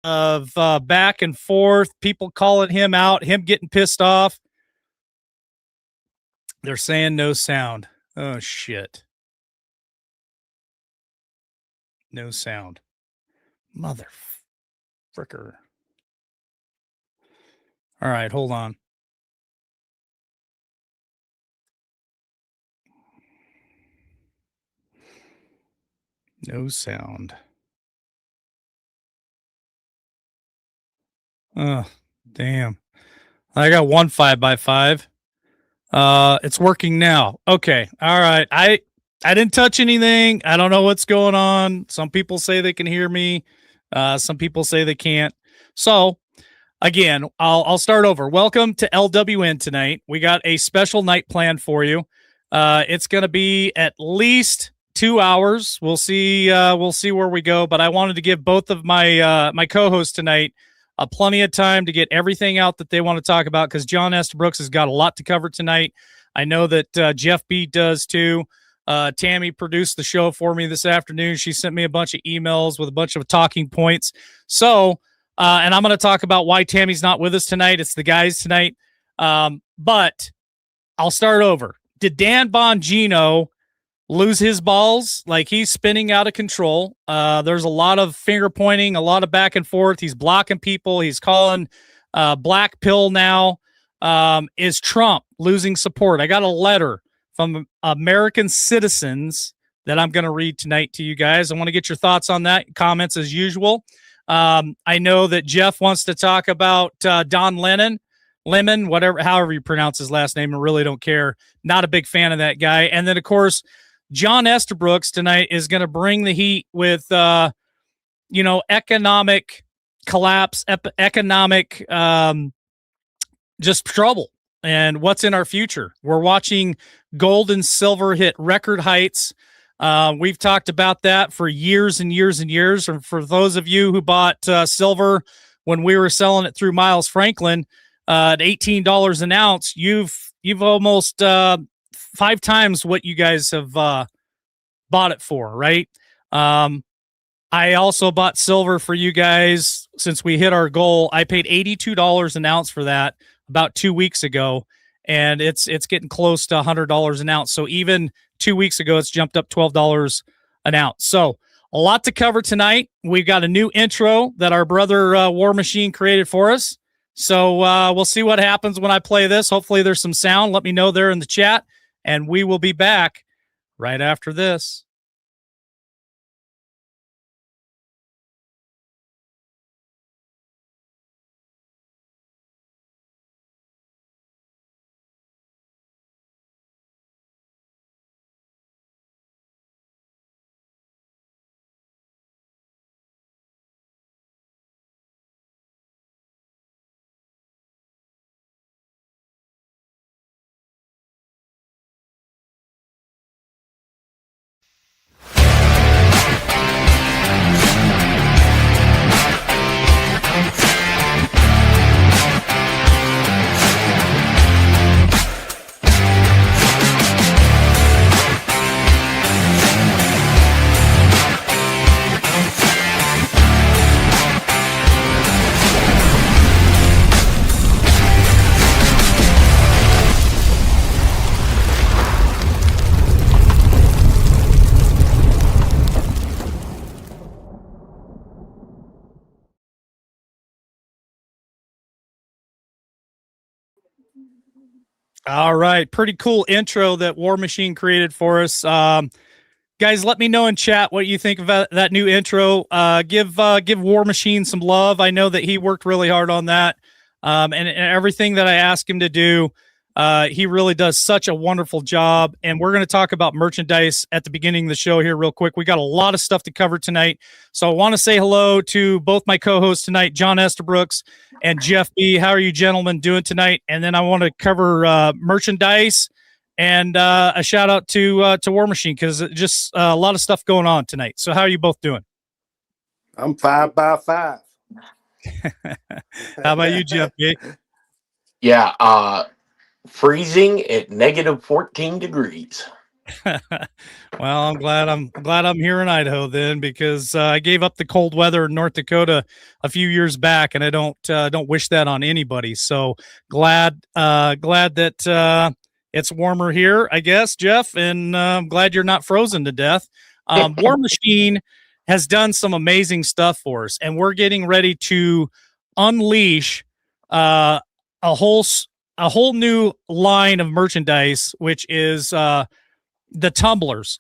of back and forth, people calling him out, him getting pissed off. They're saying no sound. Oh, shit. No sound. Mother fricker. All right, hold on. No sound. Oh, damn. I got one 5x5. It's working now. Okay. All right. I didn't touch anything. I don't know what's going on. Some people say they can hear me. Some people say they can't. So again, I'll start over. Welcome to LWN tonight. We got a special night planned for you. It's going to be at least 2 hours. We'll see where we go. But I wanted to give both of my my co-hosts tonight plenty of time to get everything out that they want to talk about, because John Estabrooks has got a lot to cover tonight. I know that Jeff B does too. Tammy produced the show for me this afternoon. She sent me a bunch of emails with a bunch of talking points. So, and I'm going to talk about why Tammy's not with us tonight. It's the guys tonight. But I'll start over. Did Dan Bongino lose his balls? Like, he's spinning out of control. There's a lot of finger pointing, a lot of back and forth. He's blocking people. He's calling black pill now. Is Trump losing support? I got a letter from American citizens that I'm going to read tonight to you guys. I want to get your thoughts on that, comments as usual. I know that Jeff wants to talk about Don Lemon, however you pronounce his last name. I really don't care. Not a big fan of that guy. And then, of course, John Estabrooks tonight is going to bring the heat with, economic collapse, economic just trouble, and what's in our future. We're watching gold and silver hit record heights. We've talked about that for years and years and years. And for those of you who bought silver when we were selling it through Miles Franklin at $18 an ounce, you've almost 5 times what you guys have bought it for, right? I also bought silver for you guys since we hit our goal. I paid $82 an ounce for that about 2 weeks ago, and it's getting close to $100 an ounce. So even 2 weeks ago, it's jumped up $12 an ounce. So a lot to cover tonight. We've got a new intro that our brother War Machine created for us. So we'll see what happens when I play this. Hopefully there's some sound. Let me know there in the chat, and we will be back right after this. All right. Pretty cool intro that War Machine created for us. Guys, let me know in chat what you think of that new intro. Give War Machine some love. I know that he worked really hard on that. And everything that I asked him to do, he really does such a wonderful job. And we're going to talk about merchandise at the beginning of the show here real quick. We got a lot of stuff to cover tonight. So I want to say hello to both my co-hosts tonight, John Estabrooks and Jeff B. How are you gentlemen doing tonight? And then I want to cover merchandise and a shout out to War Machine, because just a lot of stuff going on tonight. So how are you both doing? I'm 5x5. How about you, Jeff B? Yeah, freezing at -14 degrees. Well, I'm glad I'm here in Idaho then, because I gave up the cold weather in North Dakota a few years back, and I don't wish that on anybody. So glad that it's warmer here, I guess, Jeff, and I'm glad you're not frozen to death. War Machine has done some amazing stuff for us, and we're getting ready to unleash uh, a whole a whole new line of merchandise, which is the tumblers.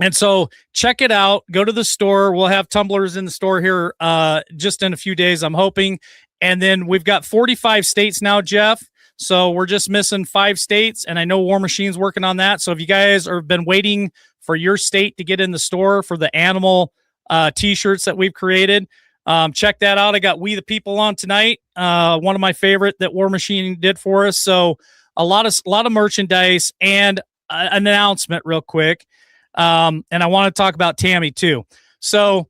And so check it out. Go to the store. We'll have tumblers in the store here just in a few days, I'm hoping. And then we've got 45 states now, Jeff. So we're just missing 5 states. And I know War Machine's working on that. So if you guys have been waiting for your state to get in the store for the animal t-shirts that we've created, check that out. I got We the People on tonight. One of my favorite that War Machine did for us. So a lot of merchandise and an announcement real quick. And I want to talk about Tammy too. So,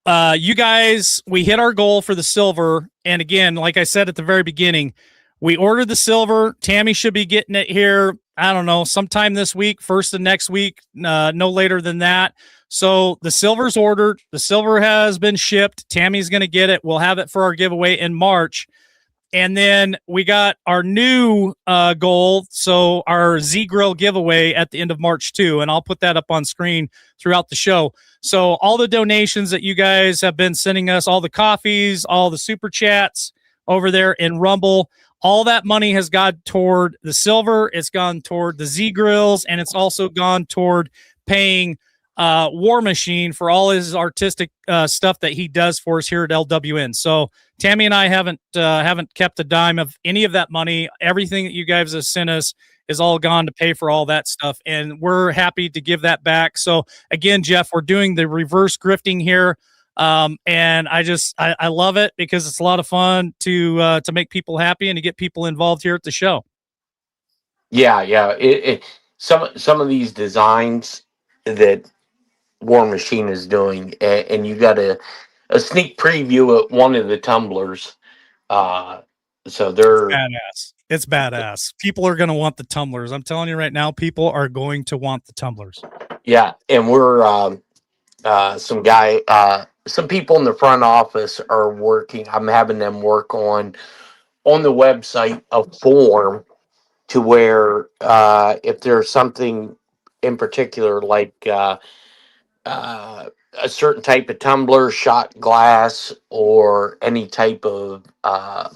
you guys, we hit our goal for the silver. And again, like I said at the very beginning, we ordered the silver. Tammy should be getting it here, I don't know, sometime this week, first of next week, no later than that. So the silver's ordered. The silver has been shipped. Tammy's going to get it. We'll have it for our giveaway in March. And then we got our new goal, so our Z Grill giveaway at the end of March too, and I'll put that up on screen throughout the show. So all the donations that you guys have been sending us, all the coffees, all the super chats over there in Rumble, all that money has gone toward the silver, it's gone toward the Z Grills, and it's also gone toward paying War Machine for all his artistic stuff that he does for us here at LWN. So Tammy and I haven't kept a dime of any of that money. Everything that you guys have sent us is all gone to pay for all that stuff, and we're happy to give that back. So again, Jeff, we're doing the reverse grifting here, and I love it because it's a lot of fun to make people happy and to get people involved here at the show. Yeah, yeah. Some of these designs that War Machine is doing, and you got a sneak preview at one of the tumblers. So they're Badass. It's badass. People are going to want the tumblers. I'm telling you right now, people are going to want the tumblers. yeah, and we're some people in the front office are working. I'm having them work on the website a form to where if there's something in particular like a certain type of tumbler, shot glass, or any type of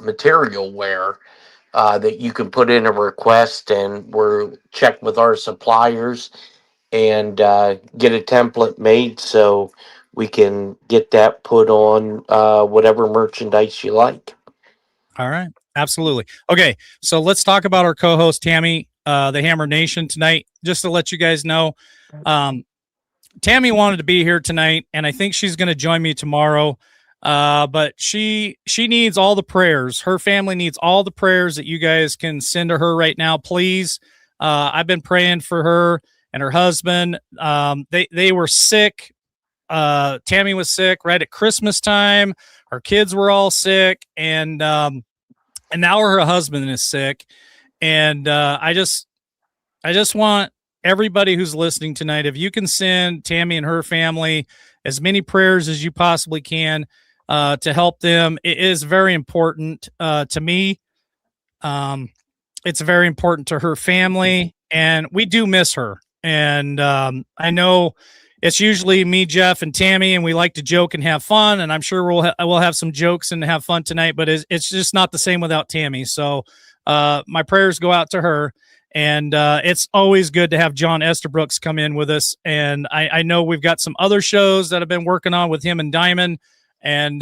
material ware that you can put in a request, and we're check with our suppliers and get a template made so we can get that put on whatever merchandise you like. All right. Absolutely. Okay. So let's talk about our co-host, Tammy, the Hammer Nation tonight, just to let you guys know. Tammy wanted to be here tonight, and I think she's going to join me tomorrow. But she needs all the prayers. Her family needs all the prayers that you guys can send to her right now, please. I've been praying for her and her husband. They were sick. Tammy was sick right at Christmas time. Her kids were all sick, and now her husband is sick. And I just want everybody who's listening tonight, if you can send Tammy and her family as many prayers as you possibly can to help them. It is very important to me. It's very important to her family, and we do miss her. And I know it's usually me, Jeff, and Tammy, and we like to joke and have fun. And I'm sure we'll have some jokes and have fun tonight, but it's just not the same without Tammy. So my prayers go out to her. And it's always good to have John Estabrooks come in with us. And I know we've got some other shows that I've been working on with him and Diamond. And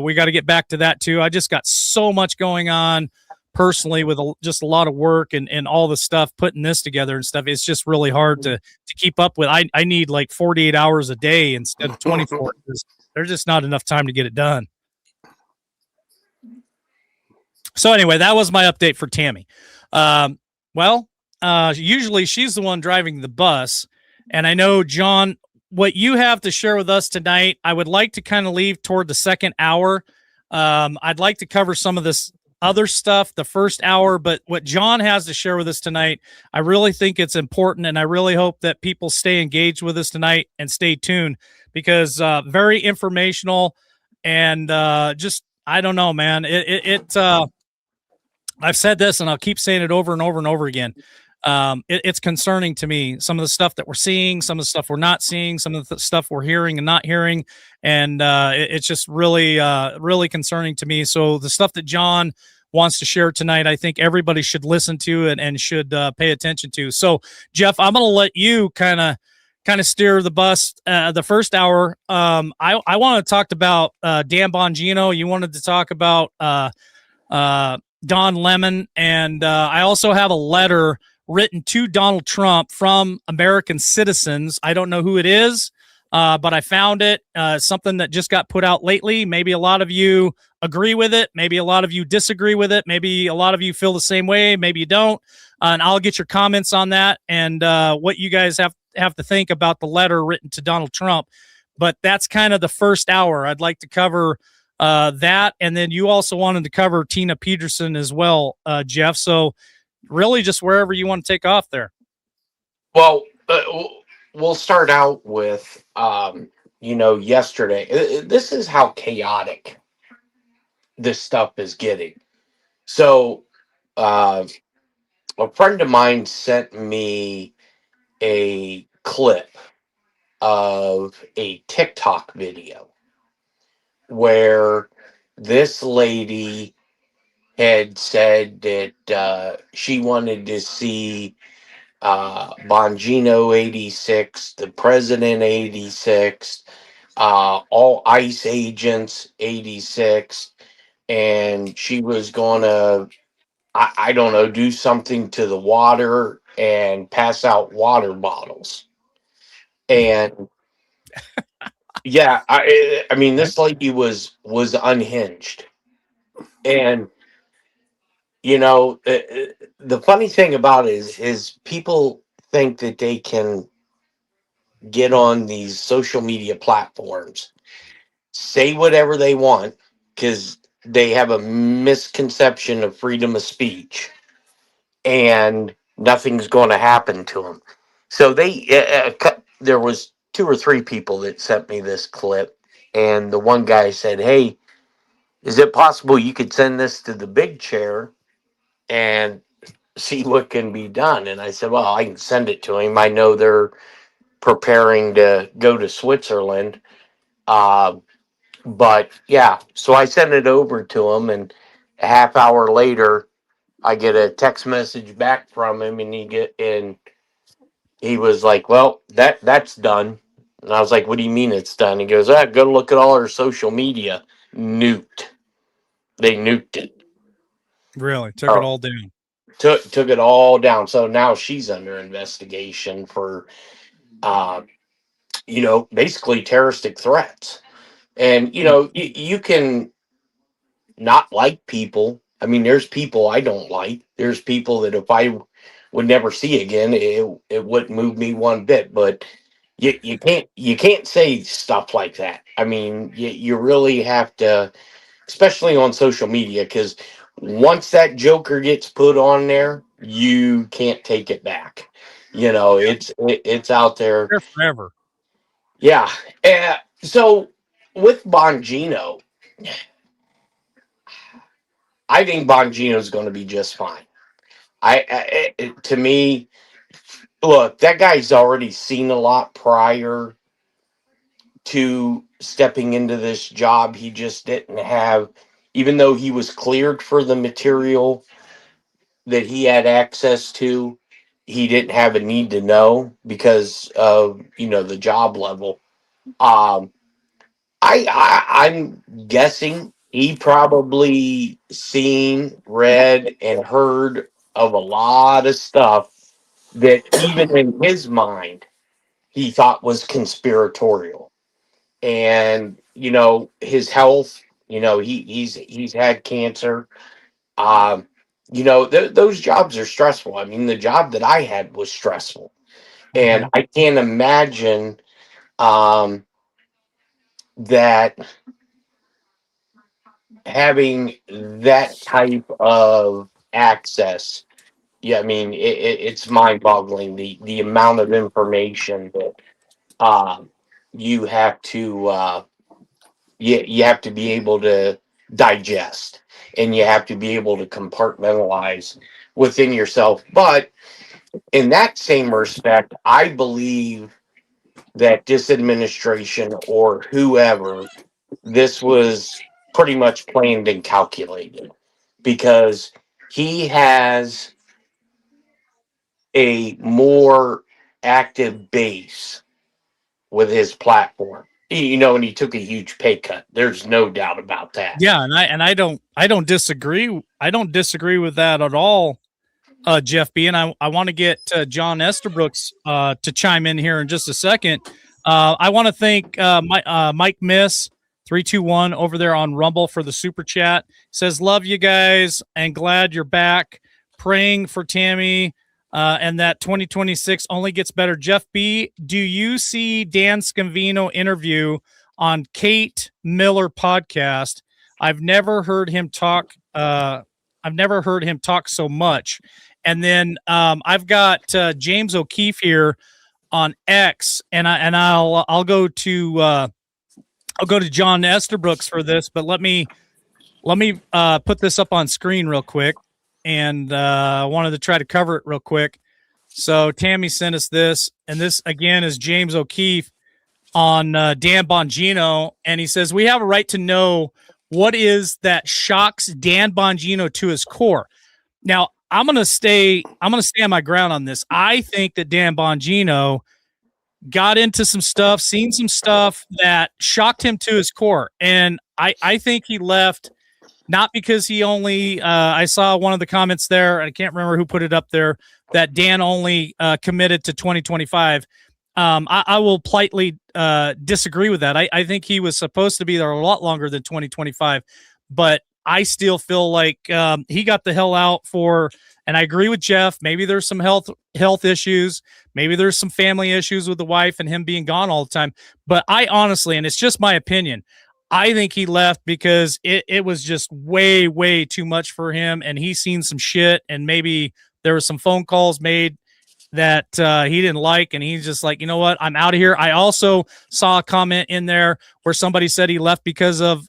we got to get back to that too. I just got so much going on personally with just a lot of work and all the stuff, putting this together and stuff. It's just really hard to keep up with. I need like 48 hours a day instead of 24. There's just not enough time to get it done. So anyway, that was my update for Tammy. Usually she's the one driving the bus. And I know, John, what you have to share with us tonight, I would like to kind of leave toward the second hour. I'd like to cover some of this other stuff the first hour, but what John has to share with us tonight, I really think it's important, and I really hope that people stay engaged with us tonight and stay tuned because very informational and just I don't know, man. I've said this and I'll keep saying it over and over and over again. It's concerning to me. Some of the stuff that we're seeing, some of the stuff we're not seeing, some of the stuff we're hearing and not hearing. And it's just really, really concerning to me. So the stuff that John wants to share tonight, I think everybody should listen to and should pay attention to. So Jeff, I'm going to let you kind of steer the bus the first hour. I want to talk about Dan Bongino. You wanted to talk about Don Lemon, and I also have a letter written to Donald Trump from American citizens. I don't know who it is, but I found it. Something that just got put out lately. Maybe a lot of you agree with it. Maybe a lot of you disagree with it. Maybe a lot of you feel the same way. Maybe you don't. And I'll get your comments on that and what you guys have to think about the letter written to Donald Trump. But that's kind of the first hour. I'd like to cover that, and then you also wanted to cover Tina Peterson as well, Jeff. So really just wherever you want to take off there. Well, we'll start out with, yesterday. This is how chaotic this stuff is getting. So, a friend of mine sent me a clip of a TikTok video where this lady had said that she wanted to see Bongino 86, the president 86, all ICE agents 86, and she was going to, I don't know, do something to the water and pass out water bottles. And yeah, I mean, this lady was unhinged. And the funny thing about it is people think that they can get on these social media platforms, say whatever they want because they have a misconception of freedom of speech, and nothing's going to happen to them. So there was two or three people that sent me this clip, and the one guy said, "Hey, is it possible you could send this to the big chair and see what can be done?" And I said, "Well, I can send it to him. I know they're preparing to go to Switzerland." But yeah, so I sent it over to him, and a half hour later, I get a text message back from him, and he was like, "Well, that's done." And I was like, "What do you mean it's done?" He goes, "Go look at all our social media. Nuked. They nuked it. Really took it Oh, all down. took it all down. So now she's under investigation for, uh, basically terroristic threats. And you can not like people. I mean, there's people I don't like. There's people that if I would never see again, it wouldn't move me one bit. But you can't say stuff like that. I mean, you really have to, especially on social media, because once that joker gets put on there, you can't take it back. It's out there. There forever. Yeah. So with Bongino, I think Bongino is going to be just fine. To me, look, that guy's already seen a lot prior to stepping into this job. He just didn't have, even though he was cleared for the material that he had access to, he didn't have a need to know because of the job level. Um, I'm guessing he probably seen, read, and heard of a lot of stuff that even in his mind he thought was conspiratorial. And his health, he's had cancer. Um, those jobs are stressful. I mean, the job that I had was stressful, and I can't imagine um, that having that type of access, yeah, I mean, it's mind-boggling the amount of information that um, you have to you have to be able to digest, and you have to be able to compartmentalize within yourself. But in that same respect, I believe that this administration or whoever, this was pretty much planned and calculated, because he has a more active base with his platform. You know, and he took a huge pay cut. There's no doubt about that. Yeah, and I don't disagree. I don't disagree with that at all, Jeff B. And I want to get John Estabrooks to chime in here in just a second. I want to thank Mike Miss 321 over there on Rumble for the super chat. Says love you guys and glad you're back. Praying for Tammy and that 2026 only gets better. Jeff B, do you see Dan Scavino interview on Kate Miller podcast? I've never heard him talk. I've never heard him talk so much. And then I've got James O'Keefe here on X, and I'll go to John Estabrooks for this, but let me put this up on screen real quick, and I wanted to try to cover it real quick. So Tammy sent us this, and this again is James O'Keefe on Dan Bongino, and he says we have a right to know what is that shocks Dan Bongino to his core. Now, I'm gonna stay on my ground on this. I think that Dan Bongino got into some stuff, seen some stuff that shocked him to his core. And I think he left not because he only I saw one of the comments there, I can't remember who put it up there, that Dan only committed to 2025. I will politely disagree with that. I think he was supposed to be there a lot longer than 2025, but I still feel like he got the hell out for, and I agree with Jeff. Maybe there's some health issues. Maybe there's some family issues with the wife and him being gone all the time. But I honestly, and it's just my opinion, I think he left because it was just way, way too much for him. And he's seen some shit, and maybe there were some phone calls made that he didn't like, and he's just like, you know what, I'm out of here. I also saw a comment in there where somebody said he left because of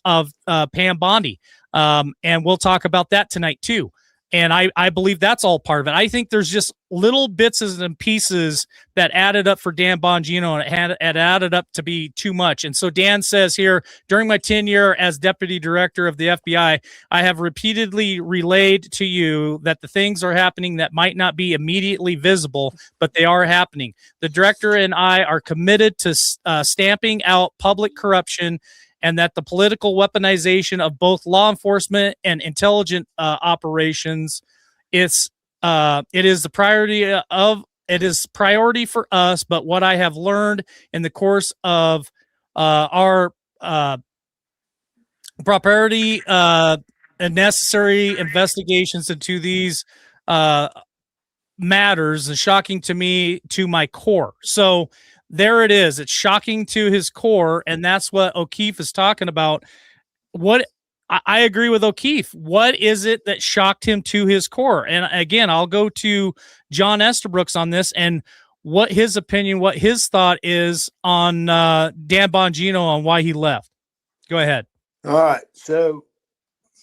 Pam Bondi. And we'll talk about that tonight too. And I believe that's all part of it. I think there's just little bits and pieces that added up for Dan Bongino, and it added up to be too much. And so Dan says here, during my tenure as deputy director of the FBI, I have repeatedly relayed to you that the things are happening that might not be immediately visible, but they are happening. The director and I are committed to stamping out public corruption, and that the political weaponization of both law enforcement and intelligent operations, it is the priority for us. But what I have learned in the course of our propriety and necessary investigations into these matters is shocking to me, to my core. So there it is. It's shocking to his core, and that's what O'Keefe is talking about. What I agree with O'Keefe. What is it that shocked him to his core? And again, I'll go to John Estabrooks on this and what his opinion, what his thought is on Dan Bongino on why he left. Go ahead. All right. So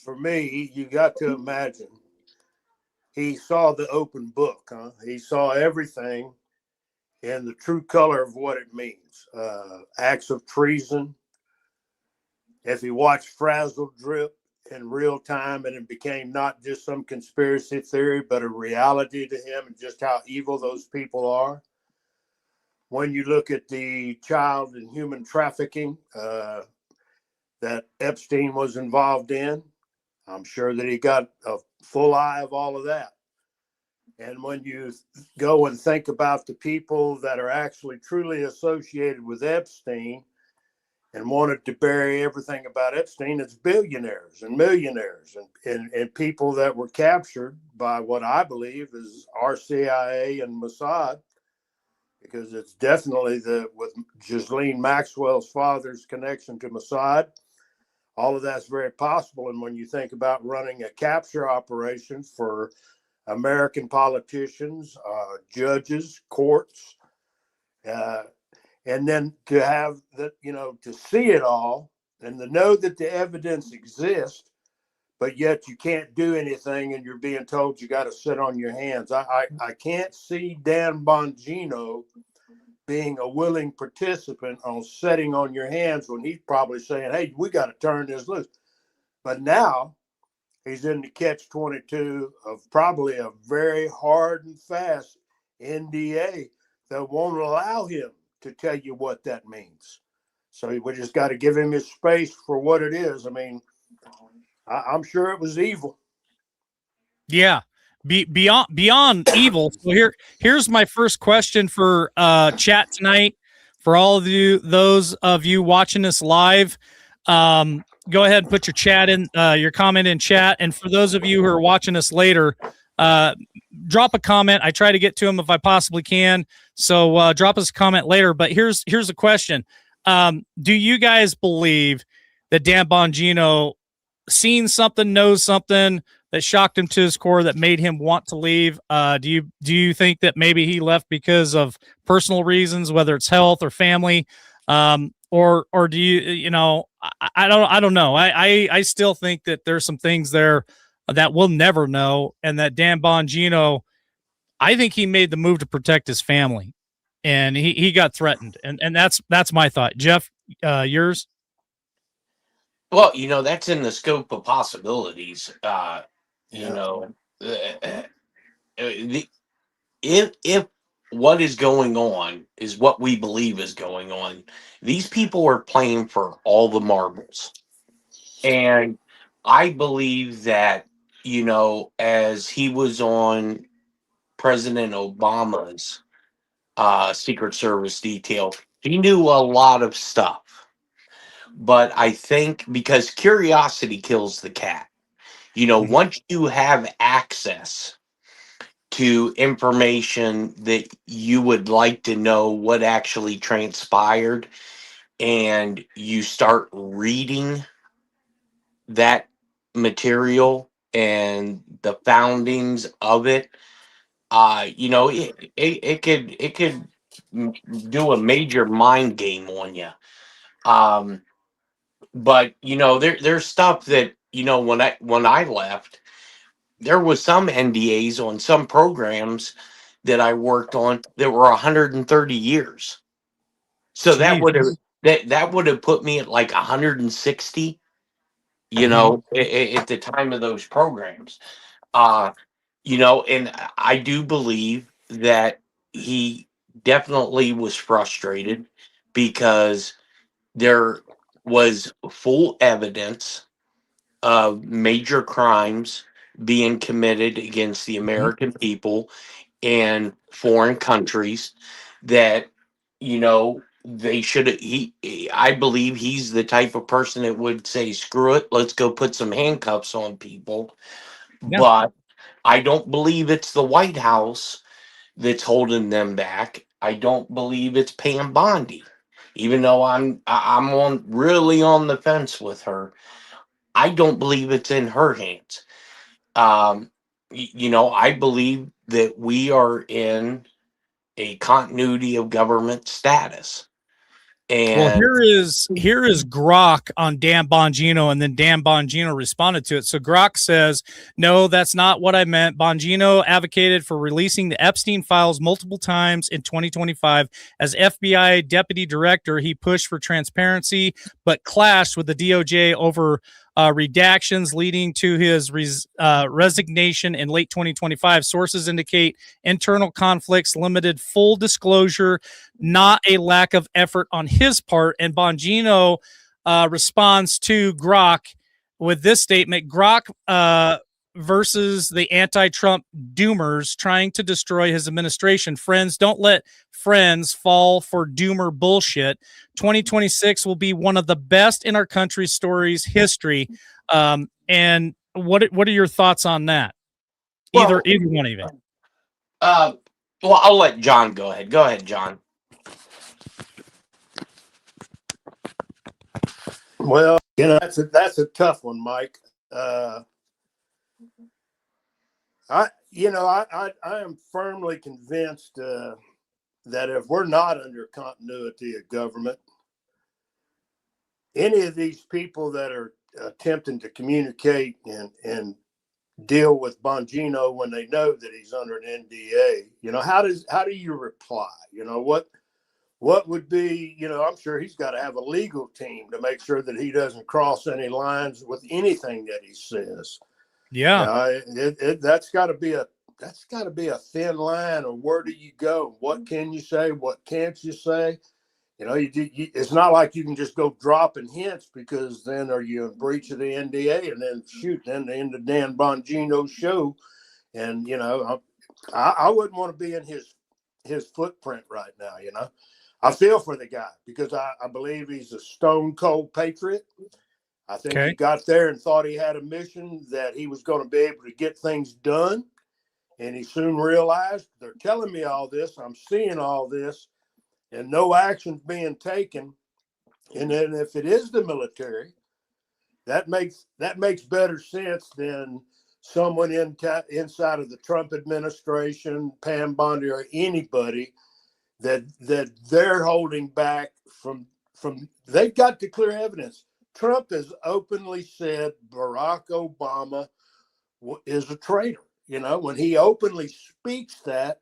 for me, you got to imagine he saw the open book. He saw everything in the true color of what it means. Acts of treason. If he watched Frazzle Drip in real time, and it became not just some conspiracy theory, but a reality to him, and just how evil those people are. When you look at the child and human trafficking that Epstein was involved in, I'm sure that he got a full eye of all of that. And when you go and think about the people that are actually truly associated with Epstein and wanted to bury everything about Epstein, it's billionaires and millionaires and people that were captured by what I believe is our CIA and Mossad, because it's definitely with Ghislaine Maxwell's father's connection to Mossad. all of that's very possible. And when you think about running a capture operation for American politicians, judges, courts, and then to have that, to see it all and to know that the evidence exists, but yet you can't do anything and you're being told you got to sit on your hands. I can't see Dan Bongino being a willing participant on sitting on your hands when he's probably saying, hey, we got to turn this loose. But now he's in the catch-22 of probably a very hard and fast NDA that won't allow him to tell you what that means. So we just got to give him his space for what it is. I mean, I'm sure it was evil. Yeah. Beyond evil. So here's my first question for chat tonight. For all of you, those of you watching this live, go ahead and put your chat in, your comment in chat. And for those of you who are watching us later, drop a comment. I try to get to them if I possibly can. So drop us a comment later. But here's a question. Do you guys believe that Dan Bongino seen something, knows something that shocked him to his core that made him want to leave? Do you think that maybe he left because of personal reasons, whether it's health or family? Or do you know, I don't know. I still think that there's some things there that we'll never know. And that Dan Bongino, I think he made the move to protect his family, and he got threatened. And that's my thought. Jeff, yours? Well, that's in the scope of possibilities. You Yeah. know, if what is going on is what we believe is going on, these people are playing for all the marbles. And I believe that, as he was on President Obama's Secret Service detail, he knew a lot of stuff. But I think because curiosity kills the cat, once you have access to information that you would like to know what actually transpired, and you start reading that material and the foundings of it, it could do a major mind game on you. But there's stuff that when I left, there was some NDAs on some programs that I worked on that were 130 years. So that Jeez. would have that would have put me at like 160, at the time of those programs. Uh, and I do believe that he definitely was frustrated because there was full evidence of major crimes being committed against the American people in foreign countries that they should I believe he's the type of person that would say screw it, let's go put some handcuffs on people. Yeah. But I don't believe it's the White House that's holding them back. I don't believe it's Pam Bondi, even though I'm really on the fence with her. I don't believe it's in her hands. I believe that we are in a continuity of government status. Well, And here is Grok on Dan Bongino, and then Dan Bongino responded to it. So Grok says, "No, that's not what I meant. Bongino advocated for releasing the Epstein files multiple times in 2025. As FBI deputy director, he pushed for transparency, but clashed with the DOJ over redactions, leading to his resignation in late 2025. Sources indicate internal conflicts limited full disclosure, not a lack of effort on his part." And Bongino responds to Grok with this statement: Grok versus the anti-Trump doomers trying to destroy his administration. Friends, don't let friends fall for doomer bullshit. 2026 will be one of the best in our country's story's history. And what are your thoughts on that? Either one of you. well, I'll let John go ahead. Go ahead, John. Well, that's a tough one, Mike. I am firmly convinced that if we're not under continuity of government, any of these people that are attempting to communicate and deal with Bongino when they know that he's under an NDA, how do you reply? What would be, I'm sure he's got to have a legal team to make sure that he doesn't cross any lines with anything that he says. Yeah. That's got to be a thin line of where do you go? What can you say? What can't you say? It's not like you can just go dropping hints, because then are you in breach of the NDA, and then then the end of Dan Bongino's show. And, I wouldn't want to be in his footprint right now. I feel for the guy, because I believe he's a stone cold patriot. I think he got there and thought he had a mission that he was going to be able to get things done. And he soon realized, they're telling me all this, I'm seeing all this, and no action's being taken. And then if it is the military, that makes better sense than someone inside of the Trump administration, Pam Bondi, or anybody that they're holding back from. They've got the clear evidence. Trump has openly said Barack Obama is a traitor. When he openly speaks that,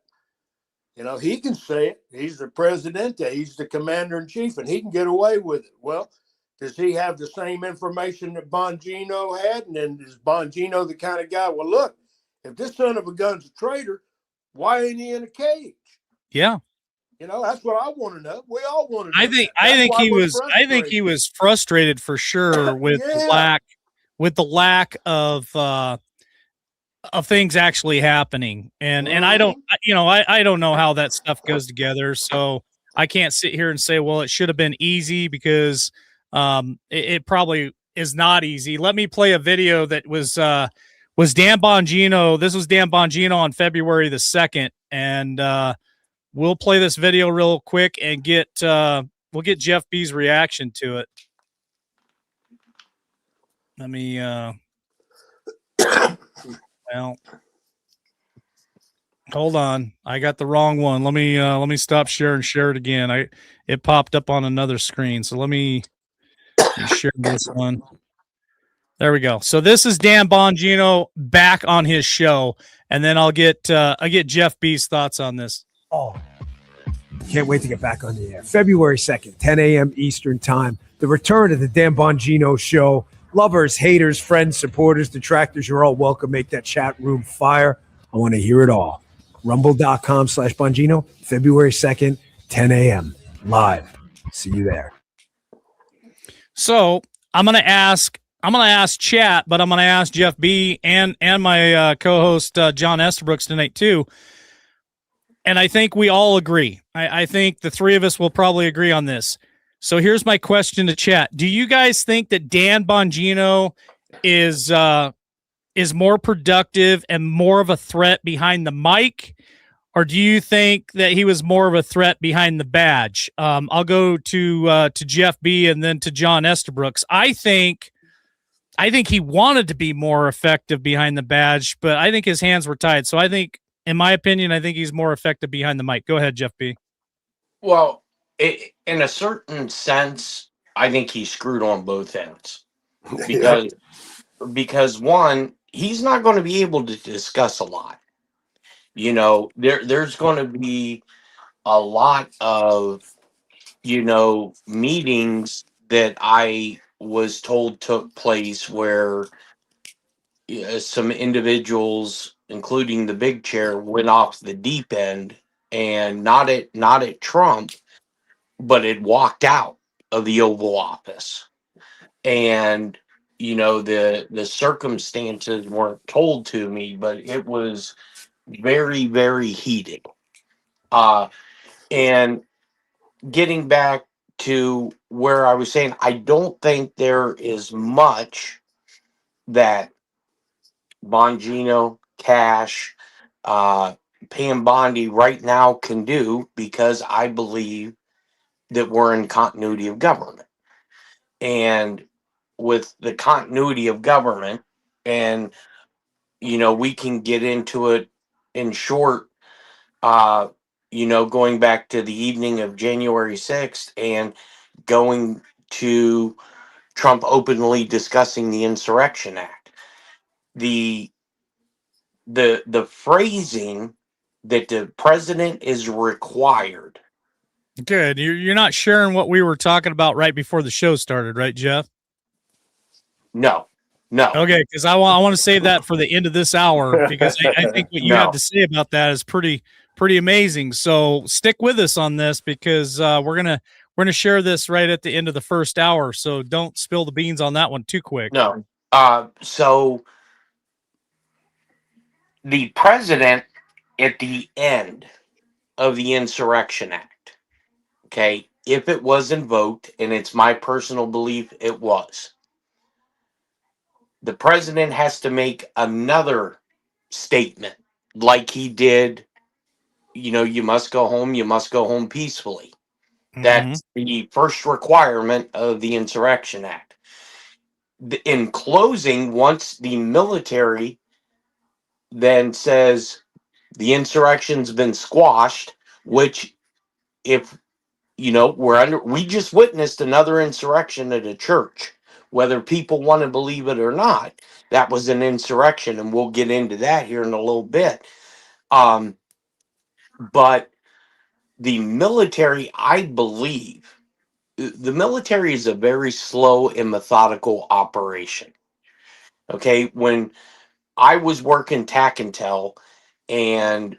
he can say it. He's the presidente. He's the commander in chief, and he can get away with it. Well, does he have the same information that Bongino had? And then is Bongino the kind of guy? Well, look, if this son of a gun's a traitor, why ain't he in a cage? Yeah. That's what I want to know. We all want to know. I think he was frustrated for sure with the lack of things actually happening. And I don't, I don't know how that stuff goes together. So I can't sit here and say, well, it should have been easy, because it probably is not easy. Let me play a video that was Dan Bongino. This was Dan Bongino on February the 2nd. And we'll play this video real quick and we'll get Jeff B's reaction to it. Let me, well, hold on. I got the wrong one. Let me stop share and share it again. It popped up on another screen. So let me share this one. There we go. So this is Dan Bongino back on his show, and then I'll get Jeff B's thoughts on this. Oh, can't wait to get back on the air. February 2nd, 10 a.m. Eastern Time. The return of the Dan Bongino Show. Lovers, haters, friends, supporters, detractors, you're all welcome. Make that chat room fire. I want to hear it all. Rumble.com/Bongino, February 2nd, 10 a.m. live. See you there. So I'm gonna ask chat, but I'm gonna ask Jeff B and my co-host John Estabrooks tonight too. And I think we all agree. I think the three of us will probably agree on this. So here's my question to chat. Do you guys think that Dan Bongino is more productive and more of a threat behind the mic? Or do you think that he was more of a threat behind the badge? I'll go to Jeff B and then to John Estabrooks. I think he wanted to be more effective behind the badge, but I think his hands were tied. So I think, in my opinion, I think he's more effective behind the mic. Go ahead, Jeff B. Well, in a certain sense, I think he's screwed on both ends, because one, he's not going to be able to discuss a lot. There's going to be a lot of meetings that I was told took place where some individuals, including the big chair, went off the deep end, and not at Trump, but it walked out of the Oval Office. And the circumstances weren't told to me, but it was very, very heated. And getting back to where I was saying, I don't think there is much that Bongino, Cash, Pam Bondi right now can do, because I believe that we're in continuity of government. And with the continuity of government, and we can get into it in short. Uh, going back to the evening of January 6th and going to Trump openly discussing the Insurrection Act. The phrasing that the president is required. Good. You're not sharing what we were talking about right before the show started, right, Jeff? No. Okay, because I want to save that for the end of this hour, because I think what you have to say about that is pretty amazing. So stick with us on this, because we're gonna share this right at the end of the first hour. So don't spill the beans on that one too quick. No. So the president at the end of the Insurrection Act, okay, if it was invoked, and it's my personal belief it was, the president has to make another statement like he did. You must go home peacefully. That's the first requirement of the Insurrection Act. In closing, once the military then says the insurrection's been squashed, which, if we just witnessed another insurrection at a church, whether people want to believe it or not, that was an insurrection, and we'll get into that here in a little bit. But the military, I believe, the military is a very slow and methodical operation. Okay, when I was working TAC Intel and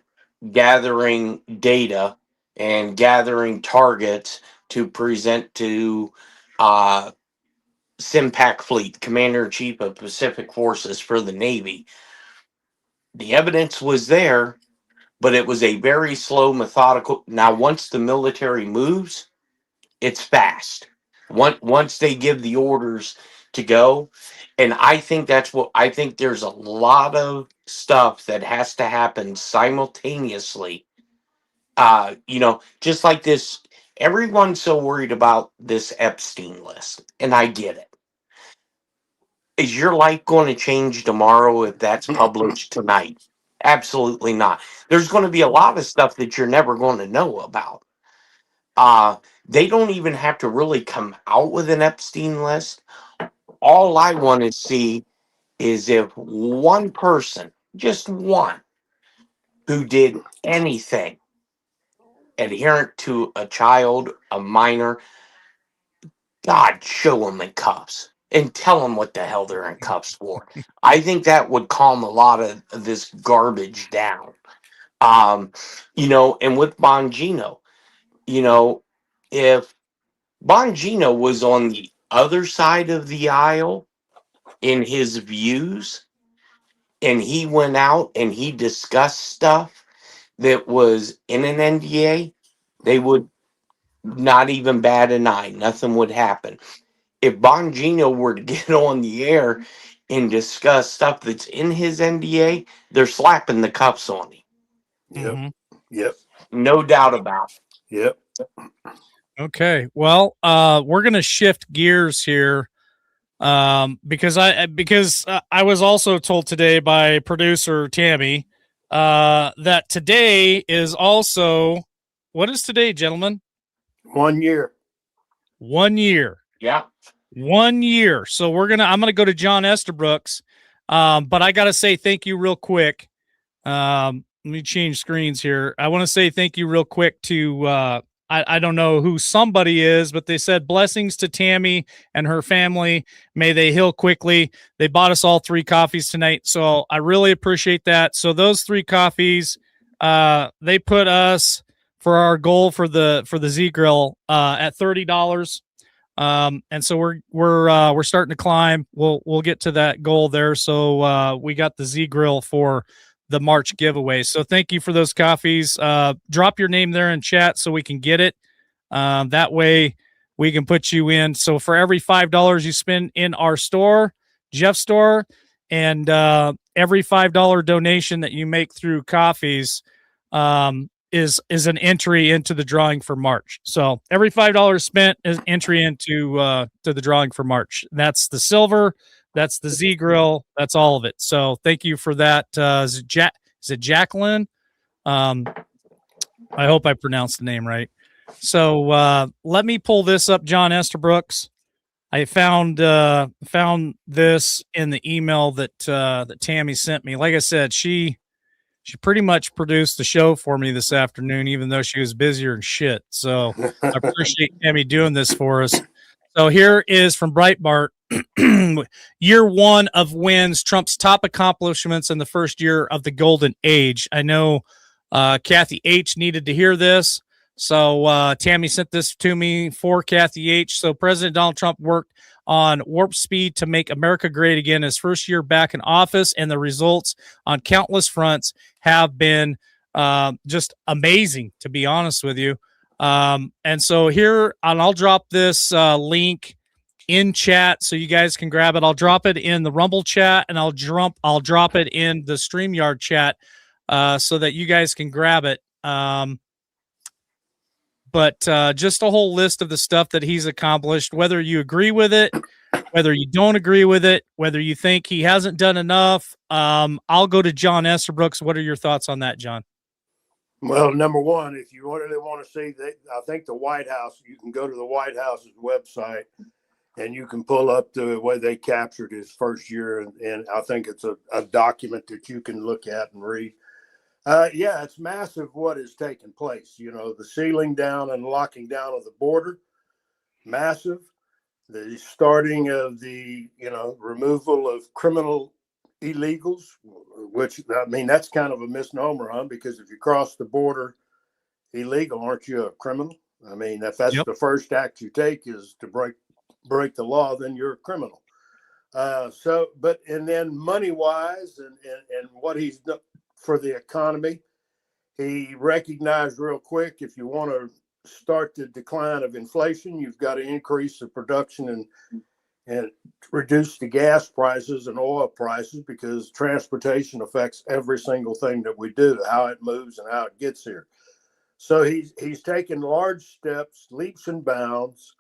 gathering data and gathering targets to present to SIMPAC Fleet, Commander in Chief of Pacific Forces for the Navy, the evidence was there, but it was a very slow, methodical. Now, once the military moves, it's fast. Once they give the orders to go, and I think there's a lot of stuff that has to happen simultaneously. Just like this, everyone's so worried about this Epstein list, and I get it. Is your life going to change tomorrow if that's published tonight? Absolutely not. There's going to be a lot of stuff that you're never going to know about. They don't even have to really come out with an Epstein list. All I want to see is if one person, just one, who did anything adherent to a child, a minor, God, show them in cuffs and tell them what the hell they're in cuffs for. I think that would calm a lot of this garbage down. And with Bongino, if Bongino was on the other side of the aisle in his views, and he went out and he discussed stuff that was in an NDA, they would not even bat an eye. Nothing would happen. If Bongino were to get on the air and discuss stuff that's in his NDA, they're slapping the cuffs on him. Yep. No doubt about it. Yep. Okay. Well, we're going to shift gears here, because I was also told today by producer Tammy that today is also, what is today, gentlemen? 1 year. 1 year. Yeah. 1 year. So I'm going to go to John Estabrooks. But I got to say thank you real quick. Let me change screens here. I want to say thank you real quick to, I don't know who somebody is, but they said blessings to Tammy and her family. May they heal quickly. They bought us all 3 coffees tonight. So I really appreciate that. So those 3 coffees, they put us for our goal for the Z Grill, at $30. And so we're starting to climb. We'll get to that goal there. So, we got the Z Grill for the March giveaway. So thank you for those coffees. Drop your name there in chat so we can get it. That way we can put you in. So for every $5 you spend in our store, Jeff's store, and every $5 donation that you make through coffees, is an entry into the drawing for March. So every $5 spent is entry into to the drawing for March. That's the silver, that's the Z grill, that's all of it. So thank you for that. Is it Jacqueline? I hope I pronounced the name right. So let me pull this up, John Esterbrooks. I found this in the email that that Tammy sent me. Like I said, she pretty much produced the show for me this afternoon, even though she was busier than shit. So I appreciate Tammy doing this for us. So here is from Breitbart. Year one of wins, Trump's top accomplishments in the first year of the golden age. I know Kathy H needed to hear this. So Tammy sent this to me for Kathy H. So President Donald Trump worked on warp speed to make America great again his first year back in office, and the results on countless fronts have been just amazing, to be honest with you. And so here, and I'll drop this link in chat so you guys can grab it. I'll drop it in the Rumble chat, and I'll drop it in the StreamYard chat so that you guys can grab it. But just a whole list of the stuff that he's accomplished, whether you agree with it, whether you don't agree with it, whether you think he hasn't done enough. I'll go to John Esterbrooks. What are your thoughts on that, John? Well, number one, if you really want to see that, I think the White House, you can go to the White House's website and you can pull up the way they captured his first year. And I think it's a document that you can look at and read. Yeah, it's massive what has taken place. You know, the sealing down and locking down of the border, massive. The starting of the, removal of criminal illegals, which, I mean, that's kind of a misnomer, huh? Because if you cross the border illegal, aren't you a criminal? I mean, if that's the first act you take is to break the law, then you're a criminal. And then money-wise and what he's done for the economy, he recognized real quick, if you want to start the decline of inflation, you've got to increase the production and reduce the gas prices and oil prices, because transportation affects every single thing that we do, how it moves and how it gets here. So he's taken large steps, leaps and bounds.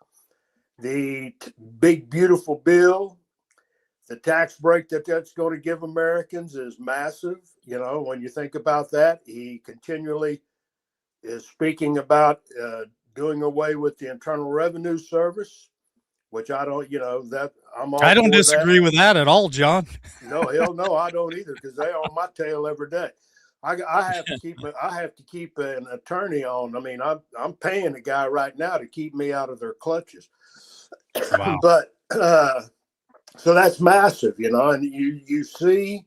The big, beautiful bill, the tax break that's going to give Americans is massive. You know, when you think about that, he continually is speaking about doing away with the Internal Revenue Service, which I don't, that I'm all I don't for disagree with that at all, John. No, hell no, I don't either, because they on my tail every day. I have to keep an attorney on. I mean, I'm paying a guy right now to keep me out of their clutches. Wow. But so that's massive, and you see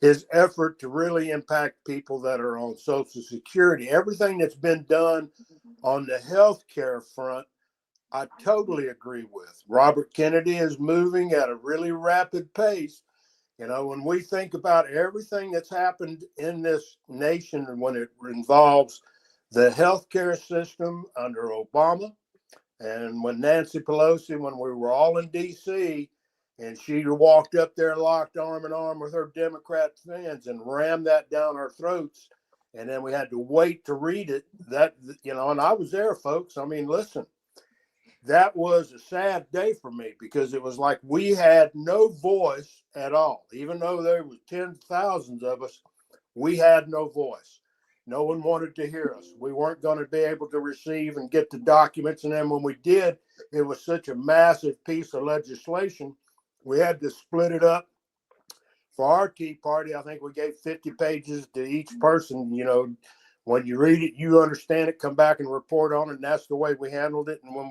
his effort to really impact people that are on Social Security. Everything that's been done on the healthcare front, I totally agree with. Robert Kennedy is moving at a really rapid pace. When we think about everything that's happened in this nation and when it involves the healthcare system under Obama, and when Nancy Pelosi, when we were all in D.C., and she walked up there and locked arm in arm with her Democrat friends and rammed that down our throats. And then we had to wait to read it. And I was there, folks. I mean, listen, that was a sad day for me, because it was like we had no voice at all. Even though there was tens of thousands of us, we had no voice. No one wanted to hear us. We weren't going to be able to receive and get the documents. And then when we did, it was such a massive piece of legislation. We had to split it up. For our Tea Party, I think we gave 50 pages to each person. When you read it, you understand it, come back and report on it. And that's the way we handled it. And when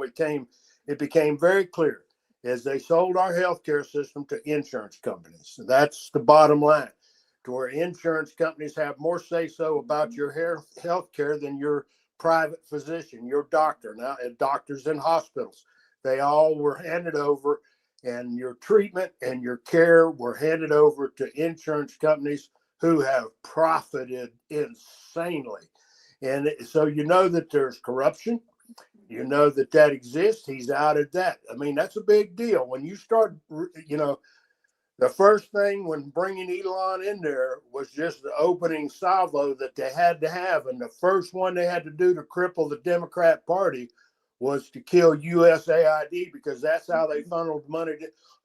it became very clear as they sold our healthcare system to insurance companies. That's the bottom line, to where insurance companies have more say-so about your health care than your private physician, your doctor. Now, doctors in hospitals, they all were handed over, and your treatment and your care were handed over to insurance companies who have profited insanely. And so that there's corruption, that exists. He's outed that. I mean, that's a big deal. When you start, The first thing when bringing Elon in there was just the opening salvo that they had to have. And the first one they had to do to cripple the Democrat Party was to kill USAID, because that's how they funneled money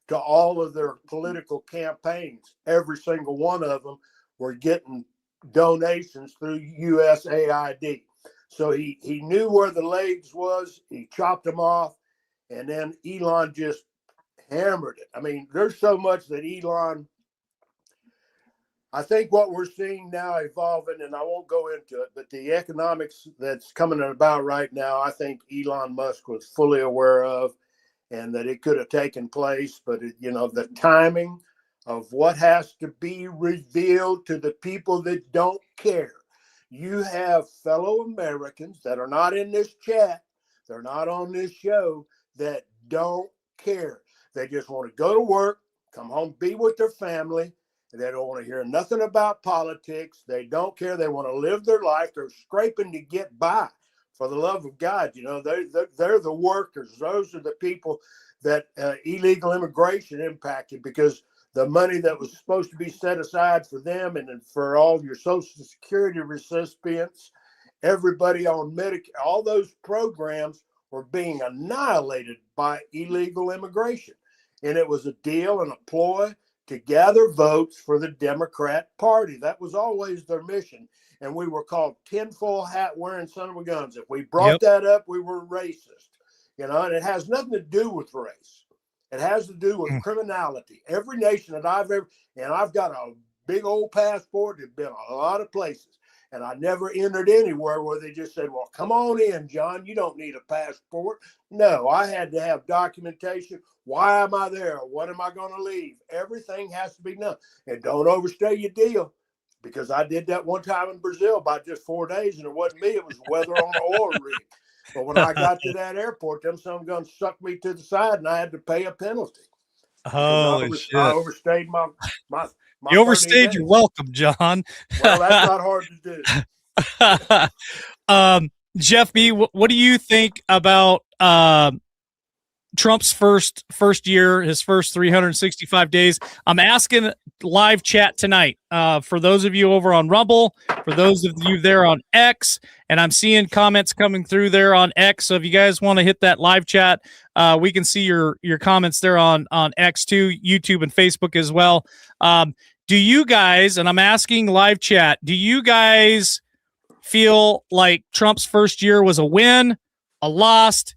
to all of their political campaigns. Every single one of them were getting donations through USAID. So he knew where the legs was. He chopped them off. And then Elon just hammered it. I mean, there's so much that Elon, I think what we're seeing now evolving, and I won't go into it, but the economics that's coming about right now, I think Elon Musk was fully aware of, and that it could have taken place. But, the timing of what has to be revealed to the people that don't care. You have fellow Americans that are not in this chat, they're not on this show, that don't care. They just want to go to work, come home, be with their family. They don't want to hear nothing about politics. They don't care. They want to live their life. They're scraping to get by. For the love of God, they're the workers. Those are the people that illegal immigration impacted, because the money that was supposed to be set aside for them and for all your Social Security recipients, everybody on Medicare, all those programs were being annihilated by illegal immigration. And it was a deal and a ploy to gather votes for the Democrat Party. That was always their mission. And we were called tinfoil hat wearing son of a guns. If we brought that up, we were racist. And it has nothing to do with race. It has to do with criminality. Every nation that I've ever, and I've got a big old passport, it's been a lot of places. And I never entered anywhere where they just said, well, come on in, John. You don't need a passport. No, I had to have documentation. Why am I there? What am I going to leave? Everything has to be done. And don't overstay your deal, because I did that one time in Brazil by just 4 days, and it wasn't me. It was weather on an oil rig. But when I got to that airport, them some guns sucked me to the side, and I had to pay a penalty. Holy shit. I overstayed my you overstayed your welcome, John. Well, that's not hard to do. Jeff B., what do you think about Trump's first year, his first 365 days? I'm asking live chat tonight for those of you over on Rumble, for those of you there on X, and I'm seeing comments coming through there on X. So if you guys want to hit that live chat, we can see your comments there on X too, YouTube and Facebook as well. Do you guys, and I'm asking live chat, do you guys feel like Trump's first year was a win, a loss?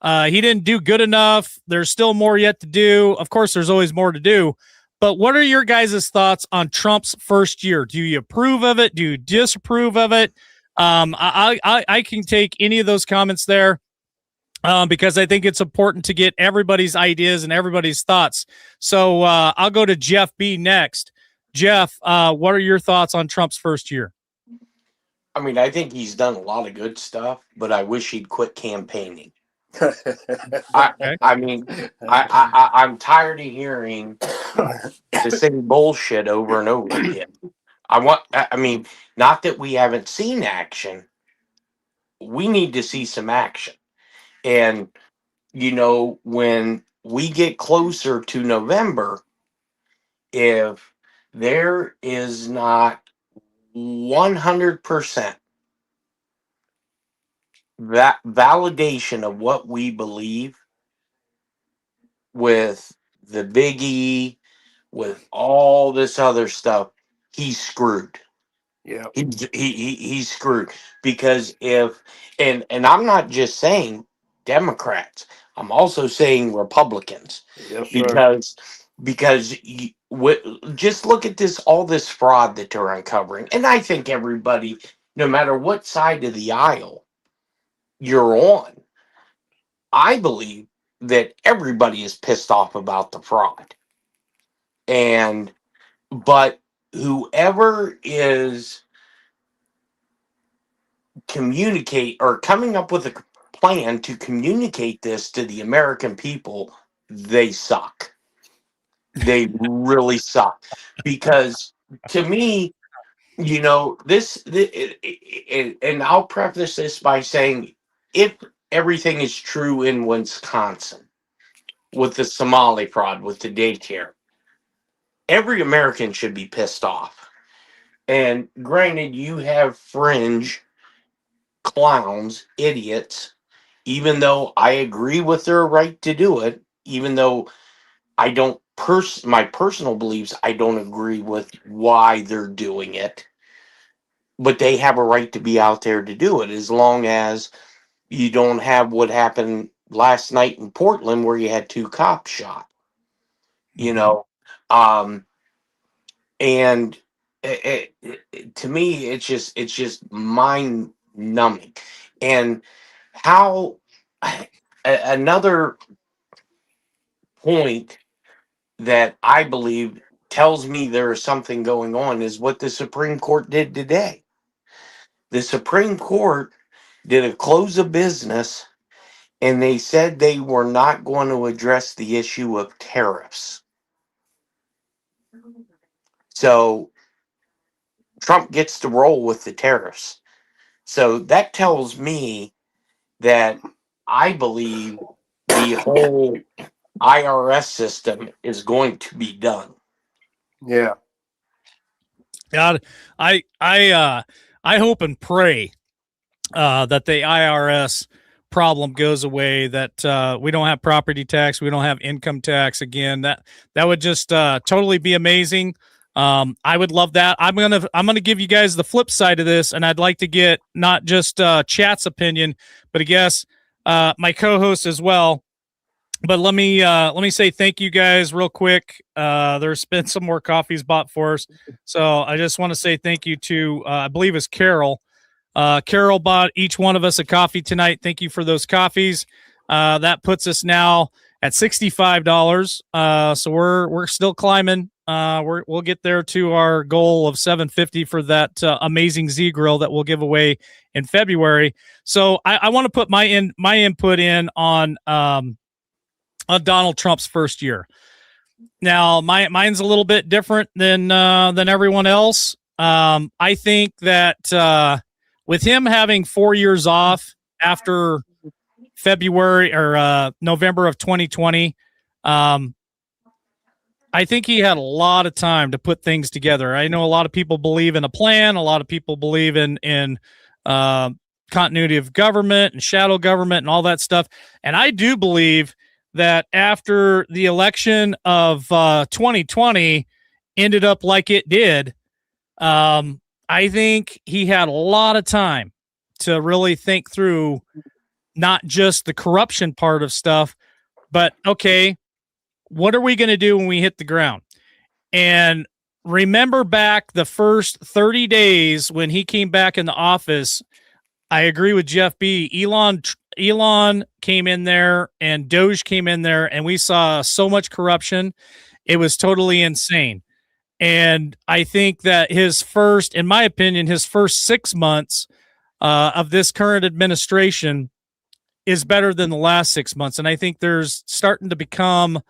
He didn't do good enough. There's still more yet to do. Of course, there's always more to do. But what are your guys' thoughts on Trump's first year? Do you approve of it? Do you disapprove of it? I can take any of those comments there because I think it's important to get everybody's ideas and everybody's thoughts. So I'll go to Jeff B. next. Jeff, what are your thoughts on Trump's first year? I mean, I think he's done a lot of good stuff, but I wish he'd quit campaigning. I'm tired of hearing the same bullshit over and over again. Not that we haven't seen action. We need to see some action. And, when we get closer to November, if there is not 100% that validation of what we believe with the Big E, with all this other stuff, he's screwed. Yeah, he's screwed, because and I'm not just saying Democrats, I'm also saying Republicans. Yes, sir. Because just look at all this fraud that they're uncovering, and I think everybody, no matter what side of the aisle you're on, I believe that everybody is pissed off about the fraud. But whoever is coming up with a plan to communicate this to the American people, they suck. They really suck. Because to me, and I'll preface this by saying, if everything is true in Wisconsin with the Somali fraud, with the daycare, every American should be pissed off. And granted, you have fringe clowns, idiots, even though I agree with their right to do it, even though I don't my personal beliefs, I don't agree with why they're doing it, but they have a right to be out there to do it as long as you don't have what happened last night in Portland where you had 2 cops shot, you know. um and to me it's just mind numbing. And how another point that I believe tells me there is something going on is what the Supreme Court did today. The Supreme Court did a close of business, and they said they were not going to address the issue of tariffs. So Trump gets to roll with the tariffs. So that tells me that I believe the whole IRS system is going to be done. Yeah. God, I hope and pray that the IRS problem goes away, that we don't have property tax, we don't have income tax again. That would just totally be amazing. I would love that. I'm gonna give you guys the flip side of this, and I'd like to get not just Chat's opinion, but I guess my co-host as well. But let me say thank you guys real quick. There's been some more coffees bought for us, so I just want to say thank you to I believe it's Carol. Carol bought each one of us a coffee tonight. Thank you for those coffees. That puts us now at $65. So we're still climbing. We'll get there to our goal of $750 for that amazing Z grill that we'll give away in February. So I want to put my input in on Donald Trump's first year. Now, mine's a little bit different than everyone else. I think that with him having 4 years off after February or November of 2020, I think he had a lot of time to put things together. I know a lot of people believe in a plan. A lot of people believe in continuity of government and shadow government and all that stuff. And I do believe that after the election of 2020 ended up like it did, I think he had a lot of time to really think through not just the corruption part of stuff, but okay, what are we going to do when we hit the ground? And remember back the first 30 days when he came back in the office, I agree with Jeff B. Elon came in there and Doge came in there, and we saw so much corruption. It was totally insane. And I think that in my opinion, his first 6 months of this current administration is better than the last 6 months. And I think there's starting to become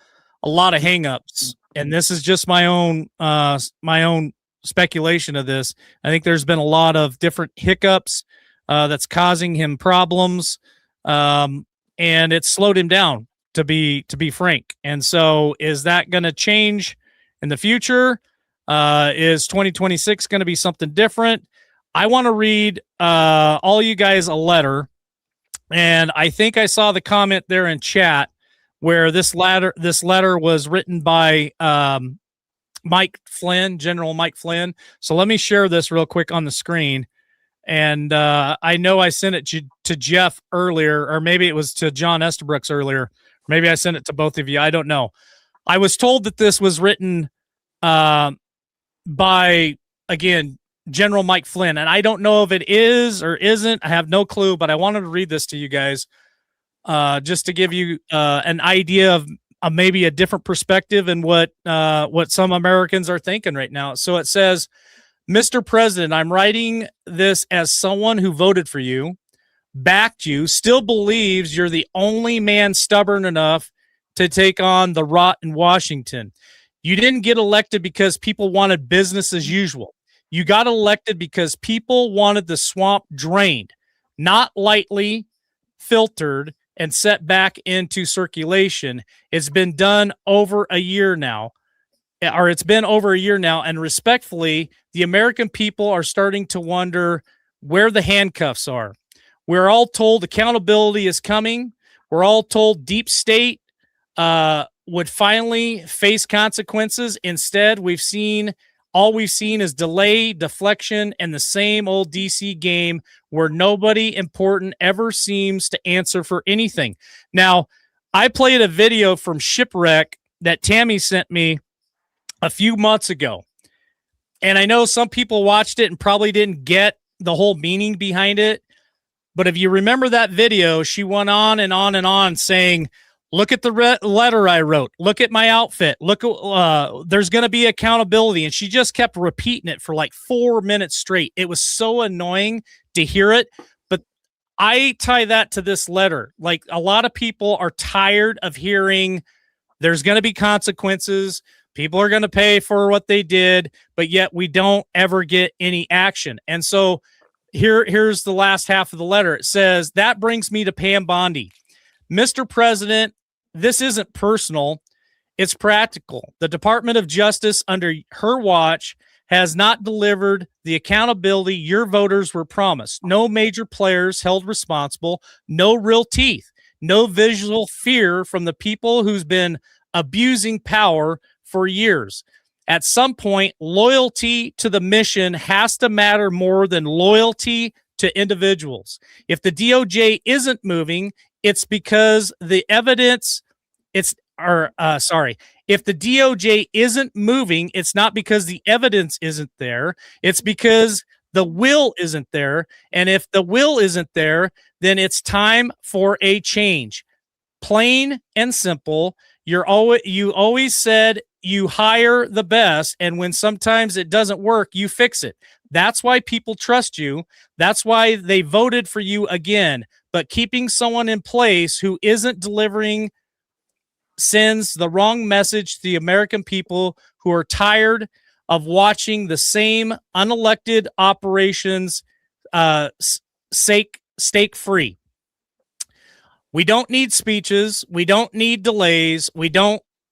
a lot of hangups. And this is just my own speculation of this. I think there's been a lot of different hiccups that's causing him problems. And it's slowed him down, to be frank. And so is that going to change in the future? Is 2026 going to be something different? I want to read all you guys a letter. And I think I saw the comment there in chat where this letter was written by Mike Flynn, General Mike Flynn. So let me share this real quick on the screen. And I know I sent it to Jeff earlier, or maybe it was to John Estabrooks earlier. Maybe I sent it to both of you. I don't know. I was told that this was written by, again, General Mike Flynn. And I don't know if it is or isn't. I have no clue, but I wanted to read this to you guys just to give you an idea of maybe a different perspective and what some Americans are thinking right now. So it says, Mr. President, I'm writing this as someone who voted for you, backed you, still believes you're the only man stubborn enough to take on the rot in Washington. You didn't get elected because people wanted business as usual. You got elected because people wanted the swamp drained, not lightly filtered and set back into circulation. It's been done over a year now. or it's been over a year now. And respectfully, the American people are starting to wonder where the handcuffs are. We're all told accountability is coming. We're all told deep state would finally face consequences. Instead, all we've seen is delay, deflection, and the same old DC game where nobody important ever seems to answer for anything. Now, I played a video from Shipwreck that Tammy sent me a few months ago. And I know some people watched it and probably didn't get the whole meaning behind it. But if you remember that video, she went on and on and on saying, look at the letter I wrote. Look at my outfit. Look, there's going to be accountability. And she just kept repeating it for like 4 minutes straight. It was so annoying to hear it. But I tie that to this letter. Like, a lot of people are tired of hearing there's going to be consequences. People are going to pay for what they did, but yet we don't ever get any action. And so here's the last half of the letter. It says, that brings me to Pam Bondi. Mr. President, this isn't personal. It's practical. The Department of Justice under her watch has not delivered the accountability your voters were promised. No major players held responsible, no real teeth, no visual fear from the people who's been abusing power for years. At some point, loyalty to the mission has to matter more than loyalty to individuals. If the DOJ isn't moving, it's because the evidence if the DOJ isn't moving, it's not because the evidence isn't there. It's because the will isn't there. And if the will isn't there, then it's time for a change. Plain and simple. You always said you hire the best, and when sometimes it doesn't work, you fix it. That's why people trust you. That's why they voted for you again. But keeping someone in place who isn't delivering sends the wrong message to the American people who are tired of watching the same unelected operations stake free. We don't need speeches. We don't need delays.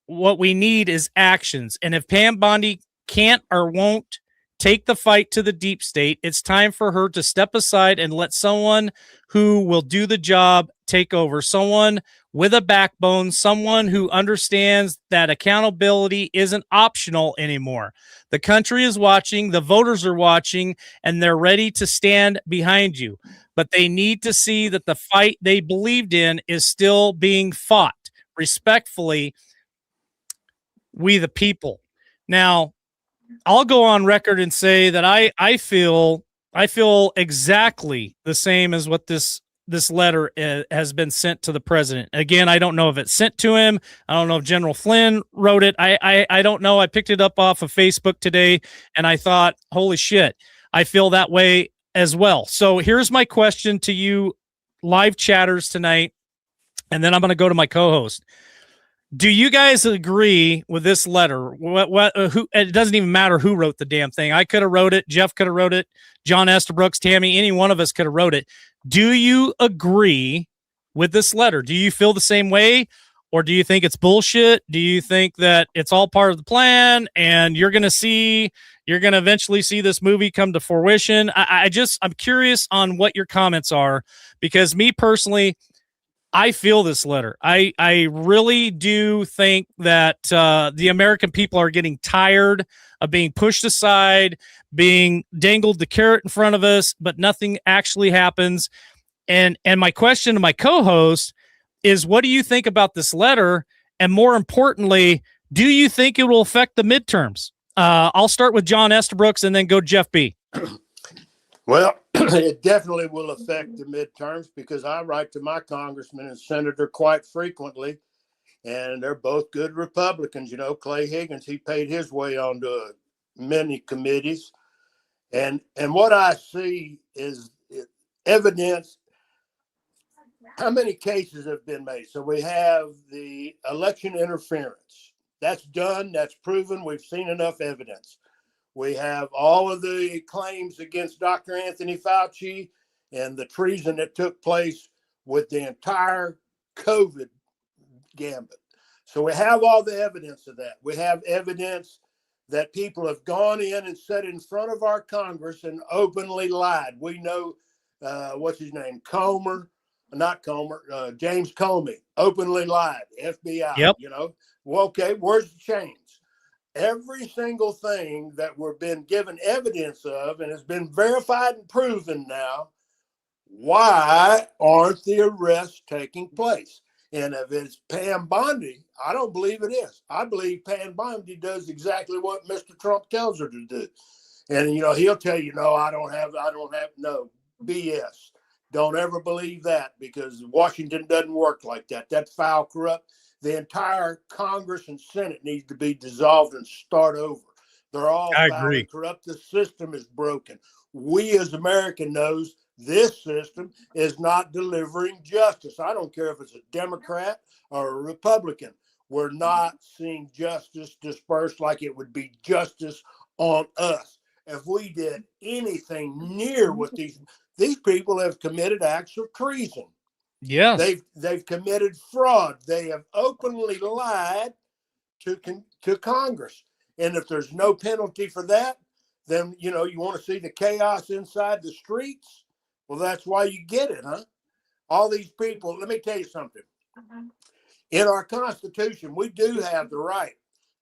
What we need is actions. And if Pam Bondi can't or won't take the fight to the deep state, it's time for her to step aside and let someone who will do the job take over. Someone with a backbone, someone who understands that accountability isn't optional anymore. The country is watching, the voters are watching, and they're ready to stand behind you. But they need to see that the fight they believed in is still being fought. Respectfully, we the people. Now, I'll go on record and say that I feel exactly the same as what this letter has been sent to the president. Again, I don't know if it's sent to him. I don't know if General Flynn wrote it. I don't know. I picked it up off of Facebook today, and I thought, holy shit, I feel that way as well. So here's my question to you live chatters tonight, and then I'm going to go to my co-host. Do you guys agree with this letter? Who? It doesn't even matter who wrote the damn thing. I could have wrote it. Jeff could have wrote it. John Estabrooks, Tammy, any one of us could have wrote it. Do you agree with this letter? Do you feel the same way? Or do you think it's bullshit? Do you think that it's all part of the plan and you're going to eventually see this movie come to fruition? I'm curious on what your comments are, because me personally, I feel this letter. I really do think that the American people are getting tired of being pushed aside, being dangled the carrot in front of us, but nothing actually happens. And my question to my co-host is, what do you think about this letter? And more importantly, do you think it will affect the midterms? I'll start with John Estabrooks and then go Jeff B. Well, it definitely will affect the midterms, because I write to my congressman and senator quite frequently, and they're both good Republicans. You know, Clay Higgins, he paid his way onto many committees. And what I see is evidence. How many cases have been made? So we have the election interference. That's done. That's proven. We've seen enough evidence. We have all of the claims against Dr. Anthony Fauci and the treason that took place with the entire COVID gambit. So we have all the evidence of that. We have evidence that people have gone in and sat in front of our Congress and openly lied. We know, what's his name? James Comey openly lied. FBI, Yep. Well, okay, where's the change? Every single thing that we've been given evidence of and has been verified and proven now, why aren't the arrests taking place? And if it's Pam Bondi, I don't believe it is. I believe Pam Bondi does exactly what Mr. Trump tells her to do. And, he'll tell you, no, no, BS. Don't ever believe that, because Washington doesn't work like that. That's foul, corrupt. The entire Congress and Senate needs to be dissolved and start over. They're all I foul agree. and corrupt. The system is broken. We as Americans knows this system is not delivering justice. I don't care if it's a Democrat or a Republican. We're not seeing justice dispersed like it would be justice on us. If we did anything near what these people have committed acts of treason. Yes. They've committed fraud. They have openly lied to Congress. And if there's no penalty for that, then, you want to see the chaos inside the streets? Well, that's why you get it, huh? All these people, let me tell you something. In our Constitution, we do have the right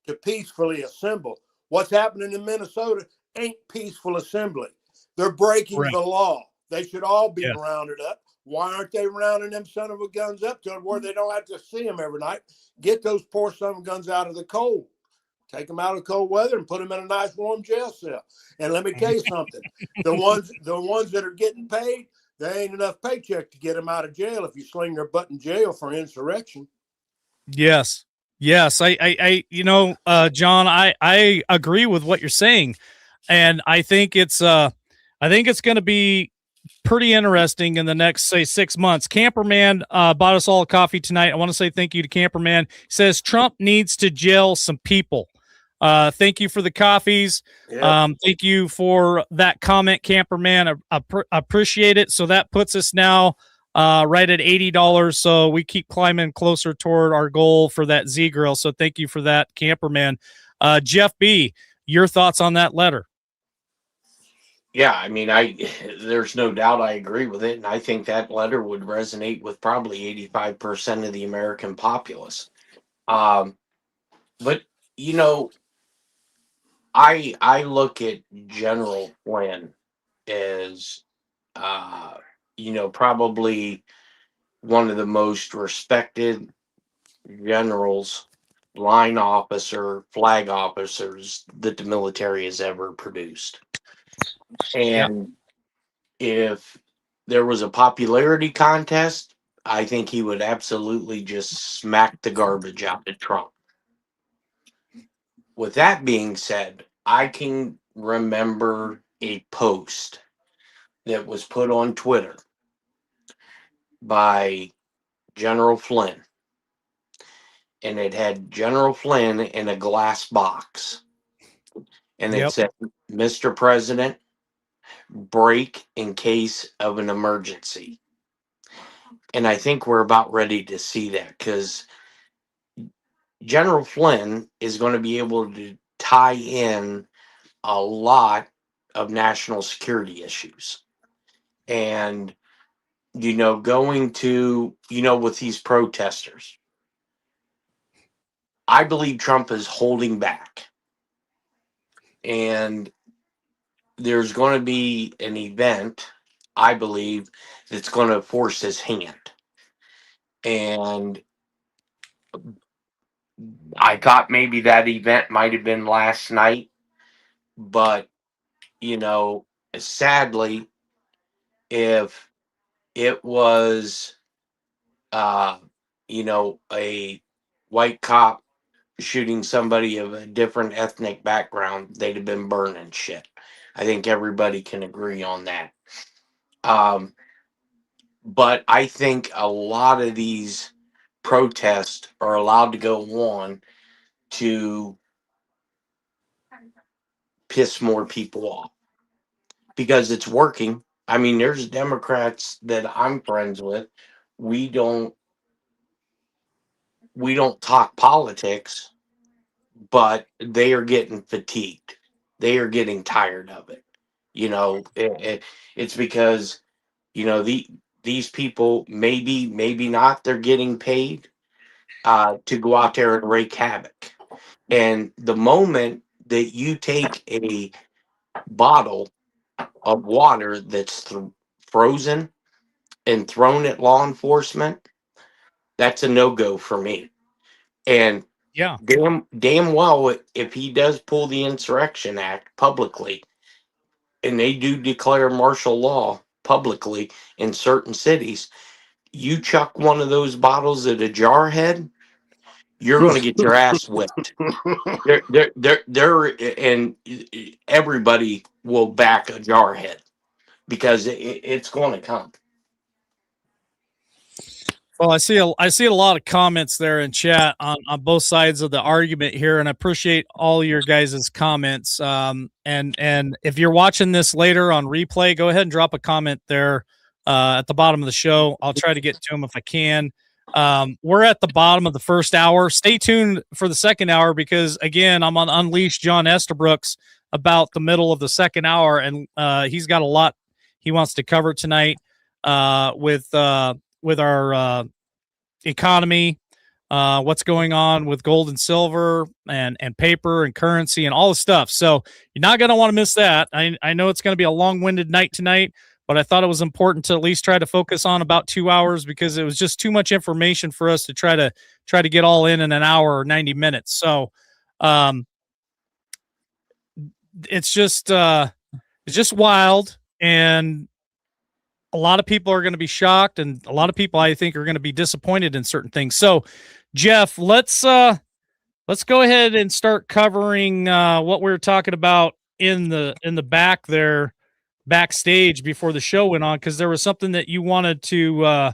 to peacefully assemble. What's happening in Minnesota ain't peaceful assembly. They're breaking the law. They should all be rounded up. Why aren't they rounding them son of a guns up to where they don't have to see them every night? Get those poor son of a guns out of the cold. Take them out of cold weather and put them in a nice warm jail cell. And let me tell you something. The ones that are getting paid, there ain't enough paycheck to get them out of jail if you sling their butt in jail for insurrection. Yes. John, I agree with what you're saying. And I think it's going to be pretty interesting in the next, say, 6 months. Camperman bought us all a coffee tonight. I want to say thank you to Camperman. He says Trump needs to jail some people. Thank you for the coffees. Yep. Thank you for that comment, Camperman. I appreciate it. So that puts us now right at $80. So we keep climbing closer toward our goal for that Z Grill. So thank you for that, Camperman. Jeff B., your thoughts on that letter? Yeah, I mean, there's no doubt I agree with it, and I think that letter would resonate with probably 85% of the American populace. But I look at General Flynn as probably one of the most respected generals, line officer, flag officers that the military has ever produced. And if there was a popularity contest, I think he would absolutely just smack the garbage out of Trump. With that being said, I can remember a post that was put on Twitter by General Flynn, and it had General Flynn in a glass box, and it said, "Mr. President, break in case of an emergency." And I think we're about ready to see that, because General Flynn is going to be able to tie in a lot of national security issues. And, going to, with these protesters, I believe Trump is holding back. And there's going to be an event, I believe, that's going to force his hand. And I thought maybe that event might have been last night, but sadly, if it was a white cop shooting somebody of a different ethnic background, they'd have been burning shit. I think everybody can agree on that. But I think a lot of these protests are allowed to go on to piss more people off, because it's working. I mean, there's Democrats that I'm friends with. We don't talk politics, but they are getting fatigued. They are getting tired of it. It's because these people, maybe not, they're getting paid to go out there and wreak havoc. And the moment that you take a bottle of water that's frozen and thrown at law enforcement, that's a no go for me. And Yeah. damn well, if he does pull the Insurrection Act publicly, and they do declare martial law publicly in certain cities, you chuck one of those bottles at a jarhead, you're going to get your ass whipped. And everybody will back a jarhead because it's going to come. Well, I see a lot of comments there in chat on both sides of the argument here, and I appreciate all your guys' comments. And if you're watching this later on replay, go ahead and drop a comment there at the bottom of the show. I'll try to get to them if I can. We're at the bottom of the first hour. Stay tuned for the second hour because again, I'm on Unleash John Estabrooks about the middle of the second hour, and he's got a lot he wants to cover tonight with our economy, what's going on with gold and silver and paper and currency and all the stuff. So you're not going to want to miss that. I know it's going to be a long-winded night tonight, but I thought it was important to at least try to focus on about 2 hours because it was just too much information for us to try to get all in an hour or 90 minutes. So it's just wild, and a lot of people are going to be shocked, and a lot of people I think are going to be disappointed in certain things. So, Jeff, let's go ahead and start covering what we were talking about in the back there, backstage before the show went on, because there was something that you wanted to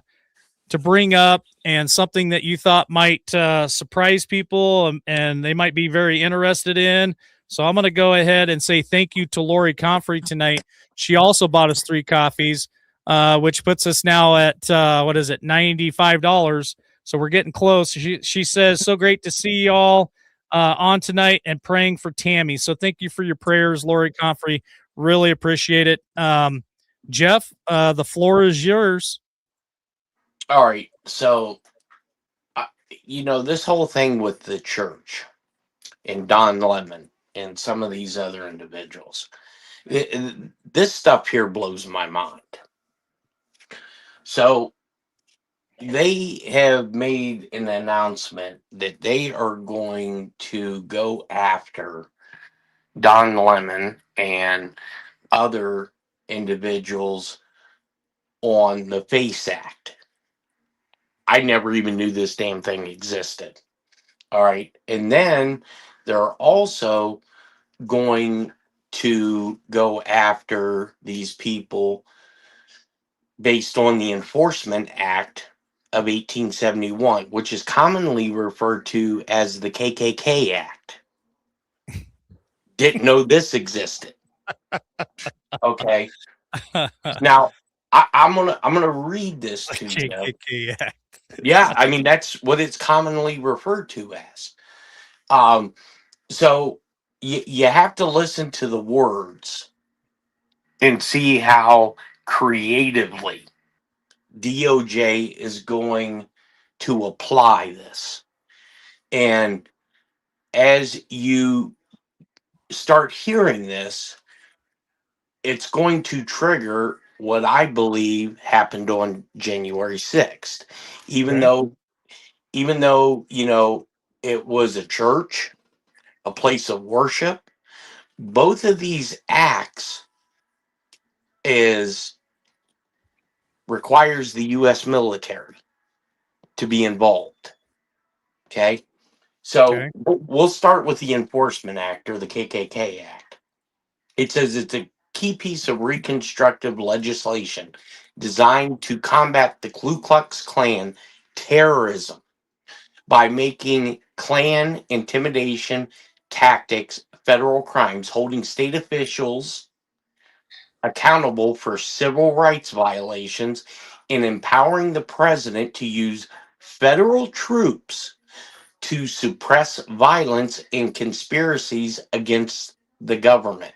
bring up and something that you thought might surprise people and they might be very interested in. So I'm going to go ahead and say thank you to Lori Comfrey tonight. She also bought us 3 coffees. Which puts us now at $95. So we're getting close. She says, so great to see y'all on tonight and praying for Tammy. So thank you for your prayers, Lori Comfrey. Really appreciate it. Jeff, the floor is yours. All right. So, this whole thing with the church and Don Lemon and some of these other individuals, this stuff here blows my mind. So they have made an announcement that they are going to go after Don Lemon and other individuals on the FACE Act. I never even knew this damn thing existed. All right. And then they're also going to go after these people based on the Enforcement Act of 1871, which is commonly referred to as the KKK Act. Didn't know this existed. Okay. Now I'm gonna read this to you. KKK Act. Yeah, I mean that's what it's commonly referred to as. So you have to listen to the words and see how creatively DOJ is going to apply this. And as you start hearing this, it's going to trigger what I believe happened on January 6th. Even Okay. though, it was a church, a place of worship, both of these acts is requires the US military to be involved. Okay? So Okay. we'll start with the Enforcement Act or the KKK Act. It says it's a key piece of reconstructive legislation designed to combat the Ku Klux Klan terrorism by making Klan intimidation tactics federal crimes, holding state officials accountable for civil rights violations, and empowering the president to use federal troops to suppress violence and conspiracies against the government.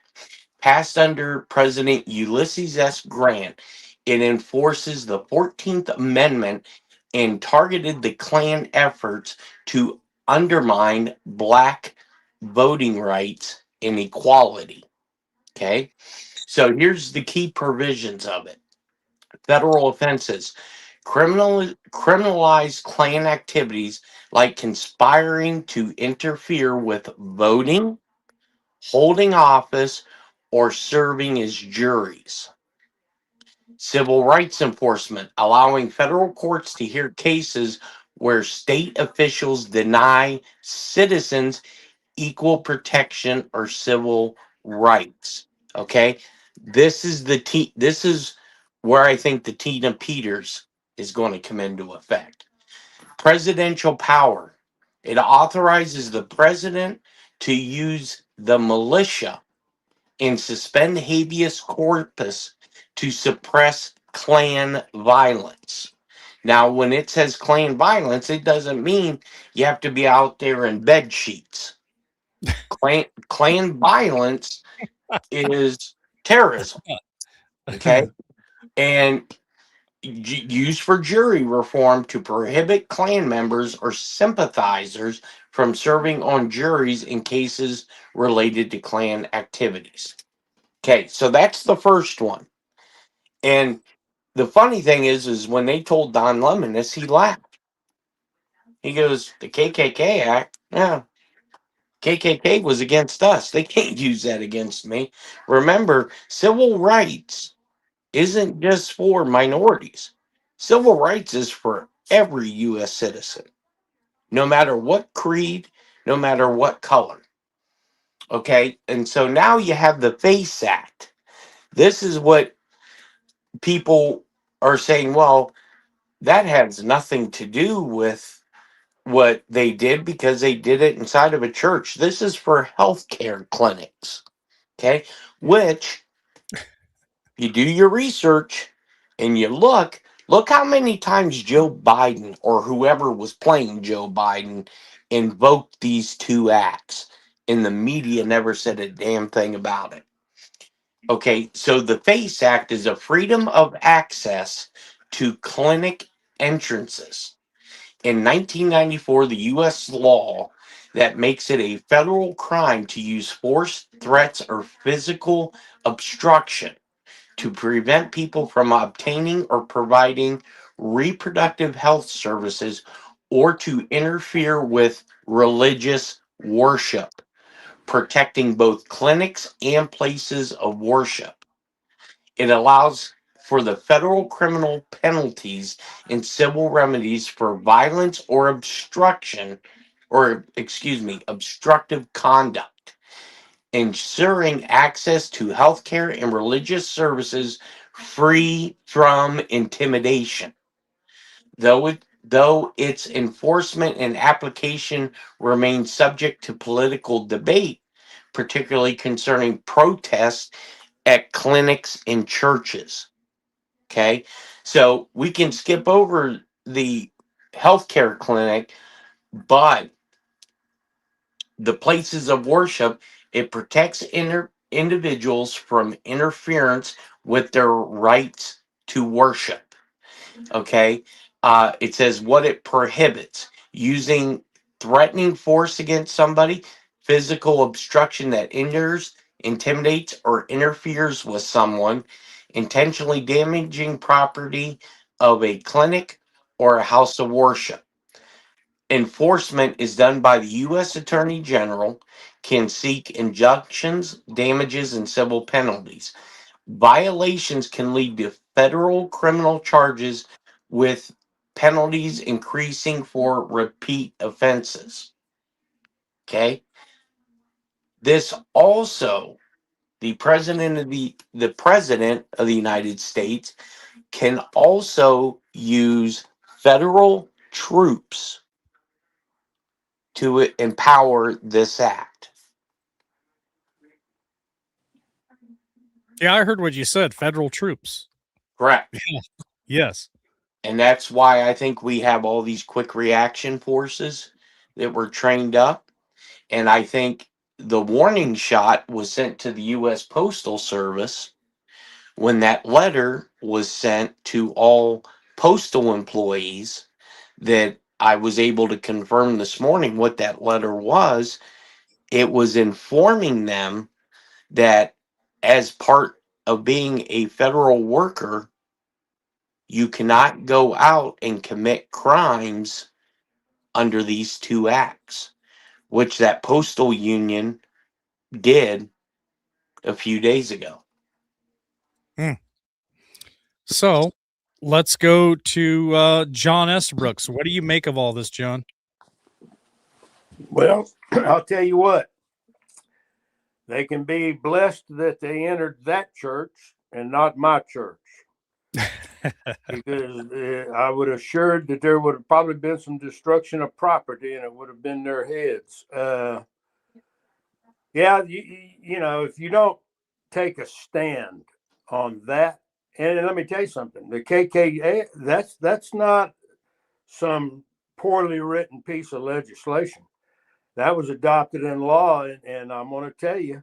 Passed under President Ulysses S. Grant, it enforces the 14th Amendment and targeted the Klan efforts to undermine Black voting rights and equality. Okay, so here's the key provisions of it. Federal offenses. Criminalize Klan activities like conspiring to interfere with voting, holding office, or serving as juries. Civil rights enforcement, allowing federal courts to hear cases where state officials deny citizens equal protection or civil rights. Okay? This is where I think the Tina Peters is going to come into effect. Presidential power. It authorizes the president to use the militia and suspend habeas corpus to suppress Klan violence. Now, when it says Klan violence, it doesn't mean you have to be out there in bed sheets. Klan violence is terrorism, okay? And used for jury reform to prohibit Klan members or sympathizers from serving on juries in cases related to Klan activities. Okay, so that's the first one. And the funny thing is when they told Don Lemon this, he laughed. He goes, "The KKK Act? Yeah, KKK was against us. They can't use that against me." Remember, civil rights isn't just for minorities. Civil rights is for every U.S. citizen, no matter what creed, no matter what color. Okay, and so now you have the FACE Act. This is what people are saying, well, that has nothing to do with what they did because they did it inside of a church. This is for healthcare clinics, okay? Which you do your research and you look how many times Joe Biden or whoever was playing Joe Biden invoked these two acts, and the media never said a damn thing about it. Okay, so the FACE Act is a freedom of access to clinic entrances. In 1994, the U.S. law that makes it a federal crime to use force, threats, or physical obstruction to prevent people from obtaining or providing reproductive health services or to interfere with religious worship, protecting both clinics and places of worship. It allows for the federal criminal penalties and civil remedies for violence or obstructive conduct, ensuring access to healthcare and religious services free from intimidation. Though its enforcement and application remain subject to political debate, particularly concerning protests at clinics and churches. Okay. So we can skip over the healthcare clinic, but the places of worship, it protects individuals from interference with their rights to worship. Okay. It says what it prohibits: using threatening force against somebody, physical obstruction that injures, intimidates, or interferes with someone, intentionally damaging property of a clinic or a house of worship. Enforcement is done by the U.S. Attorney General, can seek injunctions, damages, and civil penalties. Violations can lead to federal criminal charges with penalties increasing for repeat offenses. Okay? This also, the president of the United States can also use federal troops to empower this act. Yeah, I heard what you said. Federal troops. Correct. Yes. And that's why I think we have all these quick reaction forces that were trained up. And I think the warning shot was sent to the U.S. Postal Service when that letter was sent to all postal employees, that I was able to confirm this morning what that letter was. It was informing them that as part of being a federal worker, you cannot go out and commit crimes under these two acts, which that postal union did a few days ago. So let's go to John Estabrooks. What do you make of all this, John? Well, I'll tell you what, they can be blessed that they entered that church and not my church. Because I would have assured that there would have probably been some destruction of property and it would have been their heads. Yeah, you know, if you don't take a stand on that, and let me tell you something, the KKK, that's not some poorly written piece of legislation. That was adopted in law, and I'm going to tell you,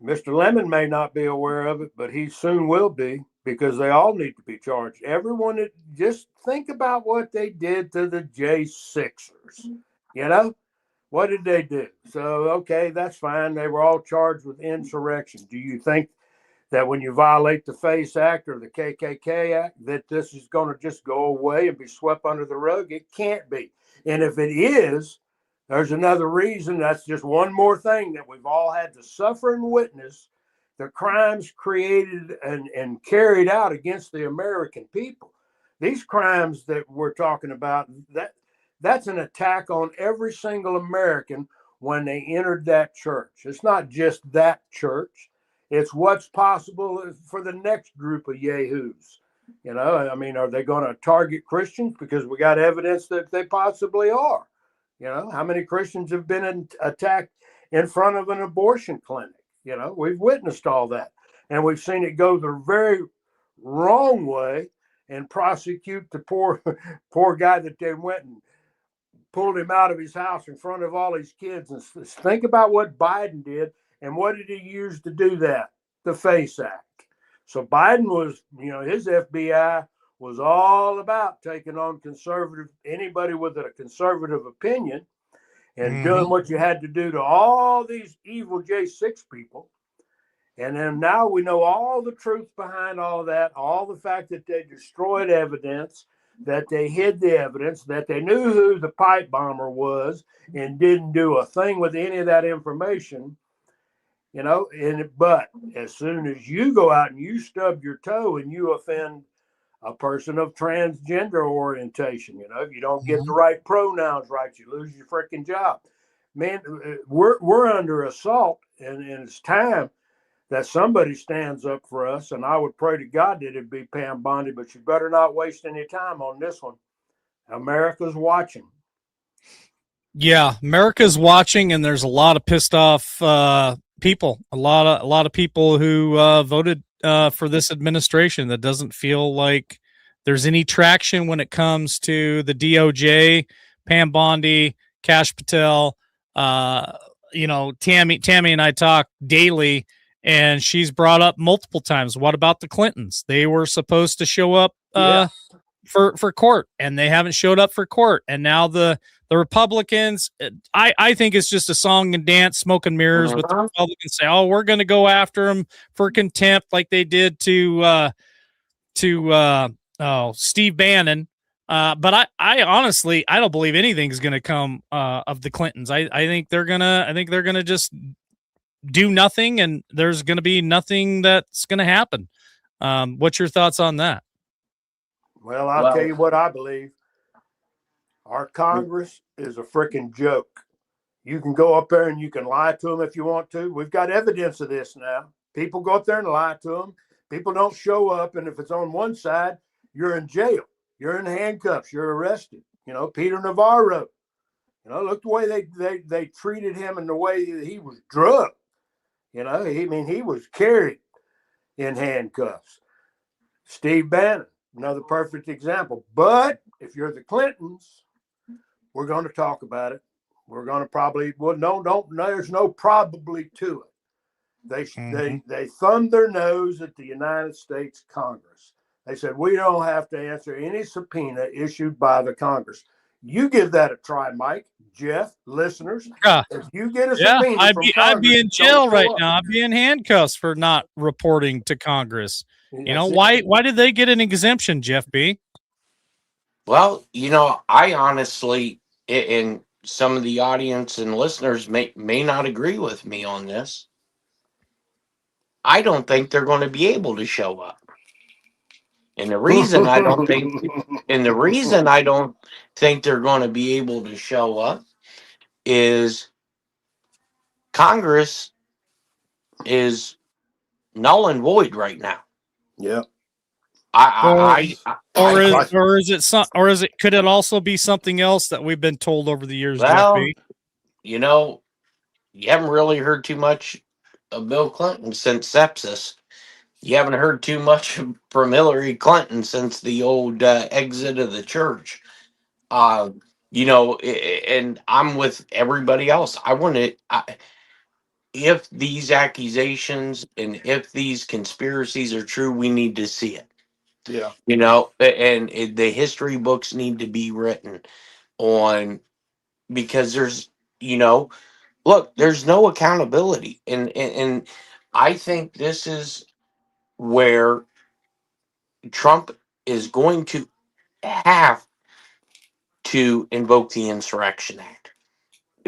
Mr. Lemon may not be aware of it, but he soon will be, because they all need to be charged. Everyone that, just think about what they did to the J6ers. You know, what did they do? So, okay, that's fine. They were all charged with insurrection. Do you think that when you violate the FACE Act or the KKK Act, that this is going to just go away and be swept under the rug? It can't be. And if it is, there's another reason. That's just one more thing that we've all had to suffer and witness, the crimes created and carried out against the American people. These crimes that we're talking about, that's an attack on every single American when they entered that church. It's not just that church. It's what's possible for the next group of yahoos. You know, I mean, are they going to target Christians? Because we got evidence that they possibly are. You know, how many Christians have been attacked in front of an abortion clinic? You know, we've witnessed all that. And we've seen it go the very wrong way and prosecute the poor guy that they went and pulled him out of his house in front of all his kids. And think about what Biden did. And what did he use to do that? The FACE Act. So Biden was, you know, his FBI was all about taking on anybody with a conservative opinion and doing what you had to do to all these evil J6 people. And then now we know all the truth behind all that, all the fact that they destroyed evidence, that they hid the evidence, that they knew who the pipe bomber was and didn't do a thing with any of that information. You know, but as soon as you go out and you stub your toe and you offend a person of transgender orientation, you know, if you don't get the right pronouns right, you lose your freaking job. Man, we're under assault, and it's time that somebody stands up for us. And I would pray to God that it'd be Pam Bondi, but you better not waste any time on this one. America's watching. Yeah, America's watching, and there's a lot of pissed off people. A lot of people who voted for this administration that doesn't feel like there's any traction when it comes to the DOJ, Pam Bondi, Kash Patel. You know, Tammy and I talk daily, and she's brought up multiple times. What about the Clintons? They were supposed to show up for court, and they haven't showed up for court. And now the Republicans, I think it's just a song and dance, smoke and mirrors, with the Republicans say, "Oh, we're going to go after them for contempt," like they did to Steve Bannon. But I honestly, I don't believe anything's going to come of the Clintons. I think they're gonna just do nothing, and there's going to be nothing that's going to happen. What's your thoughts on that? Well, I'll tell you what I believe. Our Congress is a freaking joke. You can go up there and you can lie to them if you want to. We've got evidence of this now. People go up there and lie to them. People don't show up. And if it's on one side, you're in jail. You're in handcuffs. You're arrested. You know, Peter Navarro. You know, look the way they treated him and the way that he was drugged. You know, he was carried in handcuffs. Steve Bannon, another perfect example. But if you're the Clintons, We're going to talk about it. We're going to probably, well, no, there's no probably to it. They thumbed their nose at the United States Congress. They said, we don't have to answer any subpoena issued by the Congress. You give that a try, Mike, Jeff, listeners. If you get a subpoena I'd from be Congress, in jail don't right show up. now. I'd be in handcuffs for not reporting to Congress. You know, That's it. why did they get an exemption, Jeff B? Well, I honestly, and some of the audience and listeners may not agree with me on this. I don't think they're going to be able to show up. And the reason I don't think they're going to be able to show up is Congress is null and void right now. Yeah. Could it also be something else that we've been told over the years, Jeff Well, B? You haven't really heard too much of Bill Clinton since sepsis. You haven't heard too much from Hillary Clinton since the old exit of the church. And I'm with everybody else. If these accusations and if these conspiracies are true, we need to see it. Yeah. The history books need to be written on, because there's no accountability. And I think this is where Trump is going to have to invoke the Insurrection Act,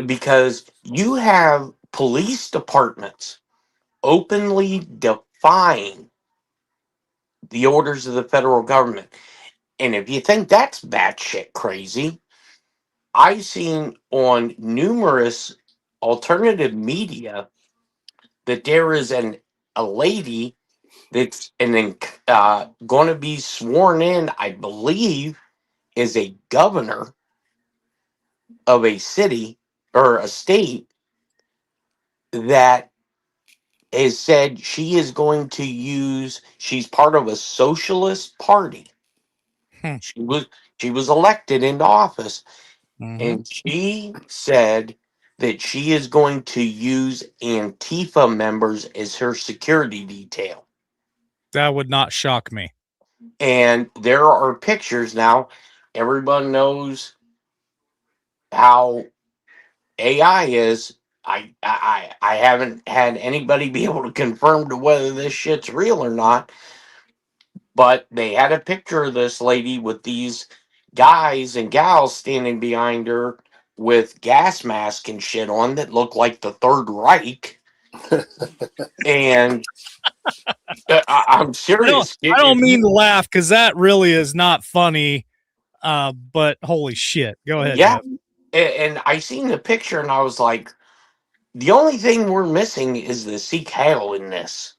because you have police departments openly defying the orders of the federal government. And if you think that's batshit crazy, I've seen on numerous alternative media that there is a lady that's going to be sworn in, I believe, is a governor of a city or a state that has said she is going to she's part of a socialist party. Hmm. She was elected into office, Mm-hmm. and she said that she is going to use Antifa members as her security detail. That would not shock me. And there are pictures now. Everyone knows how AI is. I haven't had anybody be able to confirm to whether this shit's real or not, but they had a picture of this lady with these guys and gals standing behind her with gas mask and shit on that looked like the Third Reich. And I'm serious. I don't mean to laugh, because that really is not funny. But holy shit. Go ahead, Yeah. Jeff. And I seen the picture and I was like, the only thing we're missing is the Sikh Hail in this,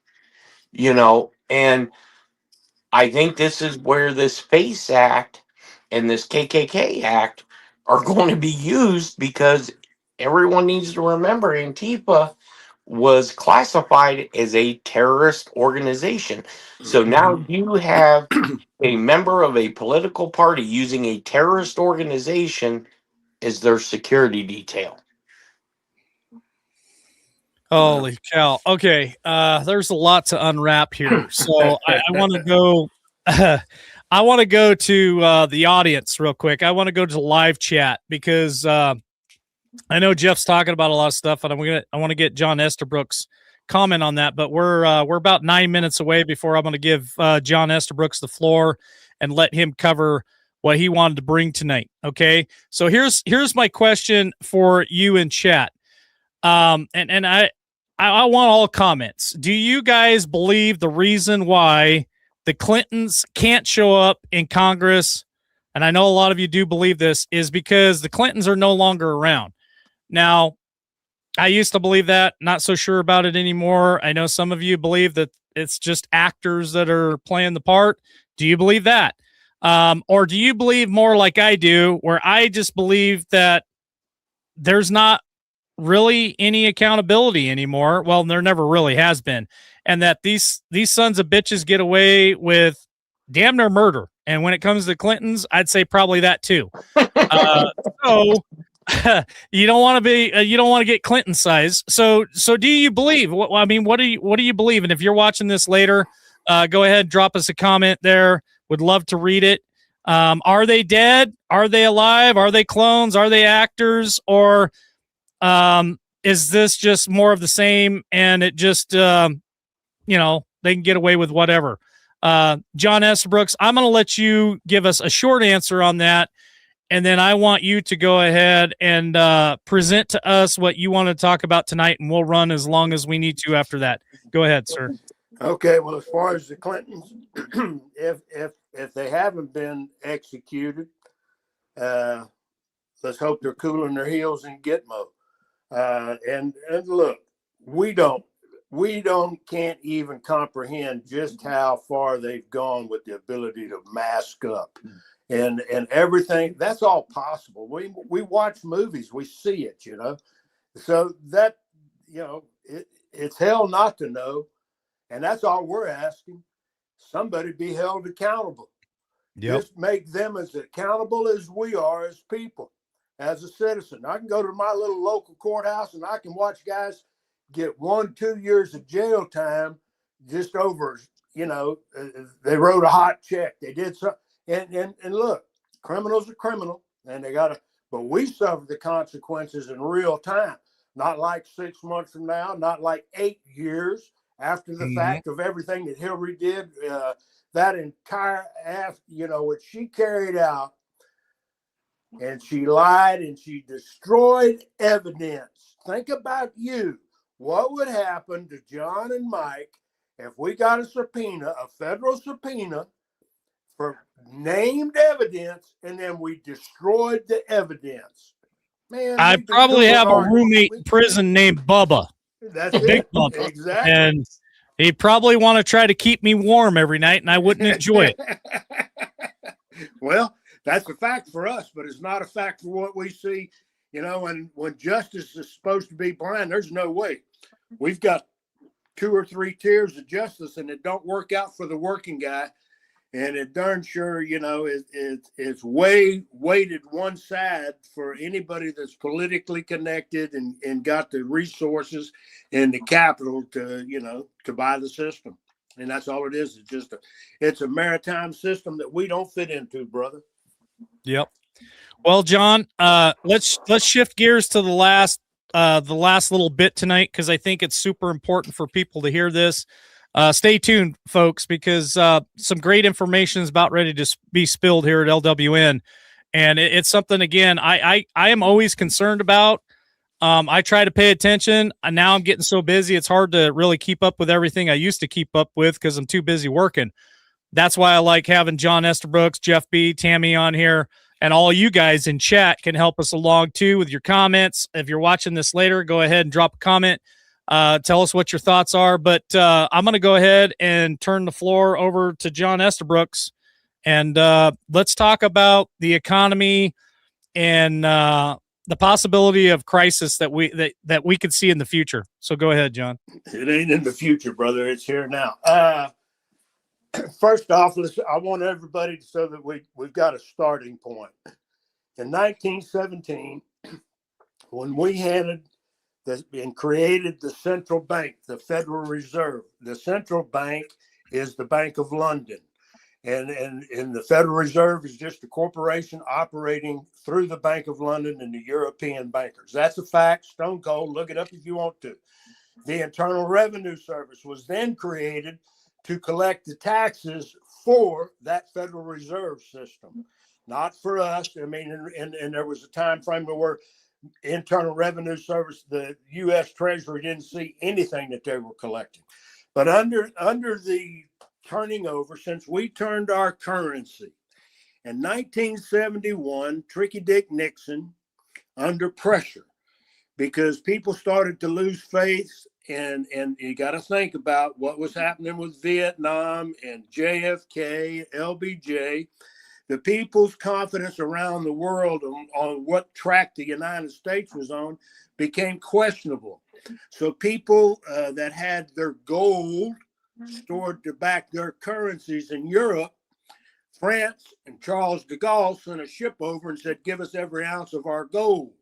and I think this is where this FACE Act and this KKK Act are going to be used, because everyone needs to remember Antifa was classified as a terrorist organization. So now you have a member of a political party using a terrorist organization as their security detail. Holy cow. Okay. There's a lot to unwrap here. So I want to go I want to go to the audience real quick. I want to go to the live chat, because I know Jeff's talking about a lot of stuff, and I want to get John Estabrooks' comment on that, but we're about 9 minutes away before I'm going to give John Estabrooks the floor and let him cover what he wanted to bring tonight. Okay. So here's my question for you in chat. And I want all comments. Do you guys believe the reason why the Clintons can't show up in Congress, and I know a lot of you do believe this, is because the Clintons are no longer around? Now, I used to believe that, not so sure about it anymore. I know some of you believe that it's just actors that are playing the part. Do you believe that? Or do you believe more like I do, where I just believe that there's not really any accountability anymore? Well, there never really has been. And that these sons of bitches get away with damn near murder. And when it comes to Clintons, I'd say probably that too. So you don't want to be you don't want to get Clinton size. So do you believe? What do you believe? And if you're watching this later, go ahead, drop us a comment there. Would love to read it. Are they dead? Are they alive? Are they clones? Are they actors? Or is this just more of the same? And it just they can get away with whatever. John Estabrook, I'm going to let you give us a short answer on that. And then I want you to go ahead and present to us what you want to talk about tonight, and we'll run as long as we need to after that. Go ahead, sir. Okay. Well, as far as the Clintons, if they haven't been executed, let's hope they're cooling their heels in Gitmo. And look, can't even comprehend just how far they've gone with the ability to mask up. And everything, that's all possible. We watch movies, we see it, So that, it's hell not to know. And that's all we're asking. Somebody be held accountable. Yep. Just make them as accountable as we are as people, as a citizen. I can go to my little local courthouse and I can watch guys get 1-2 years of jail time just over, they wrote a hot check. They did something. And look, criminals are criminal, and but we suffer the consequences in real time, not like 6 months from now, not like 8 years after the fact of everything that Hillary did, that entire what she carried out, and she lied and she destroyed evidence. Think about you. What would happen to John and Mike if we got a federal subpoena for named evidence, and then we destroyed the evidence? Man, I probably have a roommate in prison named Bubba. That's Big it. Bubba. Exactly. And he'd probably want to try to keep me warm every night, and I wouldn't enjoy it. Well, that's a fact for us, but it's not a fact for what we see. And when justice is supposed to be blind, there's no way. We've got 2 or 3 tiers of justice, and it don't work out for the working guy. And it darn sure, it's way weighted one side for anybody that's politically connected and got the resources and the capital to buy the system. And that's all it is. It's a maritime system that we don't fit into, brother. Yep. Well, John, let's shift gears to the last little bit tonight, because I think it's super important for people to hear this. Stay tuned, folks, because some great information is about ready to be spilled here at LWN, and it's something, again, I am always concerned about. I try to pay attention, and now I'm getting so busy it's hard to really keep up with everything I used to keep up with because I'm too busy working. That's why I like having John Estabrook, Jeff B., Tammy on here, and all you guys in chat can help us along too with your comments. If you're watching this later, go ahead and drop a comment. Tell us what your thoughts are. But I'm going to go ahead and turn the floor over to John Estabrook, and let's talk about the economy and the possibility of crisis that we could see in the future. So go ahead, John. It ain't in the future, brother. It's here now. First off, I want everybody so that we've got a starting point. In 1917, when we handed and created the central bank, the Federal Reserve, the central bank is the Bank of London. And the Federal Reserve is just a corporation operating through the Bank of London and the European bankers. That's a fact, stone cold. Look it up if you want to. The Internal Revenue Service was then created to collect the taxes for that Federal Reserve system, not for us. I mean, and there was a time frame where Internal Revenue Service, the U.S. Treasury didn't see anything that they were collecting. But under the turning over, since we turned our currency in 1971, Tricky Dick Nixon, under pressure, because people started to lose faith, and you got to think about what was happening with Vietnam and JFK, LBJ. The people's confidence around the world on what track the United States was on became questionable. So people that had their gold stored to back their currencies in Europe France and Charles de Gaulle sent a ship over and said, give us every ounce of our gold.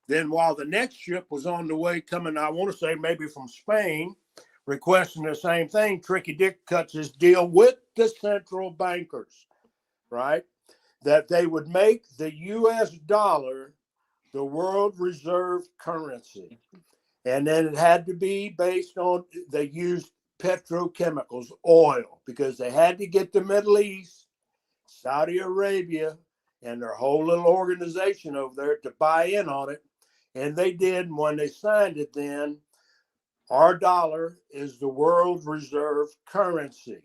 Then while the next ship was on the way coming, I want to say maybe from Spain, requesting the same thing, Tricky Dick cuts his deal with the central bankers, right? That they would make the U.S. dollar the world reserve currency. And then it had to be based on, they used petrochemicals, oil, because they had to get the Middle East, Saudi Arabia, and their whole little organization over there to buy in on it. And they did. And when they signed it, then our dollar is the world reserve currency.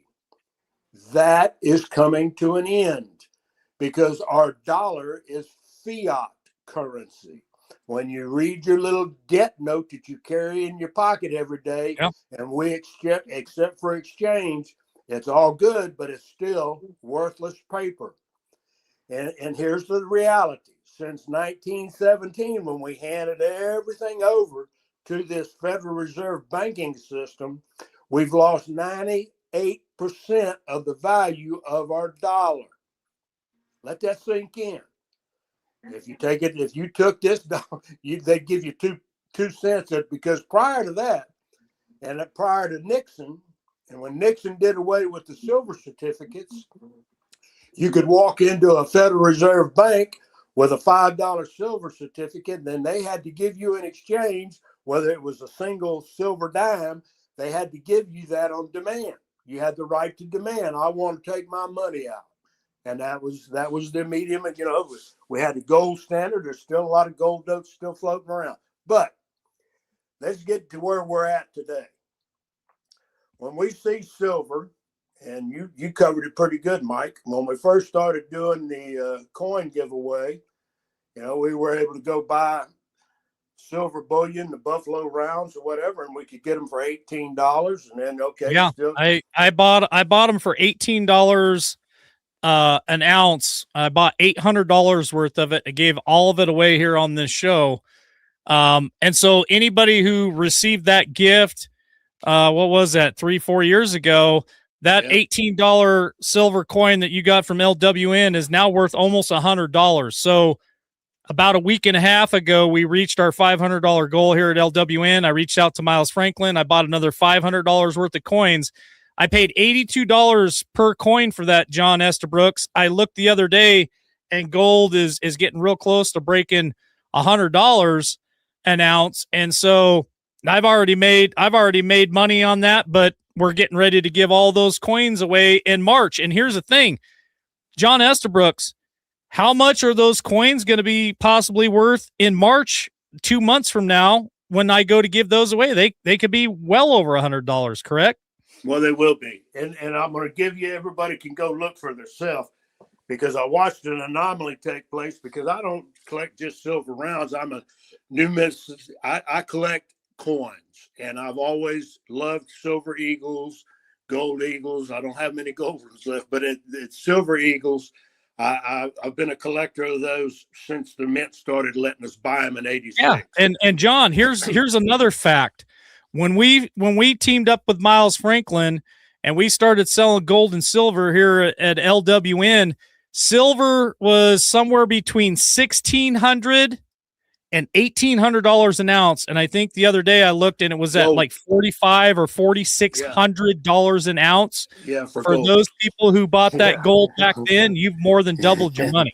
That is coming to an end because our dollar is fiat currency. When you read your little debt note that you carry in your pocket every day, Yep. and we except for exchange, it's all good, but it's still worthless paper. And here's the reality. Since 1917, when we handed everything over to this Federal Reserve banking system, we've lost 98% of the value of our dollar. Let that sink in. If you took this dollar, they'd give you two cents, because prior to that, and prior to Nixon, and when Nixon did away with the silver certificates, you could walk into a Federal Reserve bank with a $5 silver certificate, and then they had to give you in exchange, whether it was a single silver dime, they had to give you that on demand. You had the right to demand, I want to take my money out. And that was the medium. And, we had the gold standard. There's still a lot of gold notes still floating around. But let's get to where we're at today. When we see silver, and you covered it pretty good, Mike. When we first started doing the coin giveaway, we were able to go buy silver bullion, the Buffalo rounds or whatever, and we could get them for $18. And then, yeah, I bought them for $18 an ounce. I bought $800 worth of it. I gave all of it away here on this show. And so anybody who received that gift, what was that, 3-4 years ago, that $18 silver coin that you got from LWN is now worth almost $100. So about a week and a half ago, we reached our $500 goal here at LWN. I reached out to Miles Franklin. I bought another $500 worth of coins. I paid $82 per coin for that, John Estabrooks. I looked the other day, and gold is getting real close to breaking $100 an ounce. And so I've already made money on that, but we're getting ready to give all those coins away in March. And here's the thing, John Estabrooks, how much are those coins going to be possibly worth in March, 2 months from now, when I go to give those away? They could be well over $100, correct? Well, they will be. And I'm going to give you, everybody can go look for themselves, because I watched an anomaly take place, because I don't collect just silver rounds. I'm a numismatist. I collect coins, and I've always loved silver eagles, gold eagles. I don't have many gold ones left, but it's silver eagles. I've been a collector of those since the mint started letting us buy them in '86. Yeah, and John, here's another fact. When we teamed up with Miles Franklin and we started selling gold and silver here at LWN, silver was somewhere between $1,600 and $1,800 an ounce. And I think the other day I looked and it was at like $4,500 or $4,600 an ounce. Yeah, for those people who bought that gold back then, you've more than doubled your money.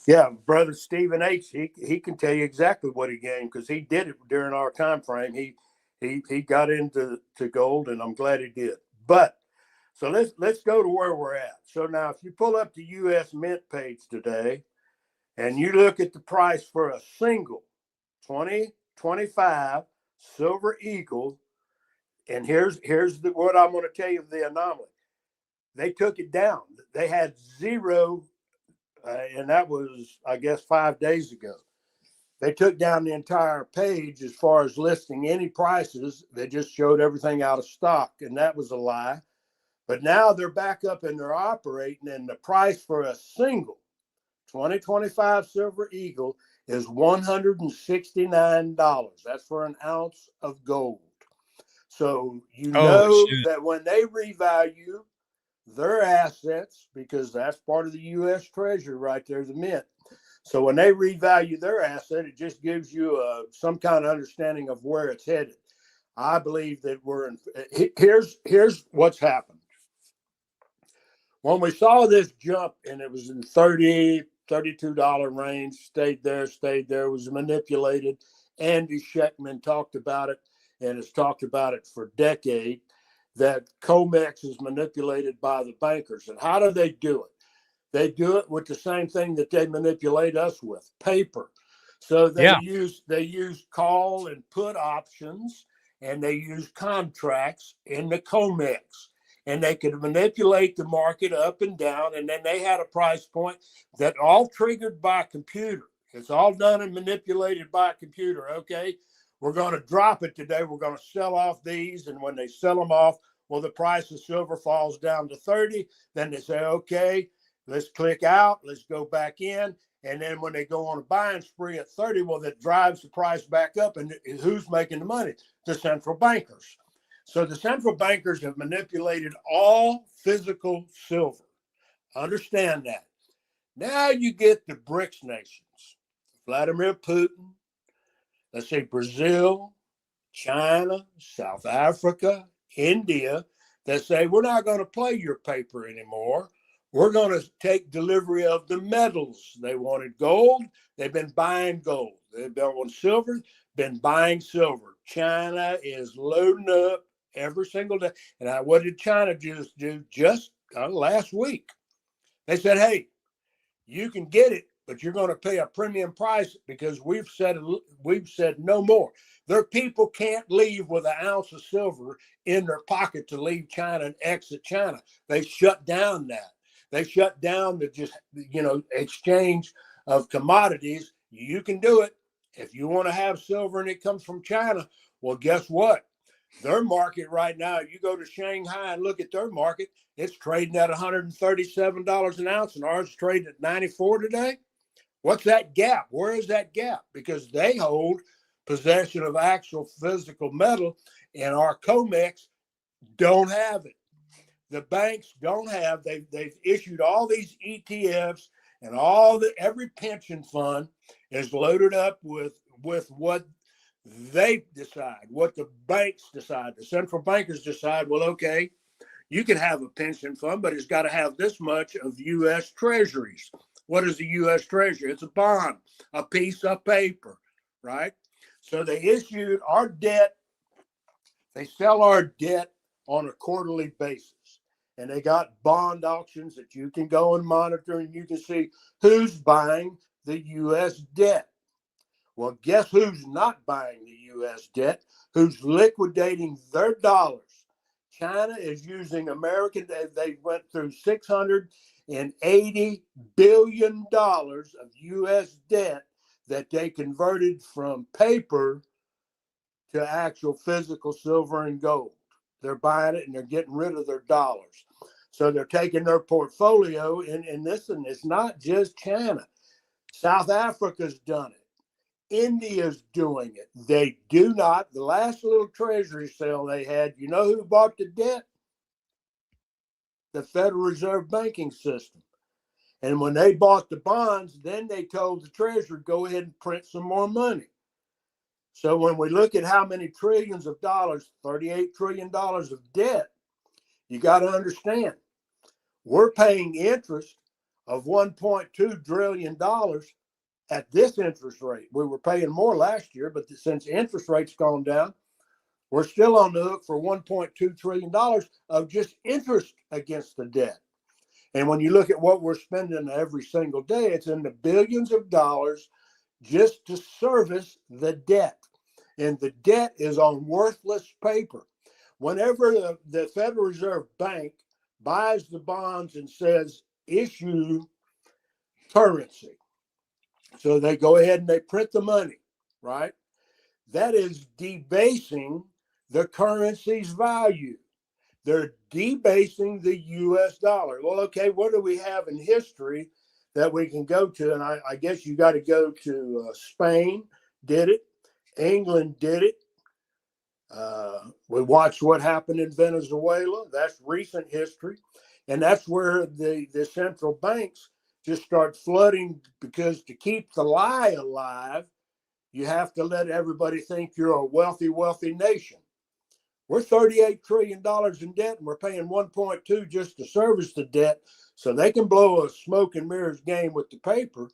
Yeah, brother Stephen H. He can tell you exactly what he gained, because he did it during our time frame. He got into gold, and I'm glad he did. But so let's go to where we're at. So now, if you pull up the U.S. Mint page today, and you look at the price for a single 2025 Silver Eagle, and here's what I'm going to tell you, the anomaly. They took it down. They had zero, and that was, I guess, 5 days ago. They took down the entire page as far as listing any prices. They just showed everything out of stock, and that was a lie. But now they're back up and they're operating, and the price for a single 2025 Silver Eagle is $169. That's for an ounce of gold. So that when they revalue their assets, because that's part of the U.S. Treasury right there, the mint. So when they revalue their asset, it just gives you some kind of understanding of where it's headed. I believe that here's what's happened. When we saw this jump and it was in $32 range, stayed there, was manipulated. Andy Schechtman talked about it and has talked about it for decades, that COMEX is manipulated by the bankers. And how do they do it? They do it with the same thing that they manipulate us with, paper. So they use call and put options, and they use contracts in the COMEX. And they could manipulate the market up and down. And then they had a price point that all triggered by computer. It's all done and manipulated by a computer. Okay, we're going to drop it today. We're going to sell off these. And when they sell them off, well, the price of silver falls down to 30. Then they say, okay, let's click out. Let's go back in. And then when they go on a buying spree at 30, well, that drives the price back up. And who's making the money? The central bankers. So the central bankers have manipulated all physical silver. Understand that. Now you get the BRICS nations, Vladimir Putin, let's say Brazil, China, South Africa, India, that say, we're not going to play your paper anymore. We're going to take delivery of the metals. They wanted gold. They've been buying gold. They've been on silver, been buying silver. China is loading up every single day. And what did China just do just last week? They said, hey, you can get it, but you're going to pay a premium price because we've said no more. Their people can't leave with an ounce of silver in their pocket to leave China and exit China. They shut down that. They shut down the exchange of commodities. You can do it. If you want to have silver and it comes from China, well, guess what? Their market right now, you go to Shanghai and look at their market, it's trading at $137 an ounce, and ours is trading at 94 today. What's that gap? Where is that gap? Because they hold possession of actual physical metal, and our COMEX don't have it. The banks don't have. They've issued all these ETFs, and every pension fund is loaded up with what they decide, what the banks decide. The central bankers decide, well, okay, you can have a pension fund, but it's got to have this much of U.S. treasuries. What is a U.S. treasury? It's a bond, a piece of paper, right? So they issued our debt. They sell our debt on a quarterly basis. And they got bond auctions that you can go and monitor, and you can see who's buying the U.S. debt. Well, guess who's not buying the U.S. debt? Who's liquidating their dollars? China is using American. They went through $680 billion of U.S. debt that they converted from paper to actual physical silver and gold. They're buying it and they're getting rid of their dollars. So they're taking their portfolio, and this, and it's not just China. South Africa's done it. India's doing it. They do not. The last little treasury sale they had, you know who bought the debt? The Federal Reserve banking system. And when they bought the bonds, then they told the Treasury, go ahead and print some more money. So when we look at how many trillions of dollars, $38 trillion of debt, you got to understand, we're paying interest of $1.2 trillion at this interest rate. We were paying more last year, but since interest rates gone down, we're still on the hook for $1.2 trillion of just interest against the debt. And when you look at what we're spending every single day, it's in the billions of dollars just to service the debt. And the debt is on worthless paper. Whenever the Federal Reserve Bank buys the bonds and says, issue currency, so they go ahead and they print the money, right? That is debasing the currency's value. They're debasing the U.S. dollar. Well, okay, what do we have in history that we can go to? And I guess you got to go to Spain did it. England did it. We watched what happened in Venezuela. That's recent history. And that's where the central banks just start flooding, because to keep the lie alive, you have to let everybody think you're a wealthy, wealthy nation. We're $38 trillion in debt, and we're paying 1.2 just to service the debt, so they can blow a smoke and mirrors game with the paper.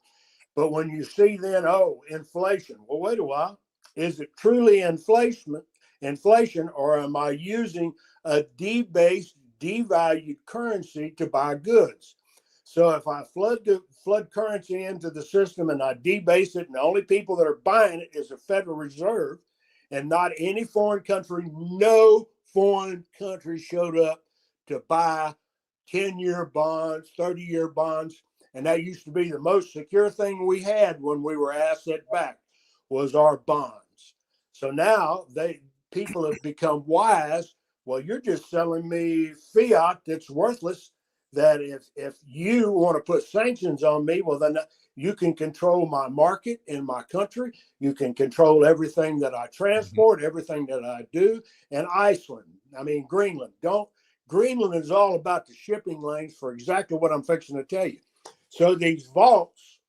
But when you see then, oh, inflation, well, wait a while. Is it truly inflation, or am I using a debased, devalued currency to buy goods? So if I flood currency into the system and I debase it, and the only people that are buying it is the Federal Reserve and not any foreign country, no foreign country showed up to buy 10-year bonds, 30-year bonds. And that used to be the most secure thing we had when we were asset backed, was our bonds. So now people have become wise. Well, you're just selling me fiat that's worthless, that if you want to put sanctions on me, well, then you can control my market in my country. You can control everything that I transport, everything that I do. And Iceland, Greenland, Greenland is all about the shipping lanes for exactly what I'm fixing to tell you. So these vaults,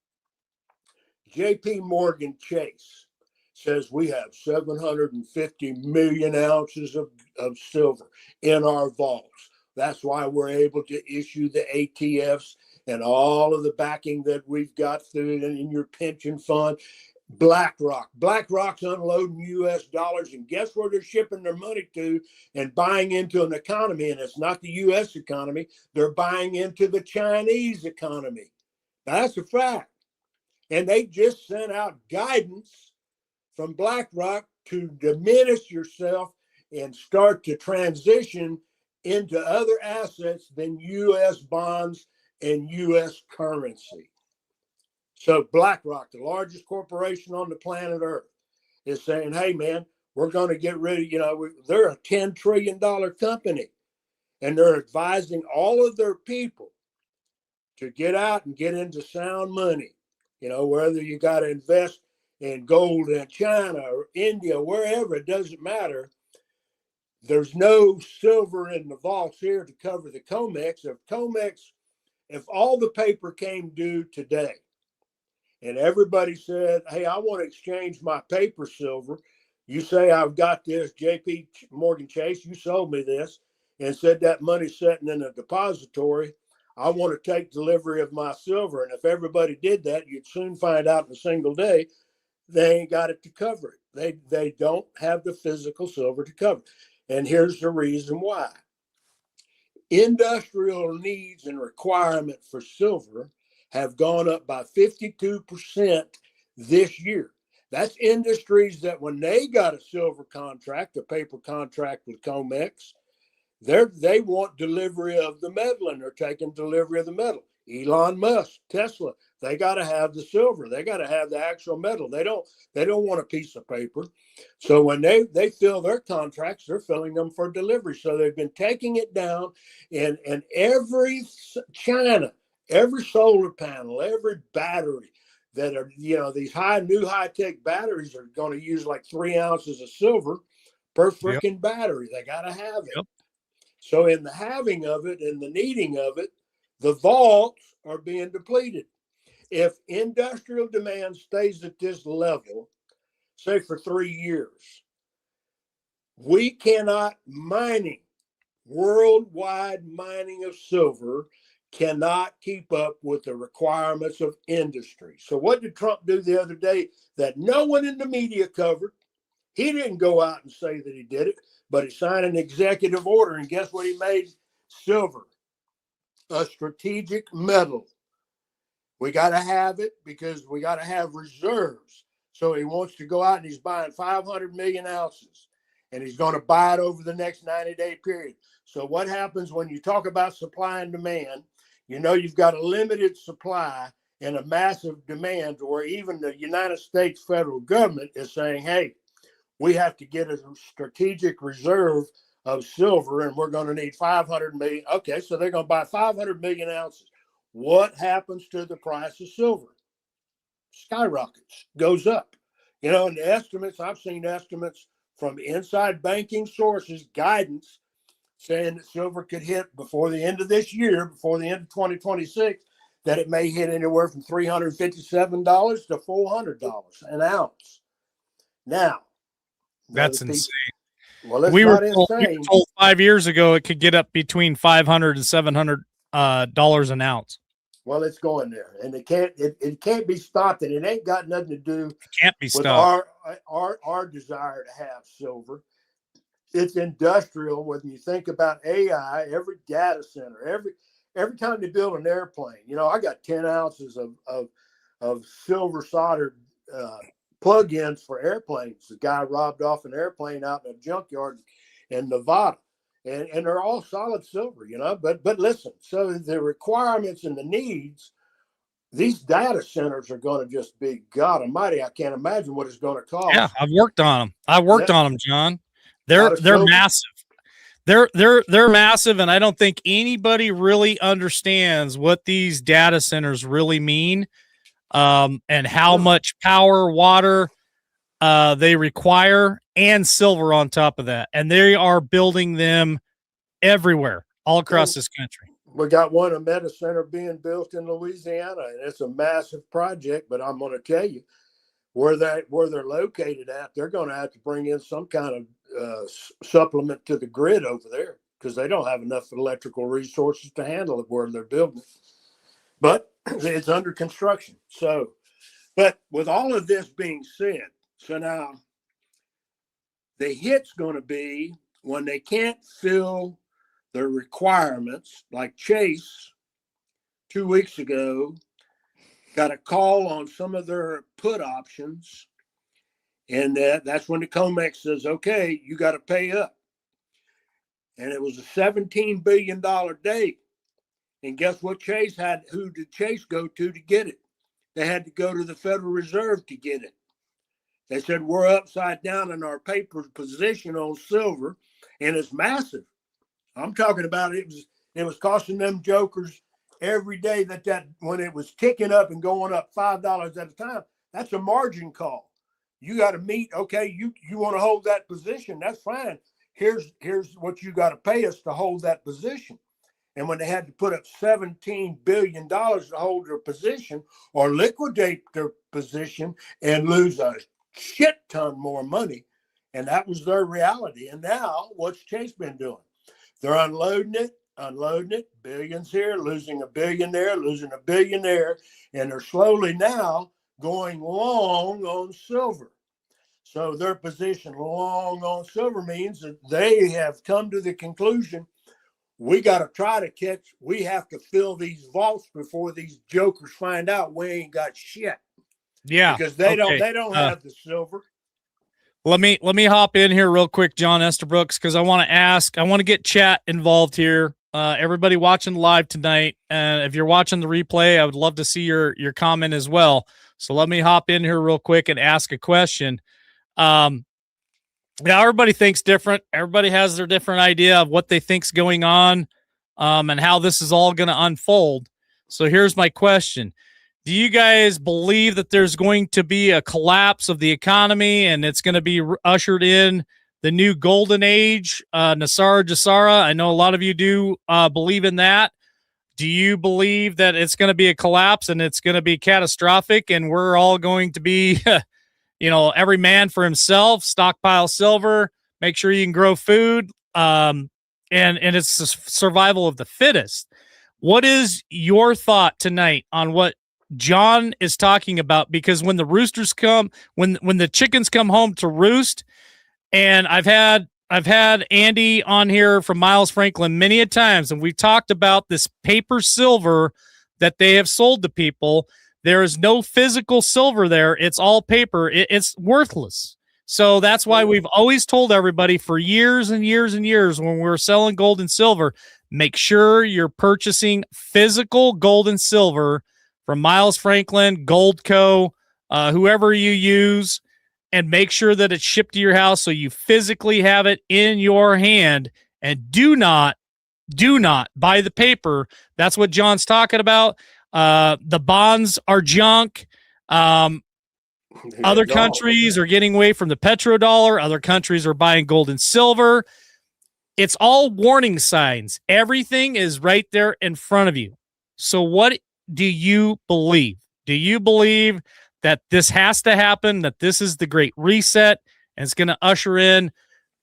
JP Morgan Chase says we have 750 million ounces of silver in our vaults. That's why we're able to issue the ATFs and all of the backing that we've got through in your pension fund. BlackRock's unloading US dollars, and guess where they're shipping their money to and buying into an economy? And it's not the US economy. They're buying into the Chinese economy. That's a fact. And they just sent out guidance from BlackRock to diminish yourself and start to transition into other assets than US bonds and US currency. So BlackRock, the largest corporation on the planet Earth, is saying, hey, man, we're going to get rid of, they're a $10 trillion company, and they're advising all of their people to get out and get into sound money. Whether you got to invest in gold in China or India, wherever, it doesn't matter. There's no silver in the vaults here to cover the COMEX. If all the paper came due today, and everybody said, hey, I want to exchange my paper silver. You say, I've got this, JP Morgan Chase, you sold me this, and said that money's sitting in a depository. I want to take delivery of my silver. And if everybody did that, you'd soon find out in a single day, they ain't got it to cover it. They don't have the physical silver to cover it. And here's the reason why. Industrial needs and requirement for silver have gone up by 52% this year. That's industries that when they got a silver contract, a paper contract with COMEX, they want delivery of the metal, and they're taking delivery of the metal. Elon Musk, Tesla, they got to have the silver. They got to have the actual metal. They don't want a piece of paper. So when they fill their contracts, they're filling them for delivery. So they've been taking it down, and every China, every solar panel, every battery that are, these new high-tech batteries are going to use like 3 ounces of silver per freaking battery. They got to have it. Yep. So in the having of it and the needing of it, the vaults are being depleted. If industrial demand stays at this level, say for 3 years, we cannot worldwide mining of silver cannot keep up with the requirements of industry. So what did Trump do the other day that no one in the media covered? He didn't go out and say that he did it, but he signed an executive order, and guess what he made? Silver, a strategic metal. We got to have it because we got to have reserves. So he wants to go out and he's buying 500 million ounces, and he's going to buy it over the next 90-day period. So what happens when you talk about supply and demand? You've got a limited supply and a massive demand, where even the United States federal government is saying, hey, we have to get a strategic reserve of silver, and we're going to need 500 million. Okay, so they're going to buy 500 million ounces. What happens to the price of silver? Skyrockets, goes up. And the estimates, I've seen estimates from inside banking sources, guidance saying that silver could hit before the end of this year, before the end of 2026, that it may hit anywhere from $357 to $400 an ounce. Now, That's insane. Well, it's we not were insane. told 5 years ago it could get up between $500 and $700 dollars an ounce. Well, it's going there, and it can't be stopped, and it ain't got nothing to do with our desire to have silver. It's industrial. When you think about AI, every data center, every time they build an airplane, I got 10 ounces of silver soldered plug-ins for airplanes. The guy robbed off an airplane out in a junkyard in Nevada. And they're all solid silver, but listen, so the requirements and the needs, these data centers are going to just be, God almighty, I can't imagine what it's going to cost. Yeah, I've worked on them. John. They're massive. They're massive, and I don't think anybody really understands what these data centers really mean, and how much power, water they require, and silver on top of that. And they are building them everywhere, all across this country. We got a meta center being built in Louisiana, and it's a massive project. But I'm going to tell you, where they're located at, they're going to have to bring in some kind of supplement to the grid over there, because they don't have enough electrical resources to handle it where they're building. But it's under construction. So, but with all of this being said, so now the hit's going to be when they can't fill their requirements, like Chase 2 weeks ago got a call on some of their put options, and that's when the COMEX says, okay, you got to pay up. And it was a $17 billion day. And guess what who did Chase go to get it? They had to go to the Federal Reserve to get it. They said, we're upside down in our paper position on silver, and it's massive. I'm talking about it was costing them jokers every day that when it was ticking up and going up $5 at a time, that's a margin call. You got to meet, okay, you want to hold that position, that's fine. Here's what you got to pay us to hold that position. And when they had to put up $17 billion to hold their position or liquidate their position and lose a shit ton more money, and that was their reality. And now what's Chase been doing? They're unloading it, billions here, losing $1 billion there, losing $1 billion there, and they're slowly now going long on silver. So their position long on silver means that they have come to the conclusion, we got to try to we have to fill these vaults before these jokers find out we ain't got shit. Yeah. Because they don't have the silver. Let me hop in here real quick, John Estabrooks, because I want to get chat involved here. Everybody watching live tonight, and if you're watching the replay, I would love to see your comment as well. So let me hop in here real quick and ask a question. Now everybody thinks different. Everybody has their different idea of what they think's going on, and how this is all going to unfold. So here's my question. Do you guys believe that there's going to be a collapse of the economy and it's going to be ushered in the new golden age, Nasara Jasara? I know a lot of you do believe in that. Do you believe that it's going to be a collapse and it's going to be catastrophic and we're all going to be, every man for himself, stockpile silver, make sure you can grow food, and it's the survival of the fittest? What is your thought tonight on what John is talking about? Because when the roosters come, when the chickens come home to roost, and I've had Andy on here from Miles Franklin many a times, and we've talked about this paper silver that they have sold to people. There is no physical silver there. It's all paper. It's worthless. So that's why we've always told everybody for years and years and years, when we're selling gold and silver, make sure you're purchasing physical gold and silver from Miles Franklin, Gold Co., whoever you use, and make sure that it's shipped to your house so you physically have it in your hand. And do not buy the paper. That's what John's talking about. The bonds are junk. Other countries are getting away from the petrodollar. Other countries are buying gold and silver. it's all warning signs. Everything is right there in front of you. So what do you believe? Do you believe that this has to happen, that this is the great reset, and it's going to usher in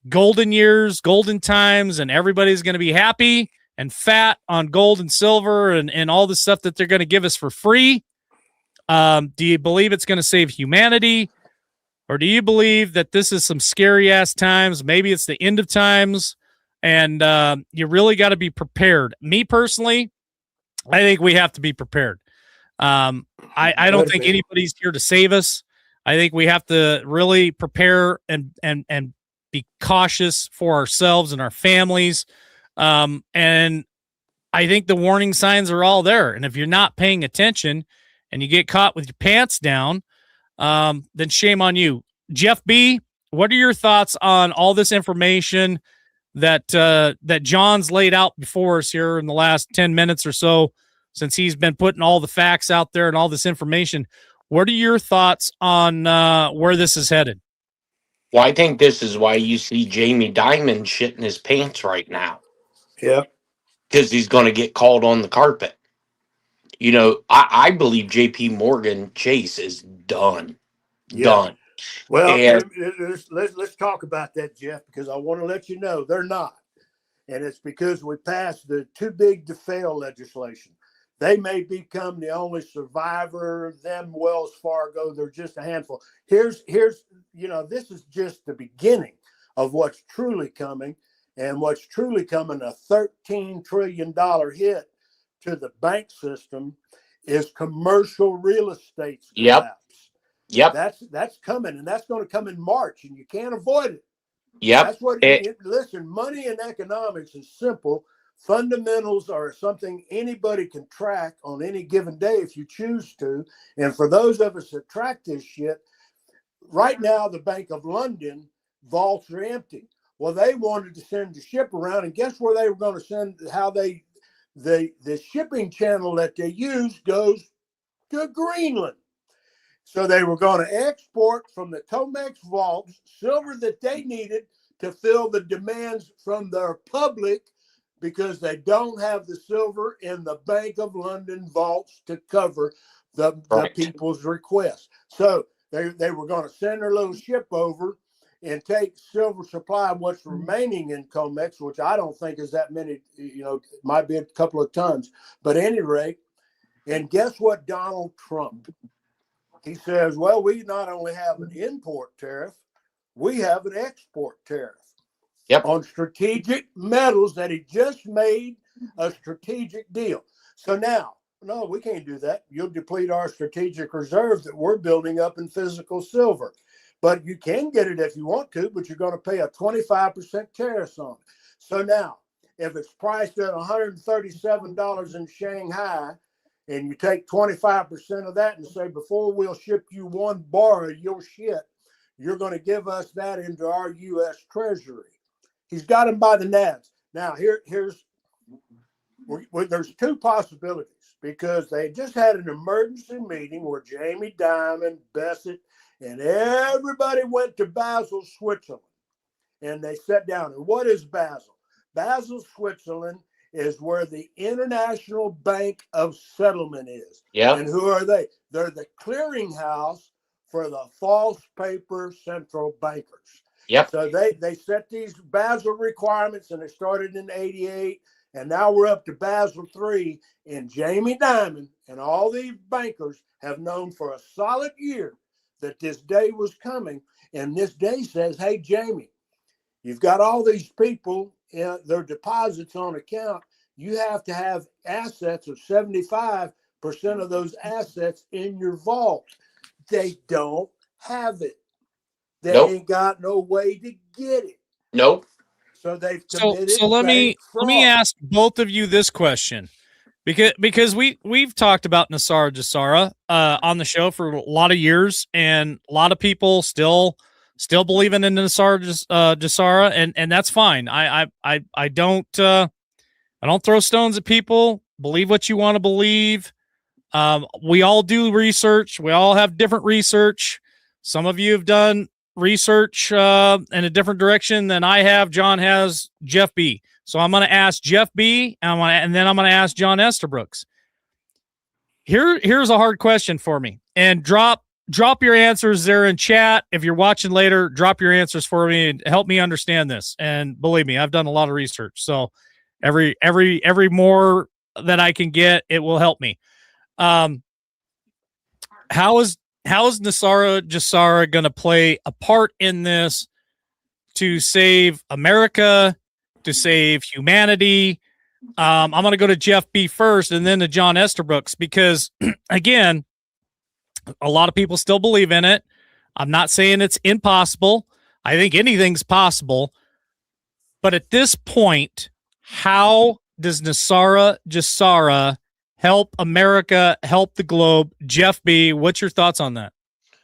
golden years, golden times, and everybody's going to be happy and fat on gold and silver and all the stuff that they're going to give us for free? Do you believe it's going to save humanity? Or do you believe that this is some scary ass times? Maybe it's the end of times, and you really got to be prepared. Me personally, I think we have to be prepared. I don't think anybody's here to save us. I think we have to really prepare and be cautious for ourselves and our families. And I think the warning signs are all there. And if you're not paying attention and you get caught with your pants down, then shame on you. Jeff B., what are your thoughts on all this information that John's laid out before us here in the last 10 minutes or so, since he's been putting all the facts out there and all this information? What are your thoughts on where this is headed? Well, I think this is why you see Jamie Dimon shitting his pants right now. Yeah. Because he's going to get called on the carpet. You know, I believe J.P. Morgan Chase is done. Yeah. Done. Well, And let's talk about that, Jeff, because I want to let you know they're not. And it's because we passed the too big to fail legislation. They may become the only survivor. Them, Wells Fargo, they're just a handful. Here's this is just the beginning of what's truly coming. And what's truly coming, a $13 trillion hit to the bank system, is commercial real estate collapse. Yep. That's coming, and that's going to come in March, and you can't avoid it. Yep. That's what. Listen, money and economics is simple. Fundamentals are something anybody can track on any given day if you choose to. And for those of us that track this shit, right now the Bank of London vaults are empty. Well, they wanted to send the ship around, and guess where they were going to send? How the shipping channel that they use goes to Greenland. So they were going to export from the Tomex vaults silver that they needed to fill the demands from their public, because they don't have the silver in the Bank of London vaults to cover the people's requests. So they were going to send their little ship over and take silver supply, what's remaining in COMEX, which I don't think is that many, might be a couple of tons. But at any rate, and guess what Donald Trump, he says, well, we not only have an import tariff, we have an export tariff. Yep. On strategic metals that he just made a strategic deal. So now, no, we can't do that. You'll deplete our strategic reserves that we're building up in physical silver. But you can get it if you want to, but you're going to pay a 25% tariff on it. So now, if it's priced at $137 in Shanghai, and you take 25% of that and say, before we'll ship you one bar of your shit, you're going to give us that into our U.S. Treasury. He's got him by the nads. Now, there's two possibilities, because they just had an emergency meeting where Jamie Dimon, Bassett, and everybody went to Basel, Switzerland, and they sat down. And what is Basel? Basel, Switzerland is where the International Bank of Settlement is. Yeah. And who are they? They're the clearinghouse for the false paper central bankers. Yep. So they set these Basel requirements, and they started in '88, and now we're up to Basel III. And Jamie Dimon and all these bankers have known for a solid year that this day was coming. And this day says, hey, Jamie, you've got all these people, their deposits on account. You have to have assets of 75% of those assets in your vault. They don't have it. They ain't got no way to get it. Nope. So they've committed. So let me ask both of you this question, because we've talked about Nassar Jassara on the show for a lot of years, and a lot of people still believing in Nassar Jassara, and that's fine. I don't throw stones at people. Believe what you want to believe. We all do research. We all have different research. Some of you have done research in a different direction than I have. John has Jeff B. So I'm going to ask Jeff B. And then I'm going to ask John Estabrooks. Here's a hard question for me. And drop your answers there in chat. If you're watching later, drop your answers for me and help me understand this. And believe me, I've done a lot of research. So every more that I can get, it will help me. How is Nasara Jassara going to play a part in this to save America, to save humanity? I'm going to go to Jeff B first and then to John Estabrooks, because again, a lot of people still believe in it. I'm not saying it's impossible. I think anything's possible. But at this point, how does Nasara Jassara help America, help the globe? Jeff B, what's your thoughts on that?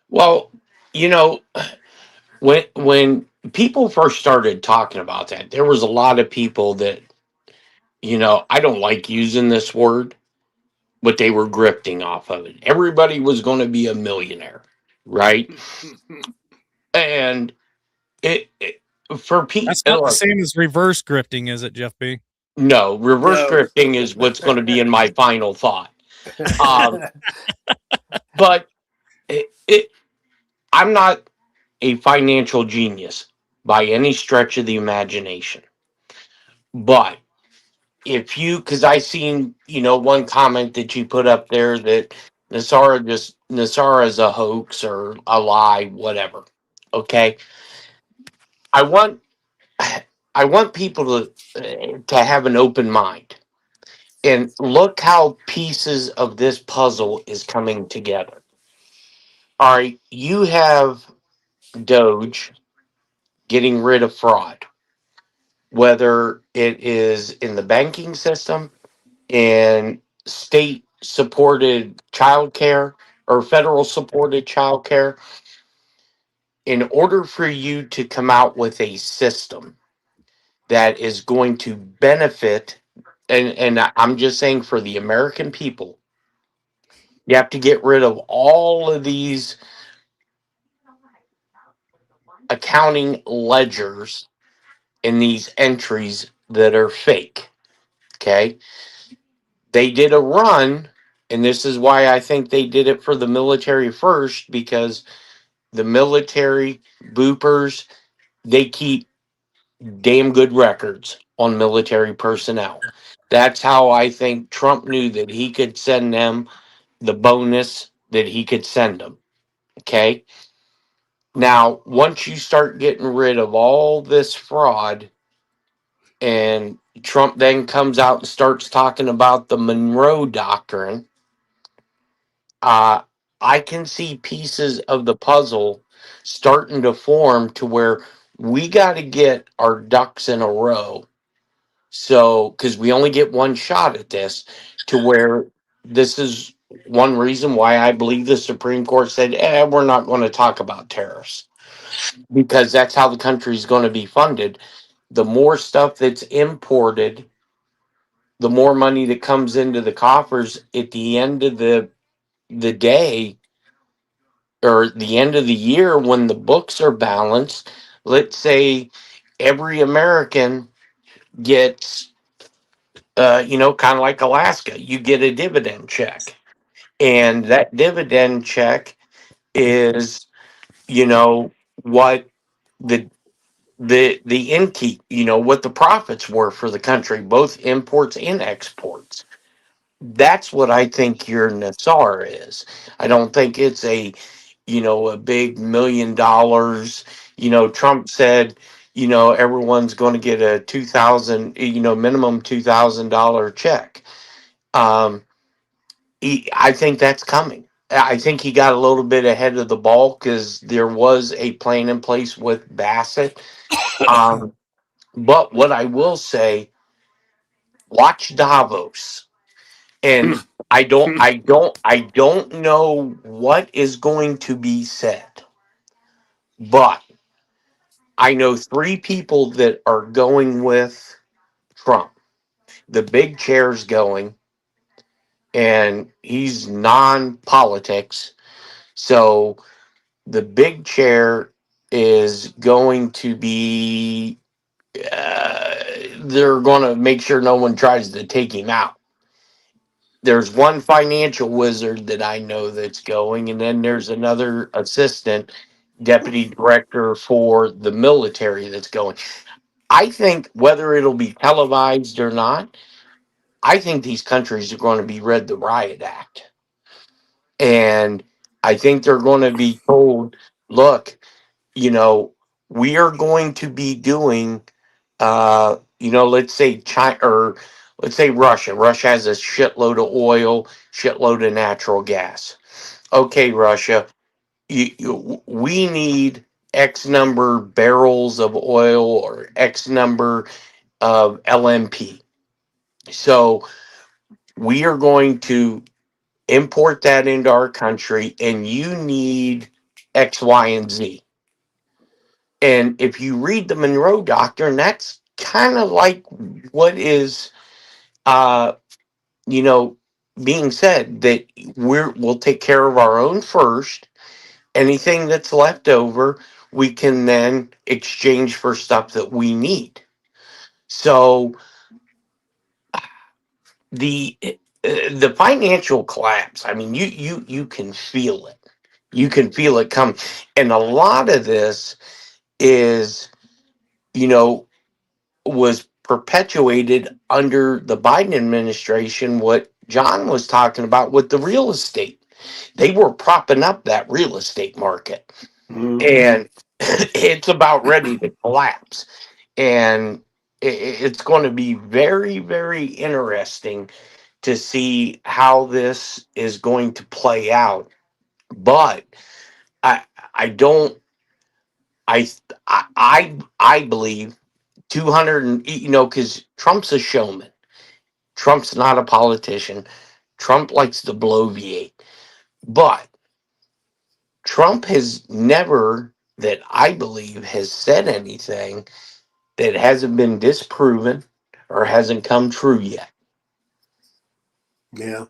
Well, when people first started talking about that, there was a lot of people that, I don't like using this word, but they were grifting off of it. Everybody was going to be a millionaire, right? And it for That's not people, the same as reverse grifting, is it, Jeff B? no, reverse No. grifting is what's going to be in my final thought. But I'm not a financial genius by any stretch of the imagination. But because I seen, one comment that you put up there that Nasara is a hoax or a lie, whatever. Okay. I want, I want people to have an open mind and look how pieces of this puzzle is coming together. All right. You have Doge getting rid of fraud, whether it is in the banking system, in state supported childcare or federal supported childcare. In order for you to come out with a system that is going to benefit, and I'm just saying for the American people, you have to get rid of all of these accounting ledgers and these entries that are fake. Okay. They did a run, and this is why I think they did it for the military first, because the military boopers, they keep damn good records on military personnel. That's how I think Trump knew that he could send them the bonus that he could send them. Okay. Now, once you start getting rid of all this fraud, and Trump then comes out and starts talking about the Monroe Doctrine, uh, I can see pieces of the puzzle starting to form to where we got to get our ducks in a row. So, because we only get one shot at this, to where this is one reason why I believe the Supreme Court said, we're not going to talk about tariffs, because that's how the country is going to be funded. The more stuff that's imported, the more money that comes into the coffers at the end of the day, or the end of the year, when the books are balanced. Let's say every American gets, kind of like Alaska, you get a dividend check. And that dividend check is, what the the inkeep, what the profits were for the country, both imports and exports. That's what I think your Nassar is. I don't think it's a big $1 million. Trump said, everyone's going to get a 2,000, minimum $2,000 check. Um, I think that's coming. I think he got a little bit ahead of the ball because there was a plan in place with Bassett. Um, but what I will say, watch Davos. And I don't know what is going to be said, but I know three people that are going with Trump. The big chair's going, and he's non-politics. So the big chair is going to be they're going to make sure no one tries to take him out. There's one financial wizard that I know that's going, and then there's another assistant deputy director for the military that's going. I think whether it'll be televised or not, I think these countries are going to be read the Riot Act. And I think they're going to be told, look, we are going to be doing, let's say China or let's say Russia. Russia has a shitload of oil, shitload of natural gas. Okay, Russia, we need X number barrels of oil or X number of LMP. So we are going to import that into our country, and you need X, Y, and Z. And if you read the Monroe Doctrine, that's kind of like what is, uh, you know, being said that we'll take care of our own first. Anything that's left over, we can then exchange for stuff that we need. So the financial collapse. I mean, you can feel it. You can feel it come, and a lot of this is, you know, was perpetuated under the Biden administration. What John was talking about with the real estate, they were propping up that real estate market, and it's about ready to collapse. And it's going to be very, very interesting to see how this is going to play out. But I I don't I believe 200 and because Trump's a showman. Trump's not a politician. Trump likes to bloviate. But Trump has never, that I believe, has said anything that hasn't been disproven or hasn't come true yet. Yeah.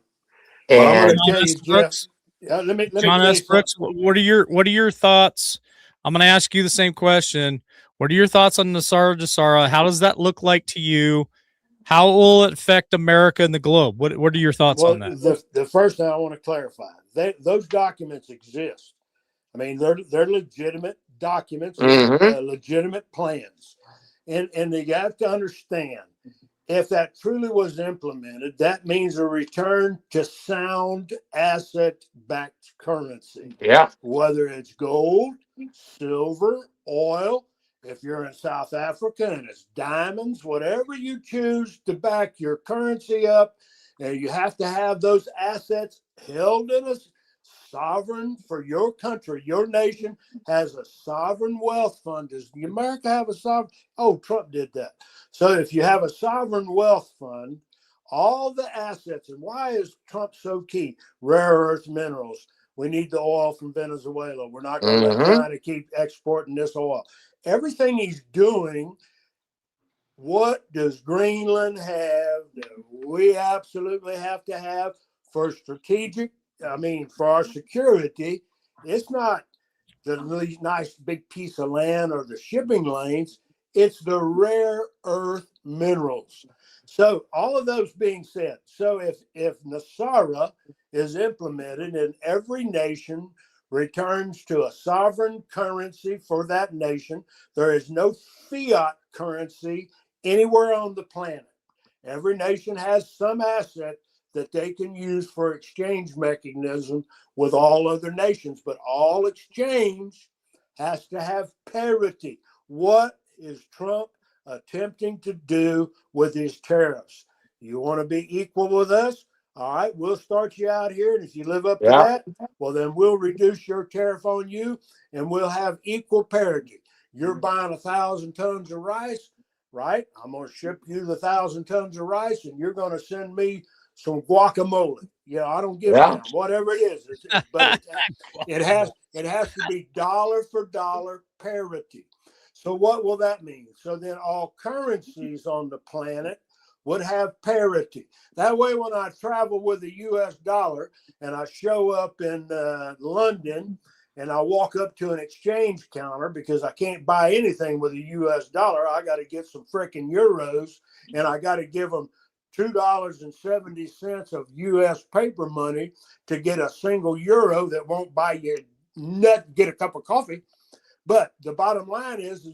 Well, I'm going And to tell John you, S. Jeff. Brooks, Let me John tell you S. something. Brooks, what are your thoughts? I'm going to ask you the same question. What are your thoughts on Nasara Jasara? How does that look like to you? How will it affect America and the globe? What are your thoughts Well, on that? the first thing I want to clarify, those documents exist. I mean, they're legitimate documents with mhm, legitimate plans, and you have to understand, if that truly was implemented, that means a return to sound asset-backed currency, yeah, whether it's gold, silver, oil. If you're in South Africa and it's diamonds, whatever you choose to back your currency up, and you have to have those assets held in a sovereign for your country. Your nation has a sovereign wealth fund. Does America have a sovereign? Oh, Trump did that. So if you have a sovereign wealth fund, all the assets, and why is Trump so key? Rare earth minerals. We need the oil from Venezuela. We're not going to let mhm, China keep exporting this oil. Everything he's doing, what does Greenland have that we absolutely have to have for strategic? I mean, for our security, it's not the nice big piece of land or the shipping lanes. It's the rare earth minerals. So all of those being said, so if Nasara is implemented and every nation returns to a sovereign currency for that nation, there is no fiat currency anywhere on the planet. Every nation has some asset that they can use for exchange mechanism with all other nations, but all exchange has to have parity. What is Trump attempting to do with his tariffs? You want to be equal with us? All right, we'll start you out here. And if you live up to yeah, that, well, then we'll reduce your tariff on you and we'll have equal parity. You're buying 1,000 tons of rice, right? I'm going to ship you the 1,000 tons of rice and you're going to send me some guacamole. I don't give a yeah, damn, whatever it is. But it has to be dollar for dollar parity. So what will that mean? So then all currencies on the planet would have parity. That way, when I travel with the U.S. dollar and I show up in London and I walk up to an exchange counter because I can't buy anything with a US dollar. I got to get some freaking euros, and I got to give them $2.70 of US paper money to get a single euro that won't buy you get a cup of coffee. But the bottom line is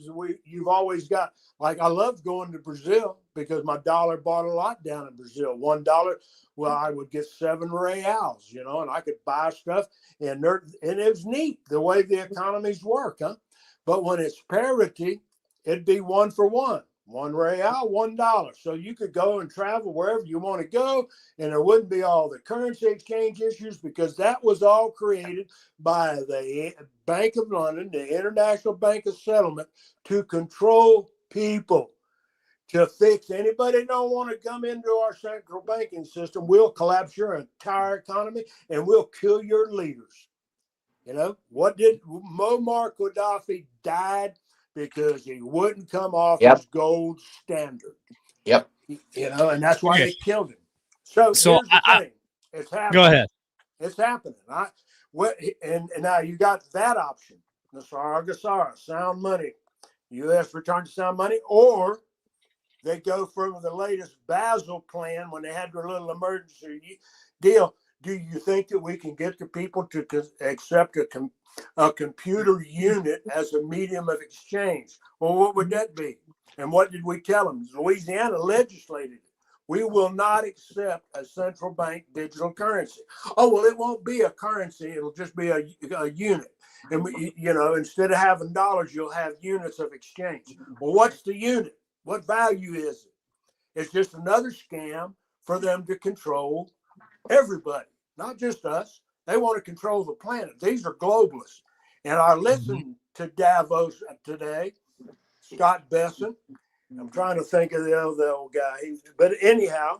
you've always got, like, I love going to Brazil because my dollar bought a lot down in Brazil. $1, well, I would get 7 reals, you know, and I could buy stuff, and it was neat the way the economies work, huh? But when it's parity, it'd be 1 for 1. 1 real, $1. So you could go and travel wherever you want to go, and there wouldn't be all the currency exchange issues, because that was all created by the Bank of London, the International Bank of Settlement, to control people, to fix anybody that don't want to come into our central banking system. We'll collapse your entire economy, and we'll kill your leaders. You know, what did Muammar Gaddafi died because he wouldn't come off his gold standard. Yep. You know, and that's why Okay. they killed him. So here's the thing. It's happening. Go ahead. It's happening. And now you got that option. Gasara, sound money. U.S. return to sound money, or they go for the latest Basel plan when they had their little emergency deal. Do you think that we can get the people to accept a computer unit as a medium of exchange? Well, what would that be? And what did we tell them? Louisiana legislated it. We will not accept a central bank digital currency. Oh, well, it won't be a currency. It'll just be a unit. And, you know, instead of having dollars, you'll have units of exchange. Well, what's the unit? What value is it? It's just another scam for them to control everybody, not just us. They want to control the planet. These are globalists. And I listened to Davos today, Scott Besson. I'm trying to think of the old guy. But anyhow,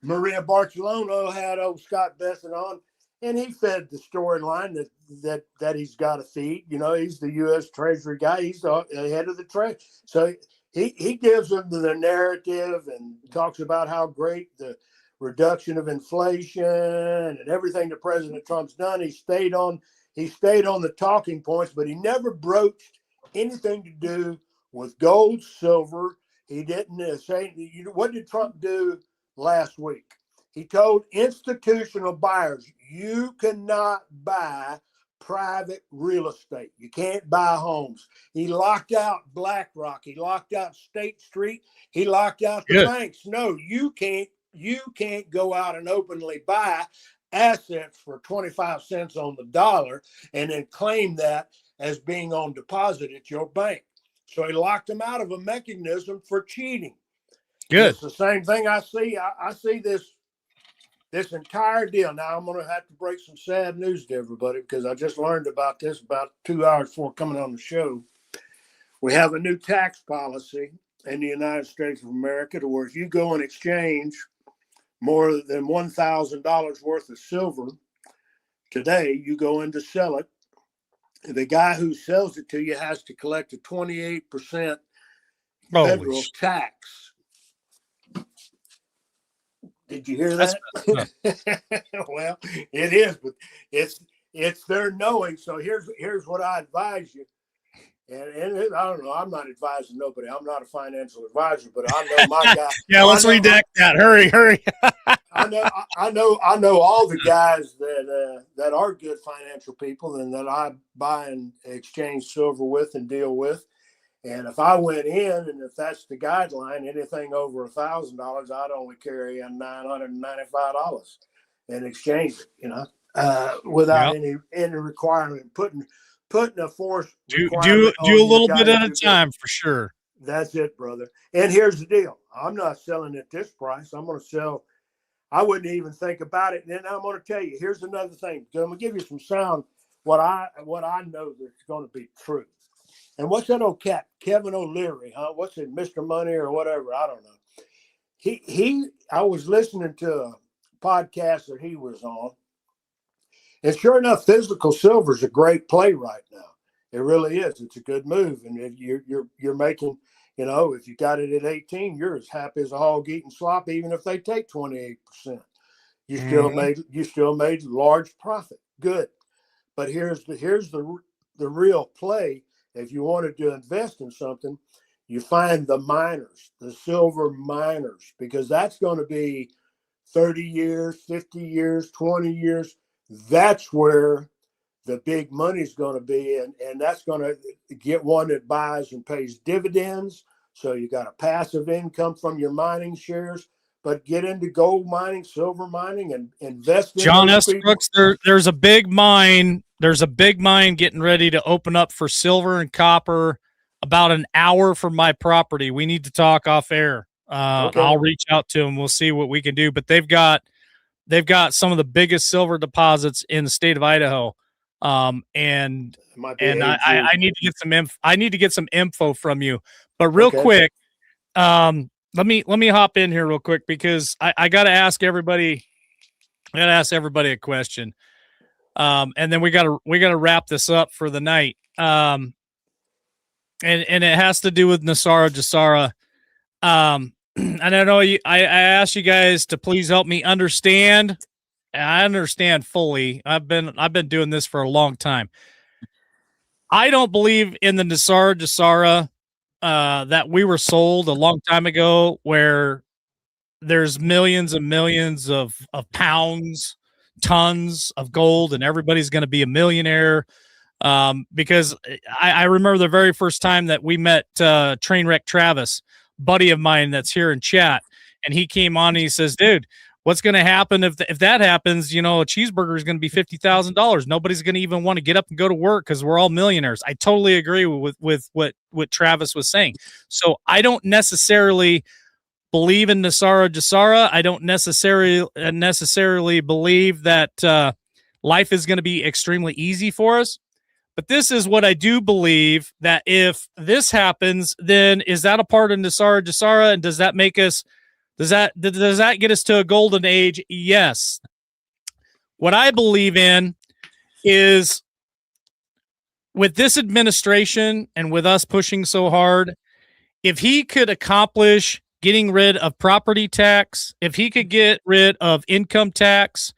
Maria Barcelona had old Scott Besson on, and he fed the storyline that he's got to feed. You know, he's the U.S. Treasury guy. He's the head of the Treasury. So he gives them the narrative and talks about how great the reduction of inflation and everything that President Trump's done. He stayed on the talking points, but he never broached anything to do with gold, silver. He didn't say, what did Trump do last week? He told institutional buyers, you cannot buy private real estate. You can't buy homes. He locked out BlackRock. He locked out State Street. He locked out the banks. No, you can't go out and openly buy assets for 25 cents on the dollar and then claim that as being on deposit at your bank. So he locked them out of a mechanism for cheating. Good. It's the same thing I see. I see this entire deal. Now I'm going to have to break some sad news to everybody because I just learned about this about 2 hours before coming on the show. We have a new tax policy in the United States of America to where if you go and exchange more than $1,000 worth of silver today, you go in to sell it. The guy who sells it to you has to collect a 28% federal tax. Did you hear that? Well, it is, but it's their knowing. So here's what I advise you. And I don't know. I'm not advising nobody. I'm not a financial advisor, but I know my guy. Yeah, let's redact that. Hurry. I know all the guys that are good financial people and that I buy and exchange silver with and deal with. And if I went in and if that's the guideline, anything over $1,000, I'd only carry in $995 and exchange it. You know, without any requirement putting a force. Do a little bit at a time for sure. That's it, brother. And here's the deal: I'm not selling at this price. I'm going to sell. I wouldn't even think about it. And then I'm going to tell you, here's another thing. I'm going to give you some sound, what I know that's going to be true. And what's that old cat, Kevin O'Leary, huh? What's it, Mr. Money or whatever? I don't know. I was listening to a podcast that he was on. And sure enough, physical silver is a great play right now. It really is. It's a good move. And if you're making, you know, if you got it at 18, you're as happy as a hog eating slop, even if they take 28%. You still made large profit. Good. But here's the real play. If you wanted to invest in something, you find the miners, the silver miners, because that's going to be 30 years, 50 years, 20 years. That's where the big money's going to be. And that's going to get one that buys and pays dividends. So you got a passive income from your mining shares, but get into gold mining, silver mining, and invest in John those S. people. Brooks, there's a big mine. There's a big mine getting ready to open up for silver and copper about an hour from my property. We need to talk off air. Okay. I'll reach out to them. We'll see what we can do. But they've got some of the biggest silver deposits in the state of Idaho. And I need to get some I need to get some info from you. But real quick, let me hop in here real quick because I got to ask everybody. I got to ask everybody a question. And then we got to wrap this up for the night. And it has to do with Nasara Jasara. And I know I asked you guys to please help me understand. And I understand fully. I've been doing this for a long time. I don't believe in the Nasara Jasara that we were sold a long time ago, where there's millions and millions of pounds, tons of gold, and everybody's going to be a millionaire. Because I remember the very first time that we met Trainwreck Travis, buddy of mine that's here in chat, and he came on and he says, dude, what's going to happen if that happens? You know, a cheeseburger is going to be $50,000. Nobody's going to even want to get up and go to work because we're all millionaires. I totally agree with what Travis was saying. So I don't necessarily believe in Nasara Jasara. I don't necessarily believe that life is going to be extremely easy for us. But this is what I do believe, that if this happens, then is that a part of Nasara Jasara? And does that make us, does that get us to a golden age? Yes. What I believe in is, with this administration and with us pushing so hard, if he could accomplish getting rid of property tax, if he could get rid of income tax,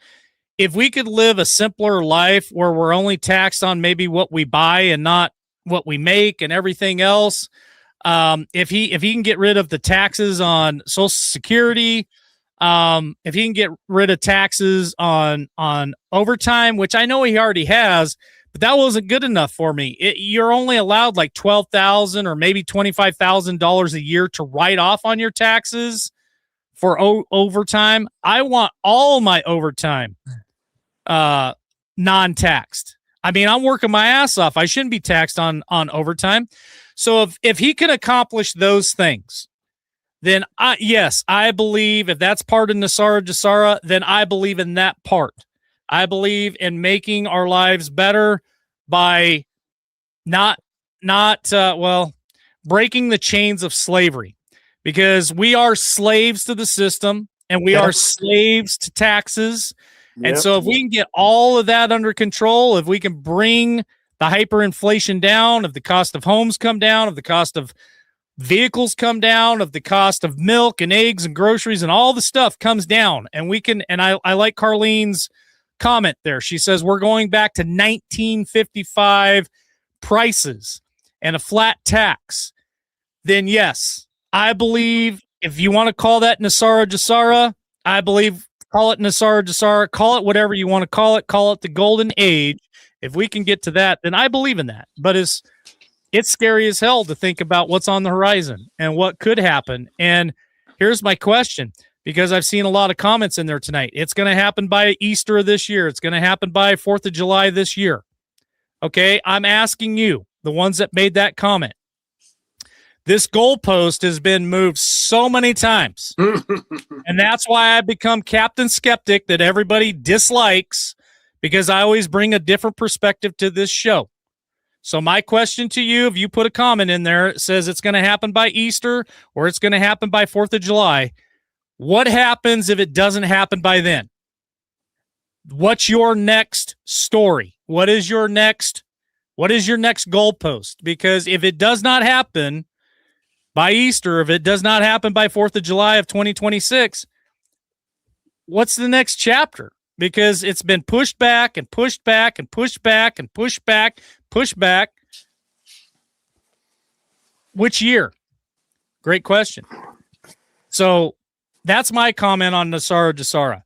if we could live a simpler life where we're only taxed on maybe what we buy and not what we make and everything else, if he can get rid of the taxes on Social Security, if he can get rid of taxes on overtime, which I know he already has, but that wasn't good enough for me. You're only allowed like $12,000 or maybe $25,000 a year to write off on your taxes for overtime. I want all my overtime non-taxed. I mean, I'm working my ass off. I shouldn't be taxed on overtime. So if he can accomplish those things, then yes, I believe if that's part of Nasara Jasara, then I believe in that part. I believe in making our lives better by not breaking the chains of slavery, because we are slaves to the system and we are slaves to taxes. And so if we can get all of that under control, if we can bring the hyperinflation down, if the cost of homes come down, if the cost of vehicles come down, if the cost of milk and eggs and groceries and all the stuff comes down, and we can, and I like Carlene's comment there. She says we're going back to 1955 prices and a flat tax. Then yes, I believe if you want to call that Nasara Jasara, I believe, call it Nasara Jasara, call it whatever you want to call it the golden age. If we can get to that, then I believe in that. But it's scary as hell to think about what's on the horizon and what could happen. And here's my question, because I've seen a lot of comments in there tonight. It's going to happen by Easter this year. It's going to happen by 4th of July this year. Okay, I'm asking you, the ones that made that comment. This goalpost has been moved so many times. And that's why I've become Captain Skeptic that everybody dislikes, because I always bring a different perspective to this show. So my question to you, if you put a comment in there, it says it's going to happen by Easter or it's going to happen by 4th of July. What happens if it doesn't happen by then? What's your next story? What is your next goalpost? Because if it does not happen by Easter, if it does not happen by 4th of July of 2026, what's the next chapter? because it's been pushed back and pushed back and pushed back and pushed back, pushed back. Which year? Great question. So that's my comment on Nasara Jasara.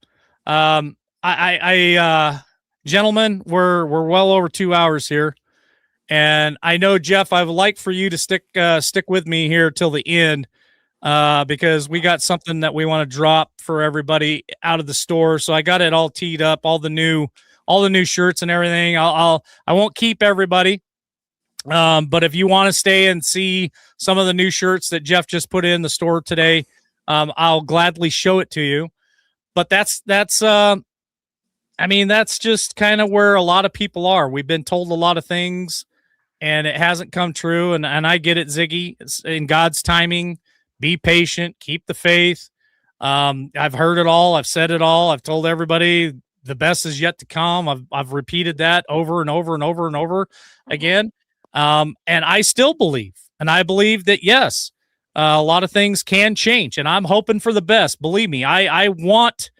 Gentlemen, we're well over 2 hours here, and I know, Jeff, I would like for you to stick with me here till the end, because we got something that we want to drop for everybody out of the store. So I got it all teed up, all the new shirts and everything. I won't keep everybody. But if you want to stay and see some of the new shirts that Jeff just put in the store today, I'll gladly show it to you. But that's just kind of where a lot of people are. We've been told a lot of things and it hasn't come true. And I get it, Ziggy. It's in God's timing. Be patient, keep the faith. I've heard it all. I've said it all. I've told everybody the best is yet to come. I've repeated that over and over and over and over again. And I still believe, and I believe that, yes, a lot of things can change, and I'm hoping for the best. Believe me, I want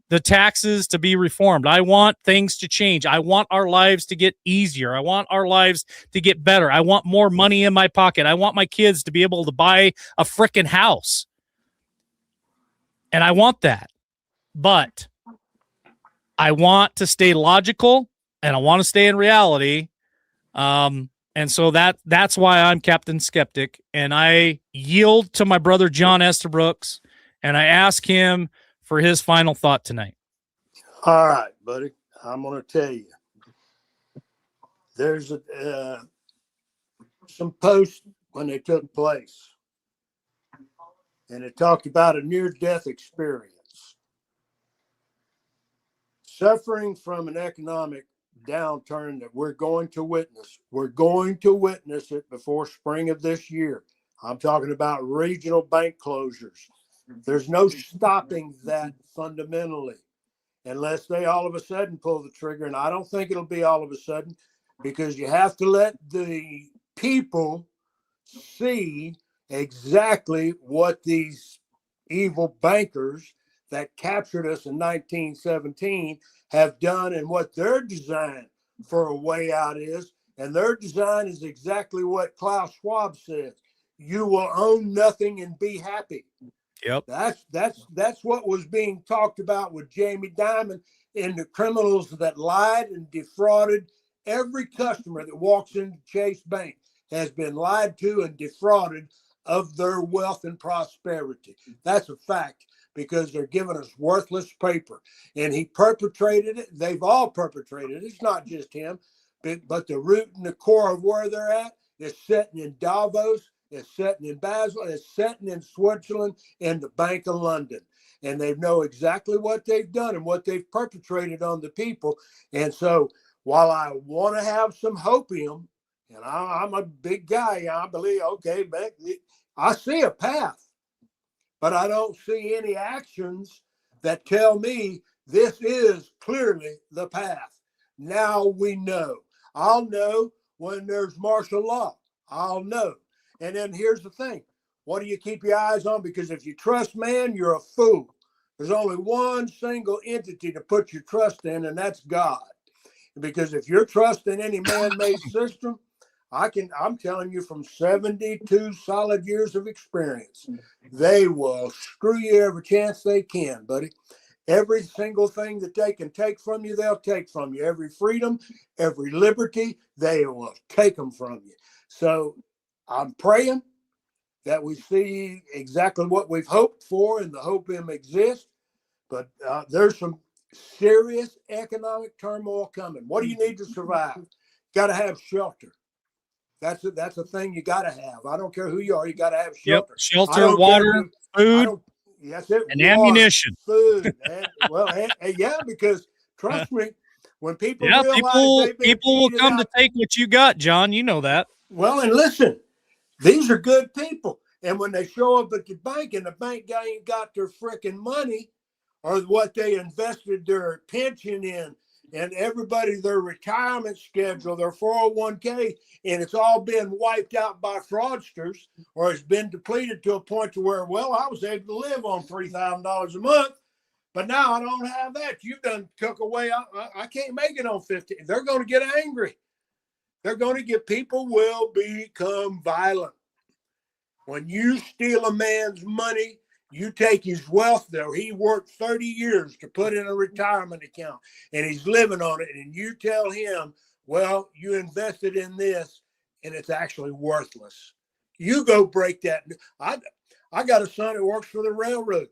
the taxes to be reformed. I want things to change. I want our lives to get easier. I want our lives to get better. I want more money in my pocket. I want my kids to be able to buy a frickin' house. And I want that. But I want to stay logical, and I want to stay in reality. And so that's why I'm Captain Skeptic, and I yield to my brother John Estabrooks, and I ask him for his final thought tonight. All right, buddy. I'm going to tell you. There's some posts when they took place, and it talked about a near-death experience. Suffering from an economic downturn that we're going to witness. We're going to witness it before spring of this year. I'm talking about regional bank closures. There's no stopping that fundamentally unless they all of a sudden pull the trigger. And I don't think it'll be all of a sudden, because you have to let the people see exactly what these evil bankers that captured us in 1917 have done and what their design for a way out is. And their design is exactly what Klaus Schwab says. You will own nothing and be happy. Yep. That's what was being talked about with Jamie Dimon and the criminals that lied and defrauded. Every customer that walks into Chase Bank has been lied to and defrauded of their wealth and prosperity. That's a fact, because they're giving us worthless paper. And he perpetrated it. They've all perpetrated it. It's not just him, but the root and the core of where they're at is sitting in Davos, is sitting in Basel, is sitting in Switzerland, and the Bank of London. And they know exactly what they've done and what they've perpetrated on the people. And so while I want to have some hopium, and I'm a big guy, I believe, okay, I see a path. But I don't see any actions that tell me this is clearly the path. Now we know. I'll know when there's martial law. I'll know. And then here's the thing. What do you keep your eyes on? Because if you trust man, you're a fool. There's only one single entity to put your trust in, and that's God. Because if you're trusting any man-made system, I'm telling you from 72 solid years of experience, they will screw you every chance they can, buddy. Every single thing that they can take from you, they'll take from you. Every freedom, every liberty, they will take them from you. So I'm praying that we see exactly what we've hoped for, and the hopium exists. But there's some serious economic turmoil coming. What do you need to survive? Got to have shelter. That's a thing you got to have. I don't care who you are. You got to have shelter. Yep. Shelter, water, food, yes, it, and water, ammunition. Food. Yeah, because trust me, when people realize people will come to take what you got, John. You know that. Well, and listen, these are good people. And when they show up at the bank and the bank guy ain't got their freaking money or what they invested their pension in, and everybody, their retirement schedule, their 401k, and it's all been wiped out by fraudsters, or it's been depleted to a point to where, well, I was able to live on $3,000 a month, But now I don't have that. You've done took away. I can't make it on 50. They're going to get angry. They're going to get, people will become violent. When you steal a man's money, you take his wealth there. He worked 30 years to put in a retirement account and he's living on it. And you tell him, well, you invested in this and it's actually worthless. You go break that. I got a son that works for the railroad,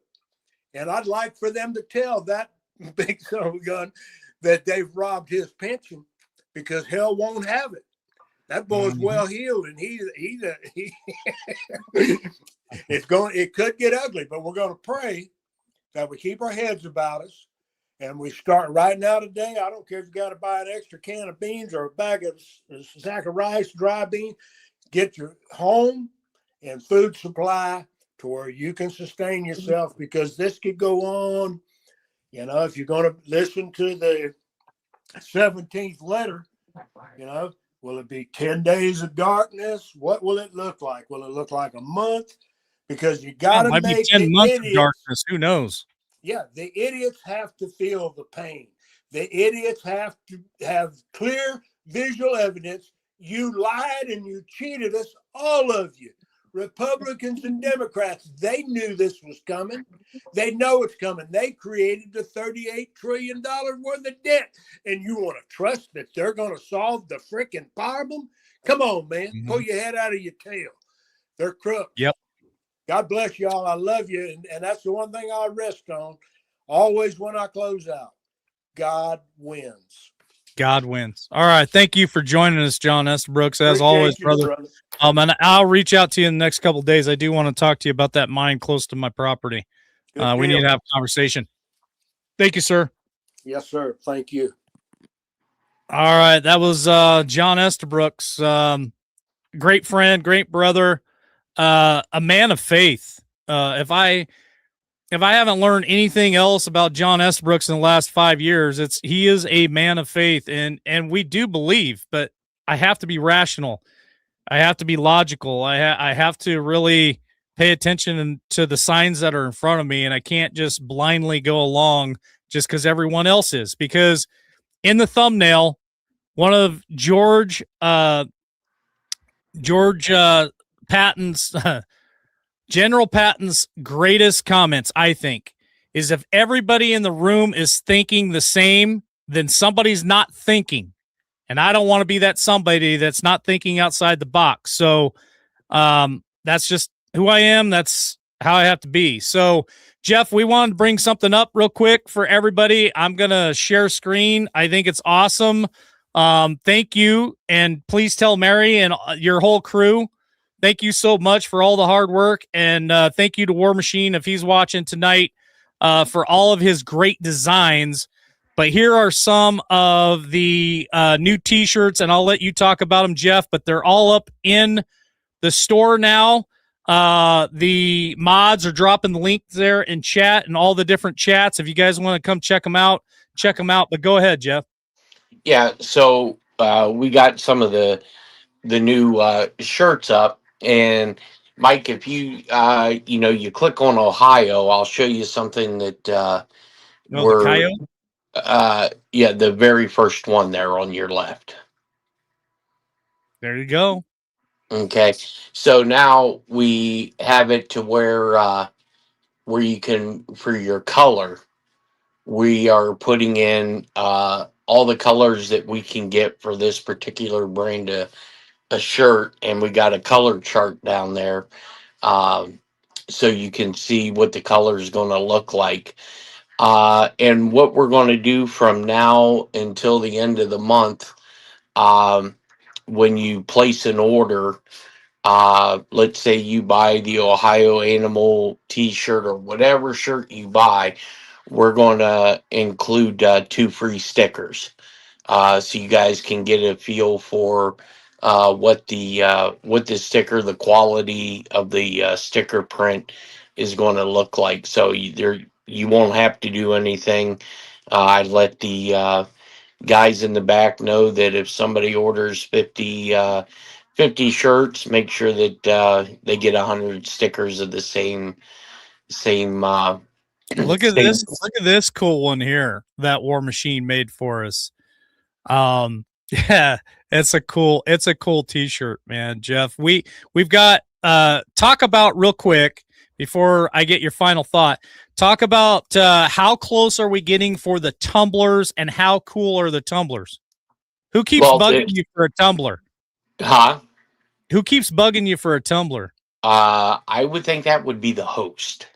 and I'd like for them to tell that big son of a gun that they've robbed his pension, because hell won't have it. That boy's well heeled, and he it could get ugly, but we're going to pray that we keep our heads about us, and we start right now today. I don't care if you got to buy an extra can of beans or a sack of rice, dry beans. Get your home and food supply to where you can sustain yourself, because this could go on. You know, if you're going to listen to the 17th letter, you know, will it be 10 days of darkness? What will it look like? Will it look like a month? Because you got to make 10 months idiots, of darkness. Who knows? Yeah, the idiots have to feel the pain. The idiots have to have clear visual evidence. You lied and you cheated us, all of you. Republicans and Democrats, they knew this was coming. They know it's coming. They created the $38 trillion worth of debt. And you want to trust that they're going to solve the freaking problem? Come on, man. Pull your head out of your tail. They're crooks. Yep. God bless y'all. I love you. And that's the one thing I rest on. Always when I close out, God wins. God wins. All right. Thank you for joining us, John Estabrooks, as Appreciate always, you, brother. And I'll reach out to you in the next couple of days. I do want to talk to you about that mine close to my property. We need to have a conversation. Thank you, sir. Yes, sir. Thank you. All right. That was John Estabrooks. Great friend, great brother, a man of faith. If I haven't learned anything else about John Estabrooks in the last 5 years, he is a man of faith, and we do believe, but I have to be rational. I have to be logical. I have to really pay attention to the signs that are in front of me, and I can't just blindly go along just because everyone else is. Because in the thumbnail, one of George Patton's General Patton's greatest comments, I think, is if everybody in the room is thinking the same, then somebody's not thinking. And I don't want to be that somebody that's not thinking outside the box. So that's just who I am. That's how I have to be. So, Jeff, we wanted to bring something up real quick for everybody. I'm going to share screen. I think it's awesome. Thank you. And please tell Mary and your whole crew, thank you so much for all the hard work. And thank you to War Machine, if he's watching tonight, for all of his great designs. But here are some of the new T-shirts, and I'll let you talk about them, Jeff, but they're all up in the store now. The mods are dropping the link there in chat and all the different chats. If you guys want to come check them out, check them out. But go ahead, Jeff. Yeah, so we got some of the new shirts up, and Mike, if you you click on Ohio, I'll show you something that the coyote? the very first one there on your left. There you go. Okay, so now we have it to where you can, for your color, we are putting in all the colors that we can get for this particular brand of a shirt, and we got a color chart down there, so you can see what the color is going to look like. And what we're going to do from now until the end of the month, when you place an order, let's say you buy the Ohio Animal t-shirt or whatever shirt you buy, we're going to include 2 free stickers, so you guys can get a feel for what the sticker, the quality of the sticker print is going to look like. So you won't have to do anything. I let the guys in the back know that if somebody orders 50 shirts, make sure that they get 100 stickers of the same Look at Same. this. Look at this cool one here that War Machine made for us. Yeah, it's a cool t-shirt, man. Jeff, we've got talk about real quick before I get your final thought. Talk about how close are we getting for the tumblers and how cool are the tumblers? Who keeps Well, bugging you for a tumbler? huh? Who keeps bugging you for a tumbler? I would think that would be the host.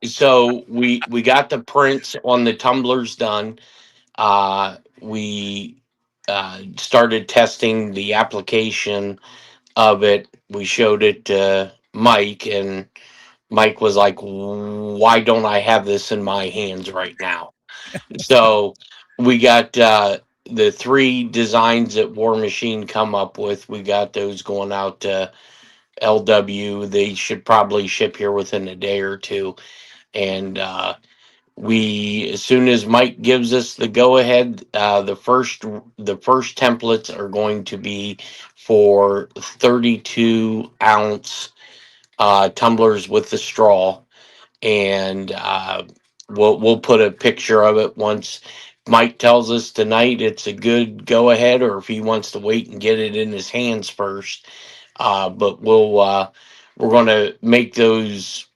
So we got the prints on the tumblers done. We started testing the application of it. We showed it to Mike, and Mike was like, "Why don't I have this in my hands right now?" So we got the three designs that War Machine come up with. We got those going out to LW. They should probably ship here within a day or two. And we, as soon as Mike gives us the go ahead, the first templates are going to be for 32-ounce tumblers with the straw, and we'll put a picture of it once Mike tells us tonight it's a good go ahead, or if he wants to wait and get it in his hands first. But we're going to make those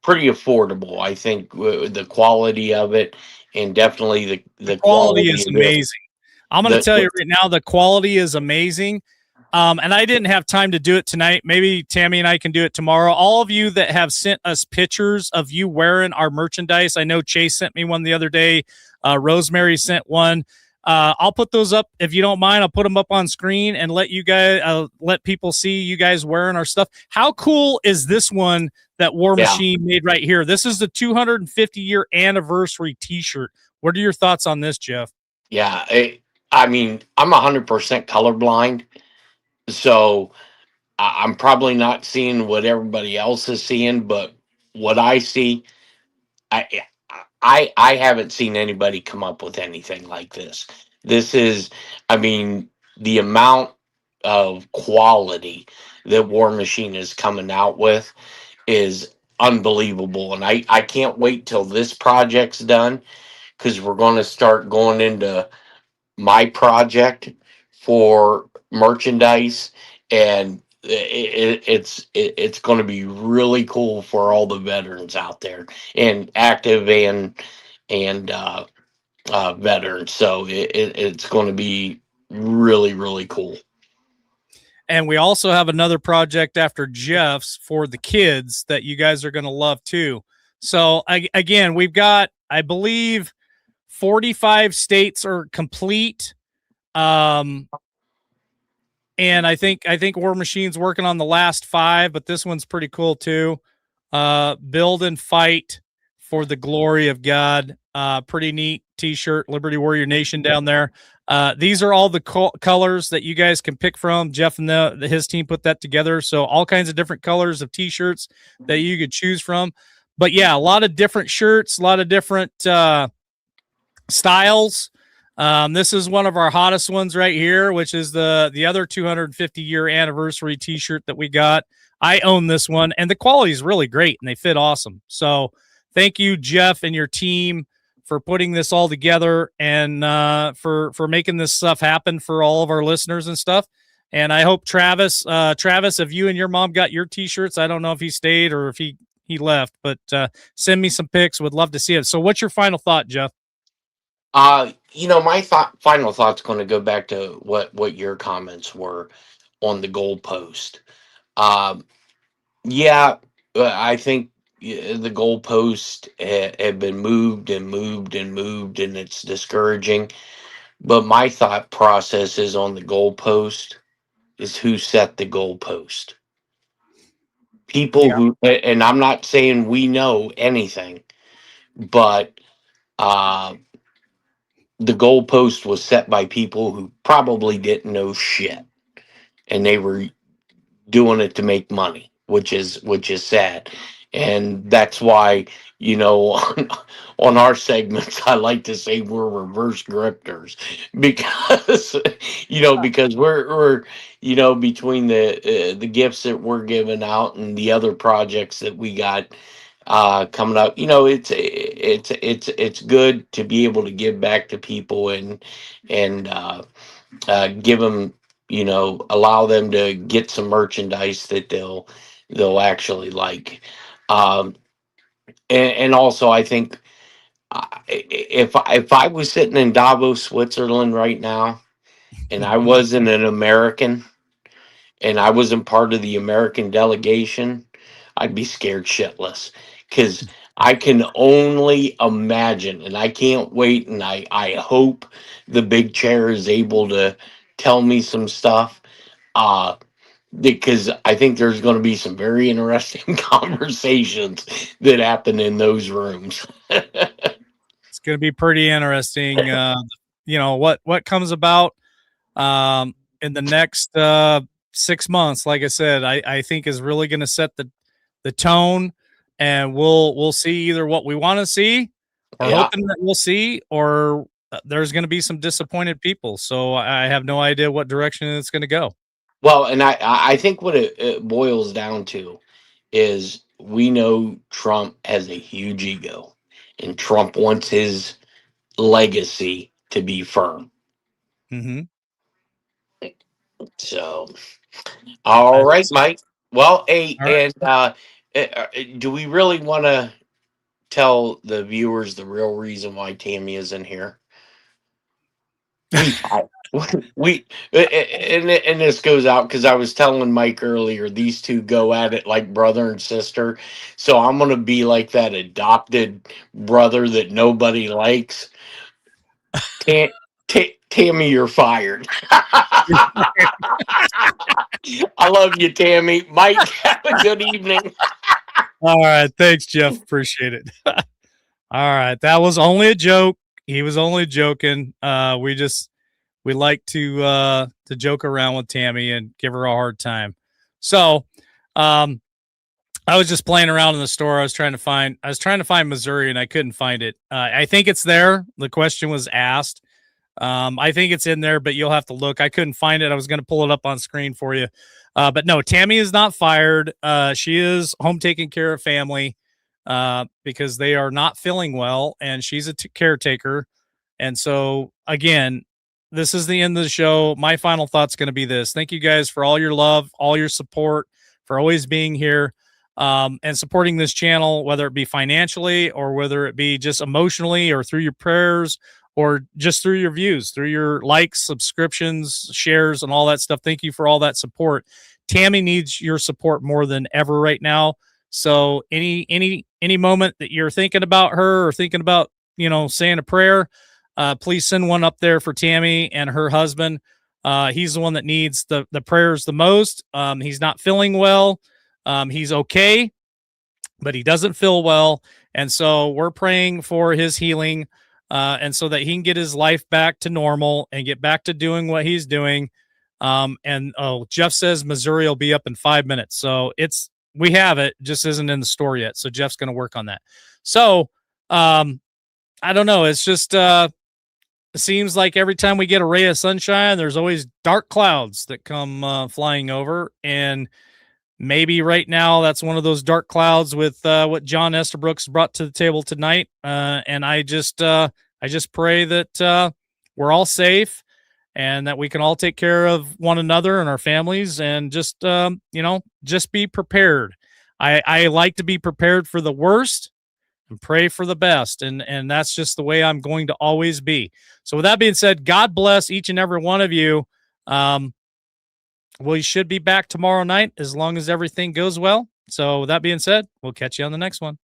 pretty affordable. I think the quality of it, and definitely the Quality quality is of it. amazing. I'm going to The, tell the you right now, the quality is amazing. And I didn't have time to do it tonight. Maybe Tammy and I can do it tomorrow. All of you that have sent us pictures of you wearing our merchandise. I know Chase sent me one the other day. Rosemary sent one. I'll put those up if you don't mind. I'll put them up on screen and let you guys, let people see you guys wearing our stuff. How cool is this one that War yeah, Machine made right here? This is the 250-year anniversary T-shirt. What are your thoughts on this, Jeff? yeah. I mean, I'm 100% colorblind, so I'm probably not seeing what everybody else is seeing, but what I see, I I haven't seen anybody come up with anything like this. This is, I mean, the amount of quality that War Machine is coming out with is unbelievable, and I can't wait till this project's done, because we're going to start going into my project for merchandise, and it's going to be really cool for all the veterans out there, and active and veterans. So it's going to be really cool. And we also have another project after Jeff's for the kids that you guys are going to love too. So again, we've got, I believe, 45 states are complete. And I think War Machine's working on the last 5, but this one's pretty cool too. Build and fight for the glory of God. Pretty neat T-shirt, Liberty Warrior Nation down there. These are all the colors that you guys can pick from. Jeff and his team put that together, so all kinds of different colors of T-shirts that you could choose from. But yeah, a lot of different shirts, a lot of different styles. This is one of our hottest ones right here, which is the other 250-year anniversary T-shirt that we got. I own this one, and the quality is really great, and they fit awesome. So thank you, Jeff, and your team for putting this all together, and for making this stuff happen for all of our listeners and stuff. And I hope Travis, if you and your mom got your T-shirts, I don't know if he stayed or if he left, but send me some pics. Would love to see it. So what's your final thought, Jeff? My final thought's going to go back to what your comments were on the goalpost. Um, yeah, I think the goalpost had been moved and moved and moved, and it's discouraging. But my thought process is on the goalpost is who set the goalpost. People Yeah. who, and I'm not saying we know anything, but uh, the goalpost was set by people who probably didn't know shit, and they were doing it to make money, which is sad. And that's why, on our segments, I like to say we're reverse grifters, because because we're between the gifts that we're giving out and the other projects that we got coming up. It's good to be able to give back to people and give them, allow them to get some merchandise that they'll actually like. Um, and also, I think if I was sitting in Davos, Switzerland right now, and I wasn't an American, and I wasn't part of the American delegation, I'd be scared shitless because I can only imagine, and I can't wait, and I hope the big chair is able to tell me some stuff. Uh, because I think there's going to be some very interesting conversations that happen in those rooms. It's going to be pretty interesting. What comes about in the next 6 months. Like I said, I think is really going to set the tone, and we'll see either what we want to see, or Yeah. hoping that we'll see, or there's going to be some disappointed people. So I have no idea what direction it's going to go. Well, and I think what it boils down to is we know Trump has a huge ego, and Trump wants his legacy to be firm. Mm-hmm. So, all right, Mike. Well, hey, All right. and do we really want to tell the viewers the real reason why Tammy is in here? We we and this goes out because I was telling Mike earlier, these two go at it like brother and sister. So I'm gonna be like that adopted brother that nobody likes. Tammy, you're fired. I love you, Tammy. Mike, have a good evening. All right. Thanks, Jeff. Appreciate it. All right. That was only a joke. He was only joking. We like to joke around with Tammy and give her a hard time. So, I was just playing around in the store. I was trying to find Missouri, and I couldn't find it. I think it's there. The question was asked. I think it's in there, but you'll have to look. I couldn't find it. I was going to pull it up on screen for you. But no, Tammy is not fired. She is home taking care of family because they are not feeling well, and she's a caretaker. And so, again, this is the end of the show. My final thought's going to be this. Thank you guys for all your love, all your support, for always being here and supporting this channel, whether it be financially or whether it be just emotionally or through your prayers or just through your views, through your likes, subscriptions, shares, and all that stuff. Thank you for all that support. Tammy needs your support more than ever right now. So any moment that you're thinking about her or thinking about, saying a prayer, please send one up there for Tammy and her husband. He's the one that needs the prayers the most. He's not feeling well. He's okay, but he doesn't feel well. And so we're praying for his healing and so that he can get his life back to normal and get back to doing what he's doing. Jeff says Missouri will be up in 5 minutes. So we have it, just isn't in the store yet. So Jeff's going to work on that. So I don't know. It's just it seems like every time we get a ray of sunshine, there's always dark clouds that come flying over. And maybe right now that's one of those dark clouds with what John Estabrooks brought to the table tonight. And I just pray that we're all safe and that we can all take care of one another and our families and just be prepared. I like to be prepared for the worst and pray for the best. And that's just the way I'm going to always be. So with that being said, God bless each and every one of you. We should be back tomorrow night as long as everything goes well. So with that being said, we'll catch you on the next one.